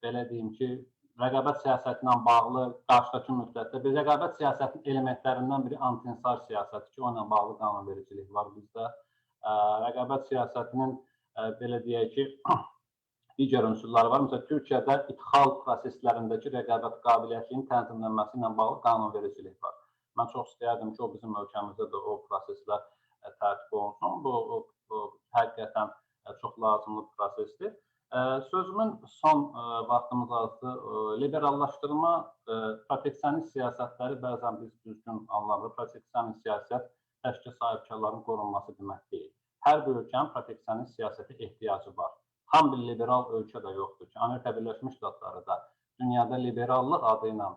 belə deyim ki, rəqabət siyasəti ilə bağlı qarşıdakı müddətdə bir rəqabət siyasətinin elementlərindən biri anti-insar siyasəti ki, onunla bağlı qanunvericilik var bizdə. Rəqabət siyasətinin, belə deyək ki, digər unsurları var. Məsələn, Türkiyədə idxal proseslərindəki rəqabət qabiliyyətinin tənzimlənməsi ilə bağlı qanunvericilik var. Mən çox istəyərdim ki, o bizim ölkəmizdə də o proseslər tərtib olunsun. Bu həqiqətən çox lazımlı prosesdir. Sözümün son vaxtımız azdır. Liberallaşdırma, proteksionist siyasətləri bəzən biz düzgün anlamda proteksionist siyasət təkcə sahibkarların qorunması demək deyil. Hər bir ölkənin proteksionist siyasətə ehtiyacı var. Tam bir liberal ölkə də yoxdur ki, Amerika Birləşmiş Ştatları da dünyada liberallıq adı ilə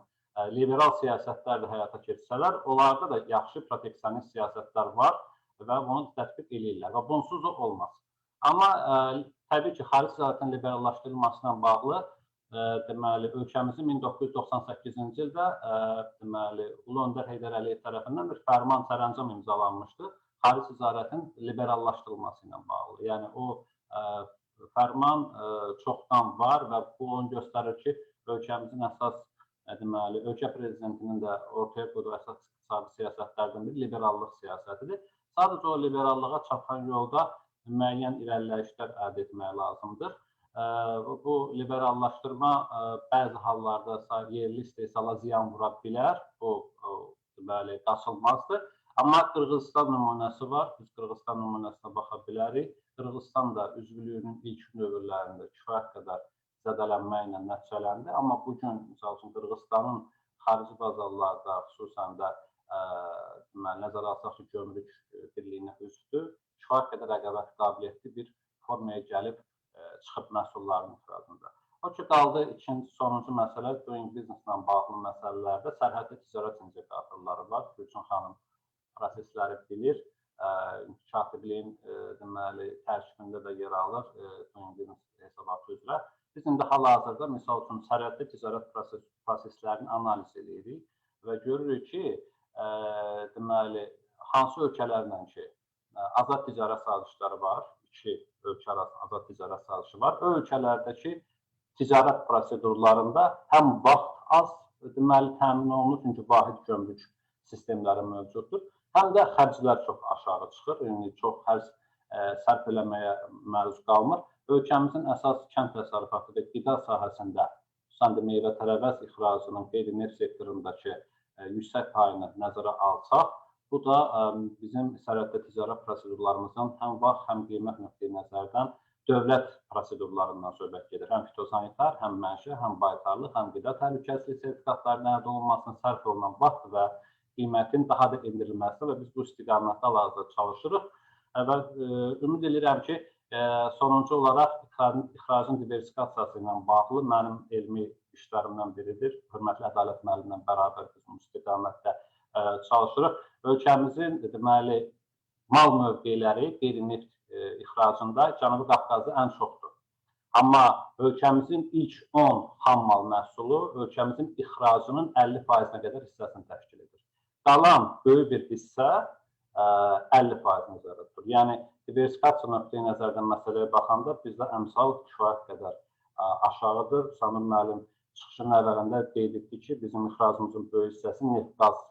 liberal siyasətlər də həyata keçirsələr, onlarda da yaxşı proteksionist siyasətlər var və bunu tətbiq edirlər və bunsuz da olmaz. Amma təbii ki, xarici ticarətin liberallaşdırılması ilə bağlı deməli, ölkəmizin 1998-ci ildə deməli, Ulu Öndər Heydər Əliyev tərəfindən bir fərman sərəncam imzalanmışdı xarici ticarətin liberallaşdırılması ilə bağlı. Yəni, o fərman çoxdan var və bu onu göstərir ki, ölkəmizin əsas deməli, ölkə prezidentinin də ortaya qoyduğu əsas iqtisadi siyasətlərdən biri liberallıq siyasətidir. Sadəcə o liberallığa çatan yolda müəyyən irəliləyişlər əldə etmək lazımdır. Bu liberallaşdırma bəzi hallarda yerli istehsala ziyan vura bilər, bu deməli, qaçılmazdır. Amma Qırğızistan nümunəsi var, biz Qırğızistan nümunəsinə baxa bilərik. Qırğızistan da üzvlüyünün ilk dövrlərində kifayət qədər zədələnməklə nəticələndi. Amma bugün, misal üçün, Qırğızstanın xarici bazarlarda, xüsusən də nəzərə alsaq ki, gömrük birliyinə üzvdür, kifayət qədər rəqabət qabiliyyətli bir formaya gəlib çıxıb məhsulların ixracında. O ki, qaldı sonuncu məsələ, doing business-la bağlı məsələlərdə sərhədli ticarət indikatorları var. Gülçin xanım prosesləri bilir. Katibliyin deməli, tərkibində də yer alır doing business hesabatı üzrə. Biz indi hal-hazırda, misal üçün, sərhədli ticarət proseslərini analiz edirik və görürük ki, deməli, hansı ölkələrlə ki, azad ticarət sazişləri var, iki ölkə arasında azad ticarət sazişi var. O ölkələrdəki ticarət prosedurlarında həm vaxt az deməli təmin olunur, çünki vahid gömrük sistemləri mövcuddur, həm də xərclər çox aşağı çıxır, yəni çox xərc sərf eləməyə məruz qalmır. Ölkəmizin əsas kənd təsərrüfatı və qida sahəsində, xüsusən də meyvə-tərəvəz ixracının qeyri-neft sektorundakı yüksək payını nəzərə alsaq, bu da bizim sərhəddə ticarət prosedurlarımızın həm vaxt, həm qiymət nöqteyi nəzərdən dövlət prosedurlarından söhbət gedir. Həm fitosanitar, həm mənşə, həm baytarlıq, həm qida təhlükəsizliyi sertifikatlarının əldə olunmasına sərf olunan vaxt və qiymətin daha da endirilməsi və biz bu istiqamətdə hal-hazırda çalışırıq. Və ümid edirəm ki, sonuncu olaraq ixracın diversifikasiyası ilə bağlı mənim elmi işlərimdən biridir. Hörmətli Ədalət müəllimlə bərabər biz bu istiqamətdə çalışırıq. Ölkəmizin deməli mal mövqeləri qeyri-neft ixracında Cənubi Qafqazda ən çoxdur. Amma ölkəmizin ilk 10 xam mal məhsulu ölkəmizin ixracının 50%-nə qədər hissəsini təşkil edir. Qalan böyük bir hissə 50% nəzərdə tutulur. Yəni diversifikasiya nöqteyi nəzərdən məsələyə baxanda bizdə əmsal kifayət qədər aşağıdır. Samir müəllim çıxışın əvvəlində qeyd etdik ki, bizim ixracımızın böyük hissəsi neft-qaz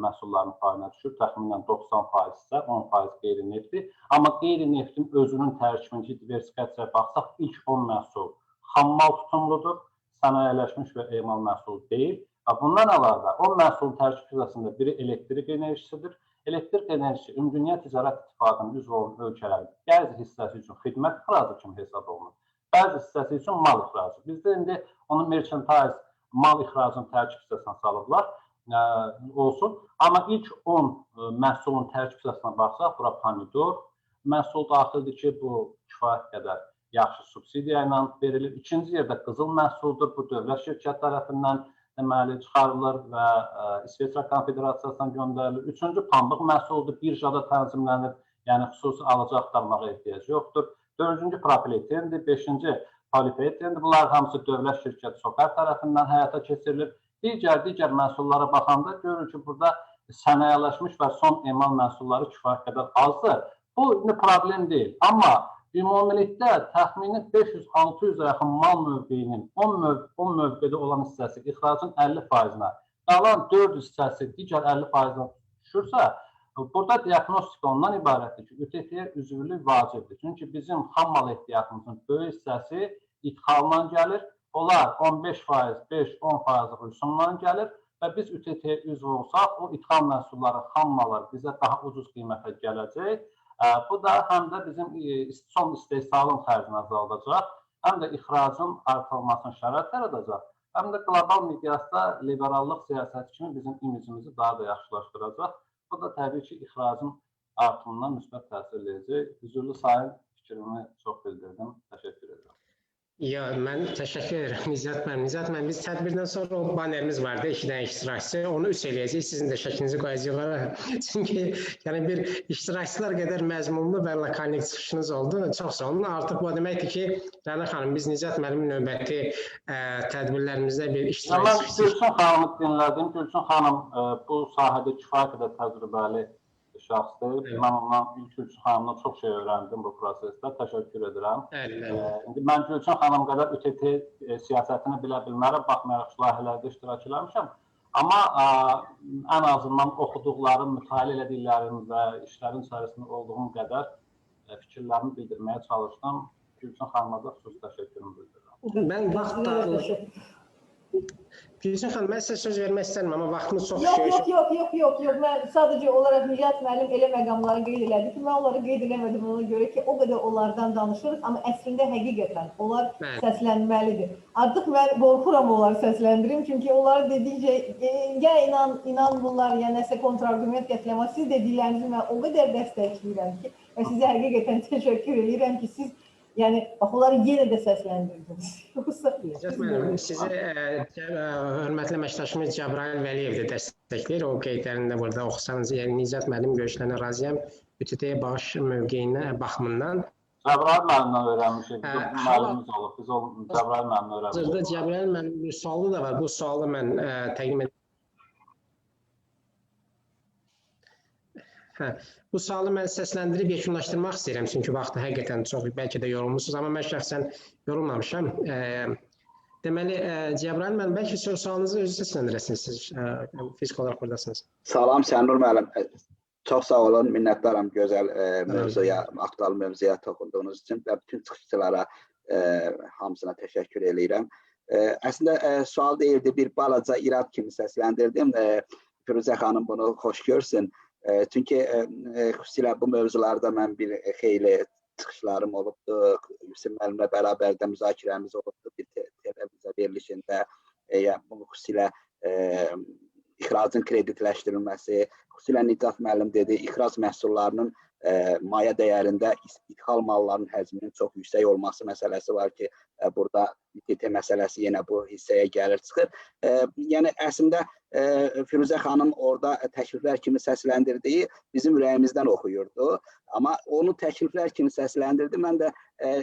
məhsullarının payına düşür. Təxminən 90% isə 10% qeyri-neftdir. Amma qeyri-neftin özünün tərkibindəki diversifikasiyaya baxsaq, ilk 10 məhsul xammal tutumludur, sənayələşmiş və emal məhsulu deyil. Bundan əlavə 10 məhsulun tərkib hissəsində biri elektrik enerjisidir. Elektrik enerjisi Ümumdünya Ticarət İttifaqının üzv olan ölkələrin bəzi hissəsi üçün xidmət ixracı kimi hesab olunur, bəzi hissəsi üçün mal ixracı. Bizdə indi onu mercantile mal ixracının tərkib hissəsinə salıblar olsun. Amma ilk 10 məhsulun tərkib hissəsinə baxsaq, bura pomidor məhsul daxildir ki, bu kifayət qədər yaxşı subsidiya ilə verilir. İkinci yerdə qızıl məhsuldur, bu dövlət şirkət tərəfindən deməli çıxarılır və İsveçrə Konfederasiyasına göndərilir. Üçüncü pambıq məhsuludur, birjada tənzimlənir, yəni xüsusi alıcı axtarmağa ehtiyac yoxdur. Dördüncü propletendir, beşinci polifetendir. Bunlar hamısı dövlət şirkəti SOKAR tərəfindən həyata keçirilir. Digər məhsullara baxanda görürük ki, burada sənayələşmiş və son emal məhsulları kifayət qədər azdır. Bu problem deyil. Amma ümumilikdə təxmini 500-600-ə yaxın mal mövqeyinin 10 mövqedə olan hissəsi ixracın 50%-nə, qalan 400 hissəsi digər 50%-nə düşürsə, burada diaqnostika ondan ibarətdir ki, ÜTT-yə üzvlük vacibdir. Çünki bizim xam mal ehtiyatımızın böyük hissəsi idxaldan gəlir. Onlar 15%, 5-10% rüsumdan gəlir və biz ÜTT-yə üzv olsaq, o idxal məhsulları, xam mallar bizə daha ucuz qiymətə gələcək. Bu da həm də bizim son istehsalın xərcini azaldacaq, həm də ixracın artırılmasına şərait yaradacaq, həm də qlobal miqyasda liberallıq siyasəti kimi bizim imicimizi daha da yaxşılaşdıracaq. Bu da təbii ki, ixracın artımından müsbət təsir edəcək. Hüzurlu sayın fikrimi çox bildirdim. Təşəkkür edirəm. Ya, mən təşəkkür edirəm Nicat müəllim. Nicat müəllim, biz tədbirdən sonra o banerimiz vardı, 2 dənə iştirakçı. Onu 3 eləyəcəyik, sizin də şəklinizi qoyacaqlar. Çünki yəni bir iştirakçılar qədər məzmunlu və lakonik çıxışınız oldu. Çox sağ olun. Artıq bu deməkdir ki, Rəna xanım, biz Nicat müəllimin növbəti tədbirlərimizdə bir iştirakçı. Mən Gülçin xanımı dinlədim. Gülçin xanım bu sahədə kifayət qədər təcrübəli şəxsdir. Mən ondan Gülçin xanımdan çox şey öyrəndim bu prosesdə. Təşəkkür edirəm. İndi mən Gülçin xanım qədər ÜTT siyasətini bilə bilmərəm, baxmayaraq ki, layihələrdə iştirak eləmişəm. Amma ən azından oxuduqlarım, mütaliə elədiklərim və işlərin içərisində olduğum qədər fikirlərimi bildirməyə çalışdım. Gülçin xanıma da xüsusi təşəkkürümü bildirirəm. Mən vaxt Gülçin xanım, mən sizə söz vermək istərəm, amma vaxtımız çox Yox. Mən sadəcə olaraq Nicat müəllim elə məqamları qeyd elədi ki, mən onları qeyd eləmədim ona görə ki, o qədər onlardan danışırıq, amma əslində həqiqətən onlar səslənməlidir. Artıq mən qorxuram onları səsləndirim, çünki onları dedikcə, ya inan bunlar, ya nəsə kontrargument gətirəm, amma siz dediklərinizi mən o qədər dəstəkləyirəm ki, və sizə həqiqətən təşəkkür edirəm ki, siz yəni, bax, onları yenə də səsləndirdiniz. Nicat müəllim, sizi hörmətli əməkdaşımız Cəbrayıl Vəliyev də dəstəkləyir. O qeydlərini də burada oxusanız, yəni Nicat müəllim görüşlərinə razıyam. ÜTT-yə bağış mövqeyinə baxımından. Cəbrayıl müəllimdən öyrənmişik. Bizim müəllimimiz olub. Biz Cəbrayıl müəllimdən öyrənmişik. Cəbrayıl müəllim bir sualı da var. Bu sualı mən təqdim edirəm. Bu sualı mən səsləndirib yekunlaşdırmaq istəyirəm, çünki vaxtı həqiqətən çox, bəlkə də yorulmuşsunuz, amma mən şəxsən yorulmamışam. Deməli, Cəbrayıl müəllim, bəlkə sualınızı özü səsləndirəsiniz, siz fizik olaraq buradasınız. Salam, Sənur müəllim. Çox sağ olun, minnətdaram gözəl mövzuya, aktual mövzuya toxunduğunuz üçün və bütün çıxışçılara hamısına təşəkkür edirəm. Əslində, sual deyildi, bir balaca irad kimi səsləndirdim. Firuzə xanım bunu xoş görsün. Çünki xüsusilə bu mövzularda mən bir xeyli çıxışlarım olubdu. Hüseyn müəllimlə bərabər də müzakirəmiz olubdu bir televiziya verilişində. Bu xüsusilə ixracın kreditləşdirilməsi, xüsusilə Nicat müəllim dedi, ixrac məhsullarının maya dəyərində idxal mallarının həcminin çox yüksək olması məsələsi var ki, burada ÜTT məsələsi yenə bu hissəyə gəlir, çıxır. Yəni, əslində, Firuzə xanım orada təkliflər kimi səsləndirdiyi bizim ürəyimizdən oxuyurdu. Amma onu təkliflər kimi səsləndirdi. Mən də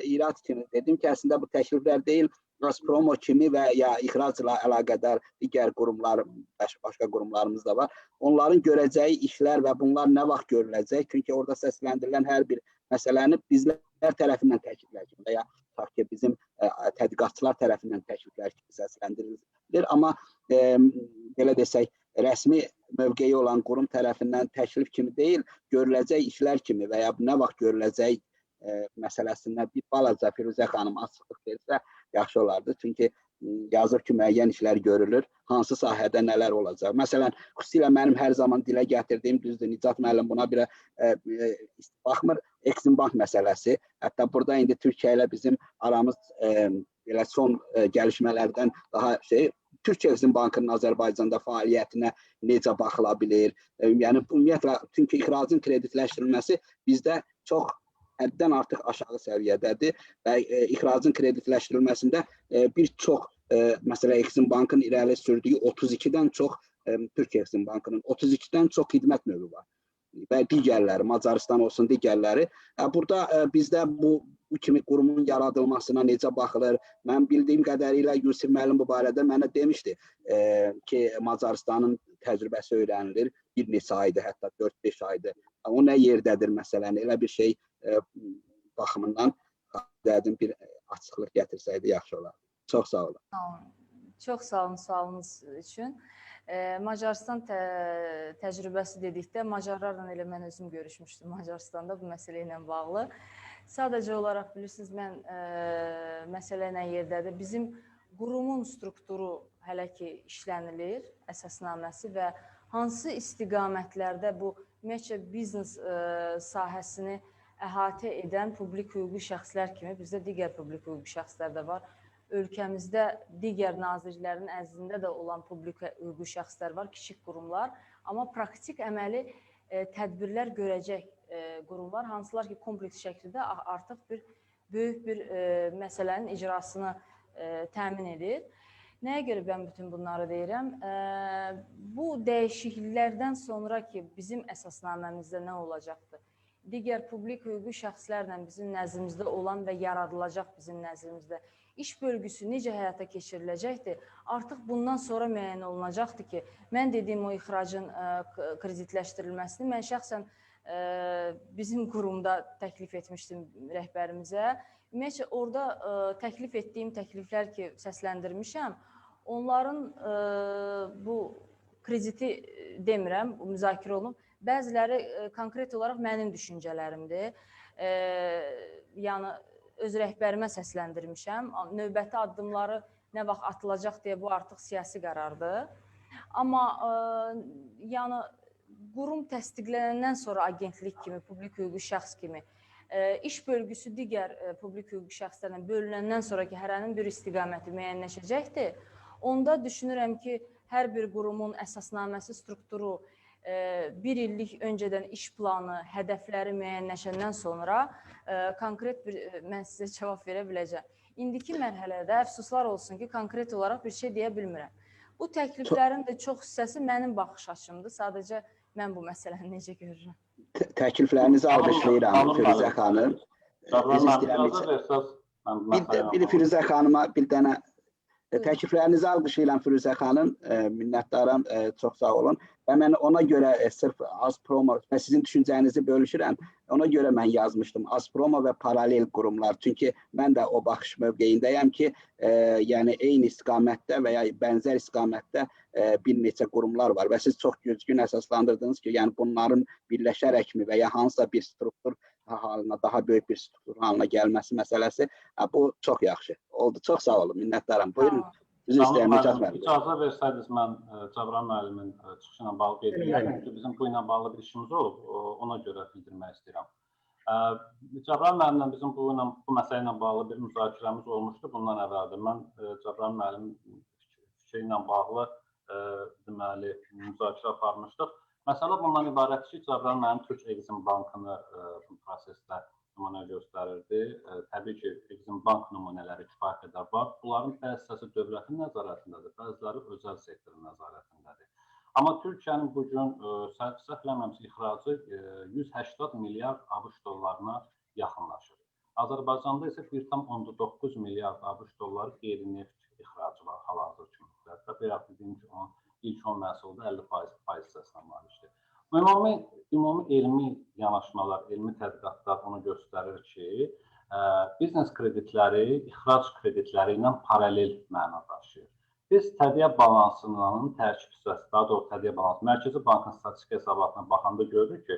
irad kimi dedim ki, əslində bu təkliflər deyil, Gazpromo kimi və ya ixracla əlaqədar digər qurumlar, başqa qurumlarımız da var. Onların görəcəyi işlər və bunlar nə vaxt görüləcək? Çünki orada səsləndirilən hər bir məsələni bizlər tərəfindən təkliflər kimi və ya tutaq ki, bizim tədqiqatçılar tərəfindən təkliflər səsləndirilir, amma belə desək, rəsmi mövqeyi olan qurum tərəfindən təklif kimi deyil, görüləcək işlər kimi və ya nə vaxt görüləcək məsələsində bir balaca Firuzə xanım açıqlıq versə yaxşı olardı. Çünki yazır ki, müəyyən işlər görülür, hansı sahədə nələr olacaq. Məsələn, xüsusilə mənim hər zaman dilə gətirdiyim düzdür, Nicat müəllim buna bir baxmır, Exim Bank məsələsi. Hətta burada indi Türkiyə ilə bizim aramız belə son gəlişmələrdən daha Türkiyə Exim Bankının Azərbaycanda fəaliyyətinə necə baxıla bilir? Yəni, ümumiyyətlə, çünki ixracın kreditləşdirilməsi bizdə çox həddən artıq aşağı səviyyədədir və ixracın kreditləşdirilməsində bir çox, məsələ Exim Bankın irəli sürdüyü 32-dən çox, Türkiyə Exim Bankının 32-dən çox xidmət növü var və digərləri, Macarıstan olsun, digərləri. Burada bizdə bu kimi qurumun yaradılmasına necə baxılır? Mən bildiyim qədərilə Yusif müəllim bu barədə mənə demişdi ki, Macarıstanın təcrübəsi öyrənilir, bir neçə aydır, hətta 4-5 aydır. O nə yerdədir məsələn, elə bir şey baxımından bir açıqlıq gətirsəydi yaxşı olardı. Çox sağ olun. Çox sağ olun sualınız üçün. Macarıstan təcrübəsi dedikdə, Macarlarla elə mən özüm görüşmüşdüm Macarıstanda bu məsələ ilə bağlı. Sadəcə olaraq bilirsiniz, mən məsələ nə yerdədir? Bizim qurumun strukturu hələ ki işlənilir, əsasnaməsi və hansı istiqamətlərdə bu ümumiyyətcə biznes sahəsini əhatə edən publik hüquqi şəxslər kimi, bizdə digər publik hüquqi şəxslər də var. Ölkəmizdə digər nazirlərin əzdində də olan publik hüquqi şəxslər var, kiçik qurumlar. Amma praktik əməli tədbirlər görəcək qurumlar, hansılar ki, kompleks şəkildə artıq bir böyük bir məsələnin icrasını təmin edir. Nəyə görə mən bütün bunları deyirəm? Bu dəyişikliklərdən sonra ki, bizim əsasnaməmizdə nə olacaqdır? Digər publik hüquqi şəxslərlə bizim nəzdimizdə olan və yaradılacaq bizim nəzdimizdə iş bölgüsü necə həyata keçiriləcəkdir? Artıq bundan sonra müəyyən olunacaqdır ki, mən dediyim o ixracın kreditləşdirilməsini mən şəxsən bizim qurumda təklif etmişdim rəhbərimizə. Ümumiyyətcə, orada təklif etdiyim təkliflər ki, səsləndirmişəm, onların bu krediti demirəm, müzakirə olunub. Bəziləri konkret olaraq mənim düşüncələrimdir. Yəni, öz rəhbərimə səsləndirmişəm. Növbəti addımları nə vaxt atılacaq deyə bu artıq siyasi qərardır. Amma yəni, qurum təsdiqlənəndən sonra agentlik kimi, publik hüquqi şəxs kimi, iş bölgüsü digər publik hüquqi şəxslərlə bölünəndən sonraki hərənin bir istiqaməti müəyyənləşəcəkdir. Onda düşünürəm ki, hər bir qurumun əsasnaməsi, strukturu, bir illik öncədən iş planı, hədəfləri müəyyənləşəndən sonra konkret bir, mən sizə cavab verə biləcəm. İndiki mərhələdə əfsuslar olsun ki, konkret olaraq bir şey deyə bilmirəm. Bu təkliflərin də çox hissəsi mənim baxış açımdır. Sadəcə mən bu məsələni necə görürəm. Təkliflərinizi alqışlayıram Firuzə xanım. Bir Firuzə xanıma bir dənə təkliflərinizi alqışlayıram Firuzə xanım. Minnətdaram, çox sağ olun. Və mən ona görə sırf Azpromo və sizin düşüncənizi bölüşürəm. Ona görə mən yazmışdım Azpromo və paralel qurumlar. Çünki mən də o baxış mövqeyindəyəm ki, yəni eyni istiqamətdə və ya bənzər istiqamətdə bir neçə qurumlar var və siz çox düzgün əsaslandırdınız ki, yəni bunların birləşərəkmi və ya hansısa bir struktur halına, daha böyük bir struktur halına gəlməsi məsələsi, bu çox yaxşı oldu. Çox sağ olun, minnətdaram. Buyurun. İcazə versəydiniz, mən Cəbran müəllimin çıxışı ilə bağlı qeyd edirəm. Çünki bizim bu ilə bağlı bir işimiz olub, ona görə bildirmək istəyirəm. Cəbran müəllimlə bizim bu məsələ ilə bağlı bir müzakirəmiz olmuşdu bundan əvvəldir. Mən Cəbran müəllimin fikri ilə bağlı deməli müzakirə aparmışdıq. Məsələ bundan ibarətdir ki, Cəbran müəllim Türk Exim Bankını bu prosesdə nümunə göstərirdi. Təbii ki, Exim Bank nümunələri kifayət qədər var. Bunların bəzi hissəsi dövlətin nəzarətindədir, bəziləri özəl sektorun nəzarətindədir. Amma Türkiyənin bugün səhvləməmsə ixracı 180 milyard ABŞ dollarına yaxınlaşır. Azərbaycanda isə 1,9 milyard ABŞ dolları qeyri-neft ixracı var hal-hazır kimi. Bayaq dediyim ki, ilk 10 məhsulda 50% hissəsinə malikdir. Ümumi elmi yanaşmalar, elmi tədqiqatlar onu göstərir ki, biznes kreditləri ixrac kreditləri ilə paralel məna daşıyır. Biz tədbir balansının tərkib hissəsi, daha doğrusu tədbir balansı, Mərkəzi Bankın statistik hesabatına baxanda görürük ki,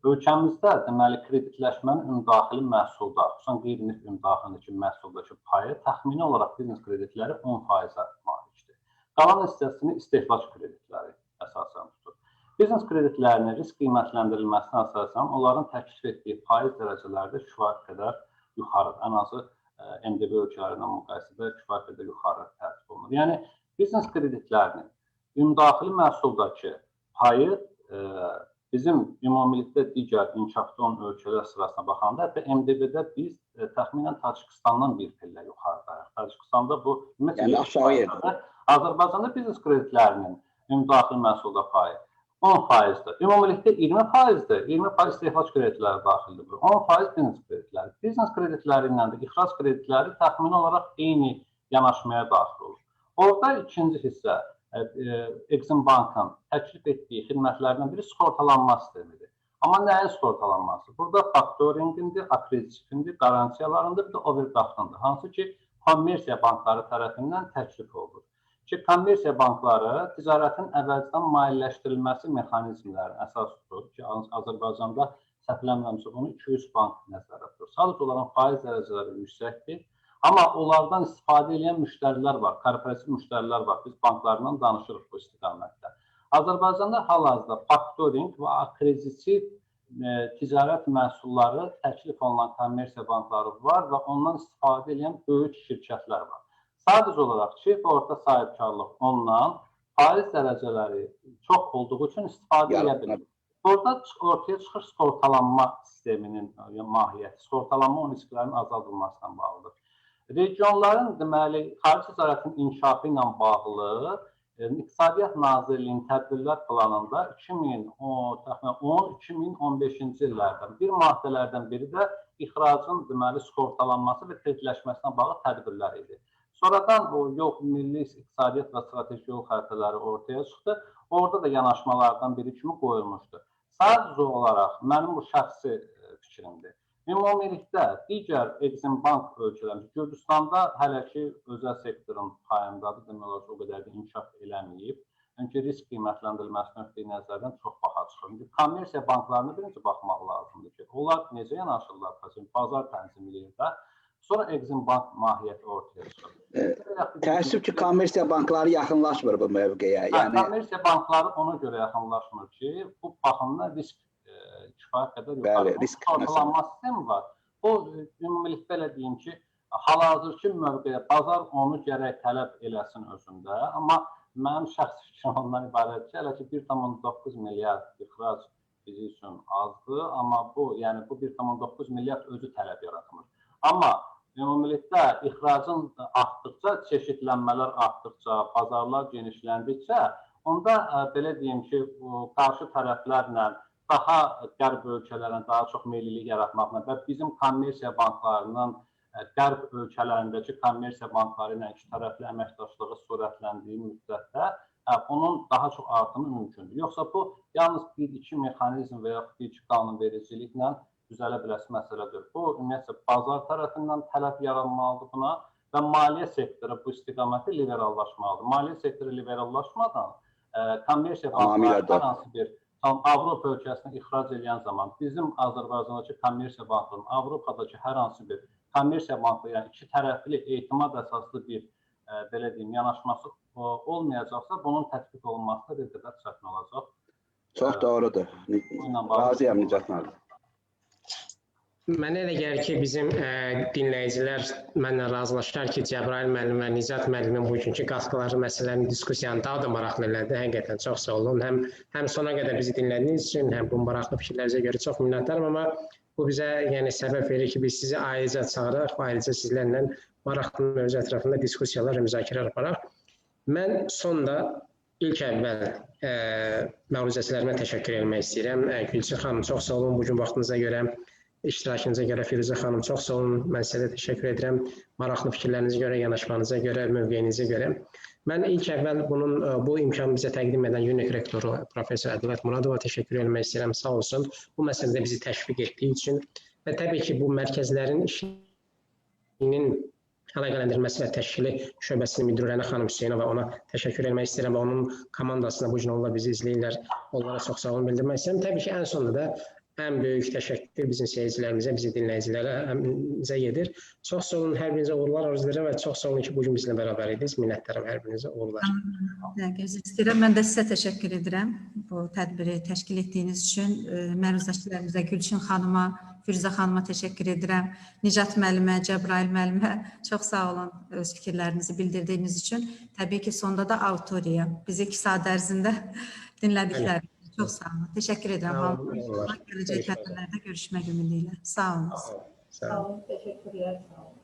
ölkəmizdə deməli kreditləşmənin ümumdaxili məhsulda, xüsusən qeyri-neft ümumdaxilindəki məhsuldakı payı təxmini olaraq biznes kreditləri 10%-ə malikdir. Qalan hissəsini istehlak kreditləri əsasən tutur. Biznes kreditlərinin risk qiymətləndirilməsinə əsasən onların təklif etdiyi faiz dərəcələri də kifayət qədər yuxarıdır. Ən azı MDB ölkələrindən müqayisədə kifayət qədər yuxarı tərtib olunur. Yəni biznes kreditlərinin ümumdaxili məhsuldakı payı bizim ümumilikdə digər inkişafda olan ölkələr sırasına baxanda, hətta MDB-də biz təxminən Tacikistandan bir pillə yuxarıdayıq. Tacikistanda bu yəni aşağı yerdir. Azərbaycanda biznes kreditlərinin ümumdaxili məhsulda payı 10%-dir. Ümumilikdə 20%-dir. 20% istehlak kreditləri daxildir. 10% biznes kreditləri. Biznes kreditləri ilə də ixrac kreditləri təxmini olaraq eyni yanaşmaya daxil olur. Orada ikinci hissə Exim Bankın təklif etdiyi xidmətlərdən biri sığortalanma sistemidir. Amma nəyin sığortalanması? Burada faktoringindir, akreditivdir, qarantiyalarındır, bir də overdraftındır. Hansı ki, kommersiya bankları tərəfindən təklif olunur. Ki, kommersiya bankları ticarətin əvvəlcədən maliyyələşdirilməsi mexanizmlərini əsas tutur ki, Azərbaycanda səhvlənməmişsə bunu 200 bank nəzərdə tutur. Sadəcə onların faiz dərəcələri yüksəkdir, amma onlardan istifadə edən müştərilər var, korporativ müştərilər var. Biz banklarından danışırıq bu istiqamətdə. Azərbaycanda hal-hazırda faktoring və akreditiv ticarət məhsulları təklif olunan kommersiya bankları var və ondan istifadə edən böyük şirkətlər var. Sadəcə olaraq kiçik və orta sahibkarlıq ondan faiz dərəcələri çox olduğu üçün istifadə edə bilir. Burada ortaya çıxır sığortalanma sisteminin mahiyyəti, sığortalanma o risklərin azaldılmasına bağlıdır. Regionların deməli xarici ticarətin inkişafı ilə bağlı İqtisadiyyat Nazirliyinin tədbirlər planında 2010-2015-ci illərdən bir maddələrdən biri də ixracın deməli sığortalanması və kreditləşməsinə bağlı tədbirlər idi. Sonradan o milli iqtisadiyyat və strateji yol xəritələri ortaya çıxdı. Orada da yanaşmalardan biri kimi qoyulmuşdu. Sadəcə olaraq mənim bu şəxsi fikrimdir. Ümumilikdə digər Exim Bank ölkələrində, Gürcüstanda hələ ki özəl sektorun payındadır, demək olar o qədər də inkişaf eləməyib. Çünki risk qiymətləndirilməsi nöqteyi nəzərdən çox baha çıxır. Çünki kommersiya banklarına birinci baxmaq lazımdır ki, onlar necə yanaşırlar, bazar tənzim edirlər. Sonra Exim Bank mahiyyəti ortaya çıxır. Təəssüf ki, kommersiya bankları yaxınlaşmır bu mövqeyə. Yəni kommersiya bankları ona görə yaxınlaşmır ki, bu baxımdan risk kifayət qədər yuxarı. Sığortalanma sistemi var. O ümumilikdə belə deyim ki, hal-hazırki mövqeyə bazar onu gərək tələb eləsin özündə. Amma mənim şəxsi fikrim ondan ibarət ki, hələ ki 1,9 milyard ixrac bizi üçün azdır. Amma bu 1,9 milyard özü tələb yaratmır. Amma ümumilikdə ixracın artdıqca, çeşidlənmələr artdıqca, bazarlar genişləndikcə, onda belə deyim ki, qarşı tərəflərlə daha qərb ölkələrində daha çox meyillilik yaratmaqla və bizim kommersiya banklarının qərb ölkələrindəki kommersiya bankları ilə iki tərəfli əməkdaşlığı sürətləndiyi müddətdə bunun daha çox artımı mümkündür. Yoxsa bu yalnız bir-iki mexanizm və yaxud bir-iki qanunvericiliklə düzələ biləsi məsələdir. Bu, ümumiyyətlə, bazar tərəfindən tələb yaranmalıdır buna və maliyyə sektoru bu istiqaməti liberallaşmalıdır. Maliyyə sektoru liberallaşmadan kommersiya bankları hər hansı bir Avropa ölkəsinə ixrac edən zaman bizim Azərbaycandakı kommersiya banklarının Avropadakı hər hansı bir kommersiya bankları, yəni iki tərəfli etimad əsaslı bir belə deyim, yanaşması olmayacaqsa, bunun tətbiq olunması da bir qədər çətin olacaq. Çox doğrudur. Razıyam Nicat müəllim. Mənə elə gəlir ki, bizim dinləyicilər mənlə razılaşır ki, Cəbrayıl müəllim və Nicat müəllimin bugünkü qatqıları məsələlərini diskusiyanı daha da maraqlı elədi. Həqiqətən çox sağ olun. Həm sona qədər bizi dinlədiyiniz üçün, həm bu maraqlı fikirlərinizə görə çox minnətdaram. Amma bu bizə səbəb verir ki, biz sizi ayrıca çağıraq və ayrıca sizlərlə maraqlı mövzu ətrafında diskusiyalar və müzakirələr aparaq. Mən sonda ilk əvvəl məruzəçilərimə təşəkkür etmək istəyirəm. Gülçin xanım, çox sağ olun bugün vaxtınıza görə. İştirakınıza görə Firuzə xanım çox sağ olun. Mən sizə də təşəkkür edirəm. Maraqlı fikirlərinizə görə, yanaşmanıza görə, mövqeyinizə görə. Mən ilk əvvəl bu imkanı bizə təqdim edən UNIC rektoru Professor Ədalət Muradova təşəkkür etmək istəyirəm. Sağ olsun. Bu məsələdə bizi təşviq etdiyi üçün və təbii ki, bu mərkəzlərin işi Nazirliyinin əlaqələndirilməsi və təşkili şöbəsinin müdiri Rəna xanım Hüseynova, ona təşəkkür etmək istəyirəm və onun komandasına bu gün onlar bizi izləyirlər. Onlara çox sağ olun bildirmək istəyirəm. Təbii ki, ən sonunda da ən böyük təşəkkür bizim seyircilərimizə, bizi dinləyicilərimizə gedir. Çox sağ olun, hər birinizə uğurlar arzu edirəm və çox sağ olun ki, bu gün bizimlə bərabər idiniz. Minnətdaram hər birinizə, uğurlar. Gözlə istəyirəm. Mən də sizə təşəkkür edirəm bu tədbiri təşkil etdiyiniz üçün. Məruzdaşlarımıza Gülçin xanıma, Firuzə xanıma təşəkkür edirəm. Nicat müəllimə, Cəbrail müəllimə çox sağ olun öz fikirlərinizi bildirdiyiniz üçün. Təbii ki, sonda da auditoriya bizi 2 saat ərzində dinlədikləri üçün çox sağ olun. Təşəkkür edirəm. Gələcək tədbirlərdə görüşmək ümidi ilə. Sağ olun. Sağ olun, təşəkkürlər. Sağ olun.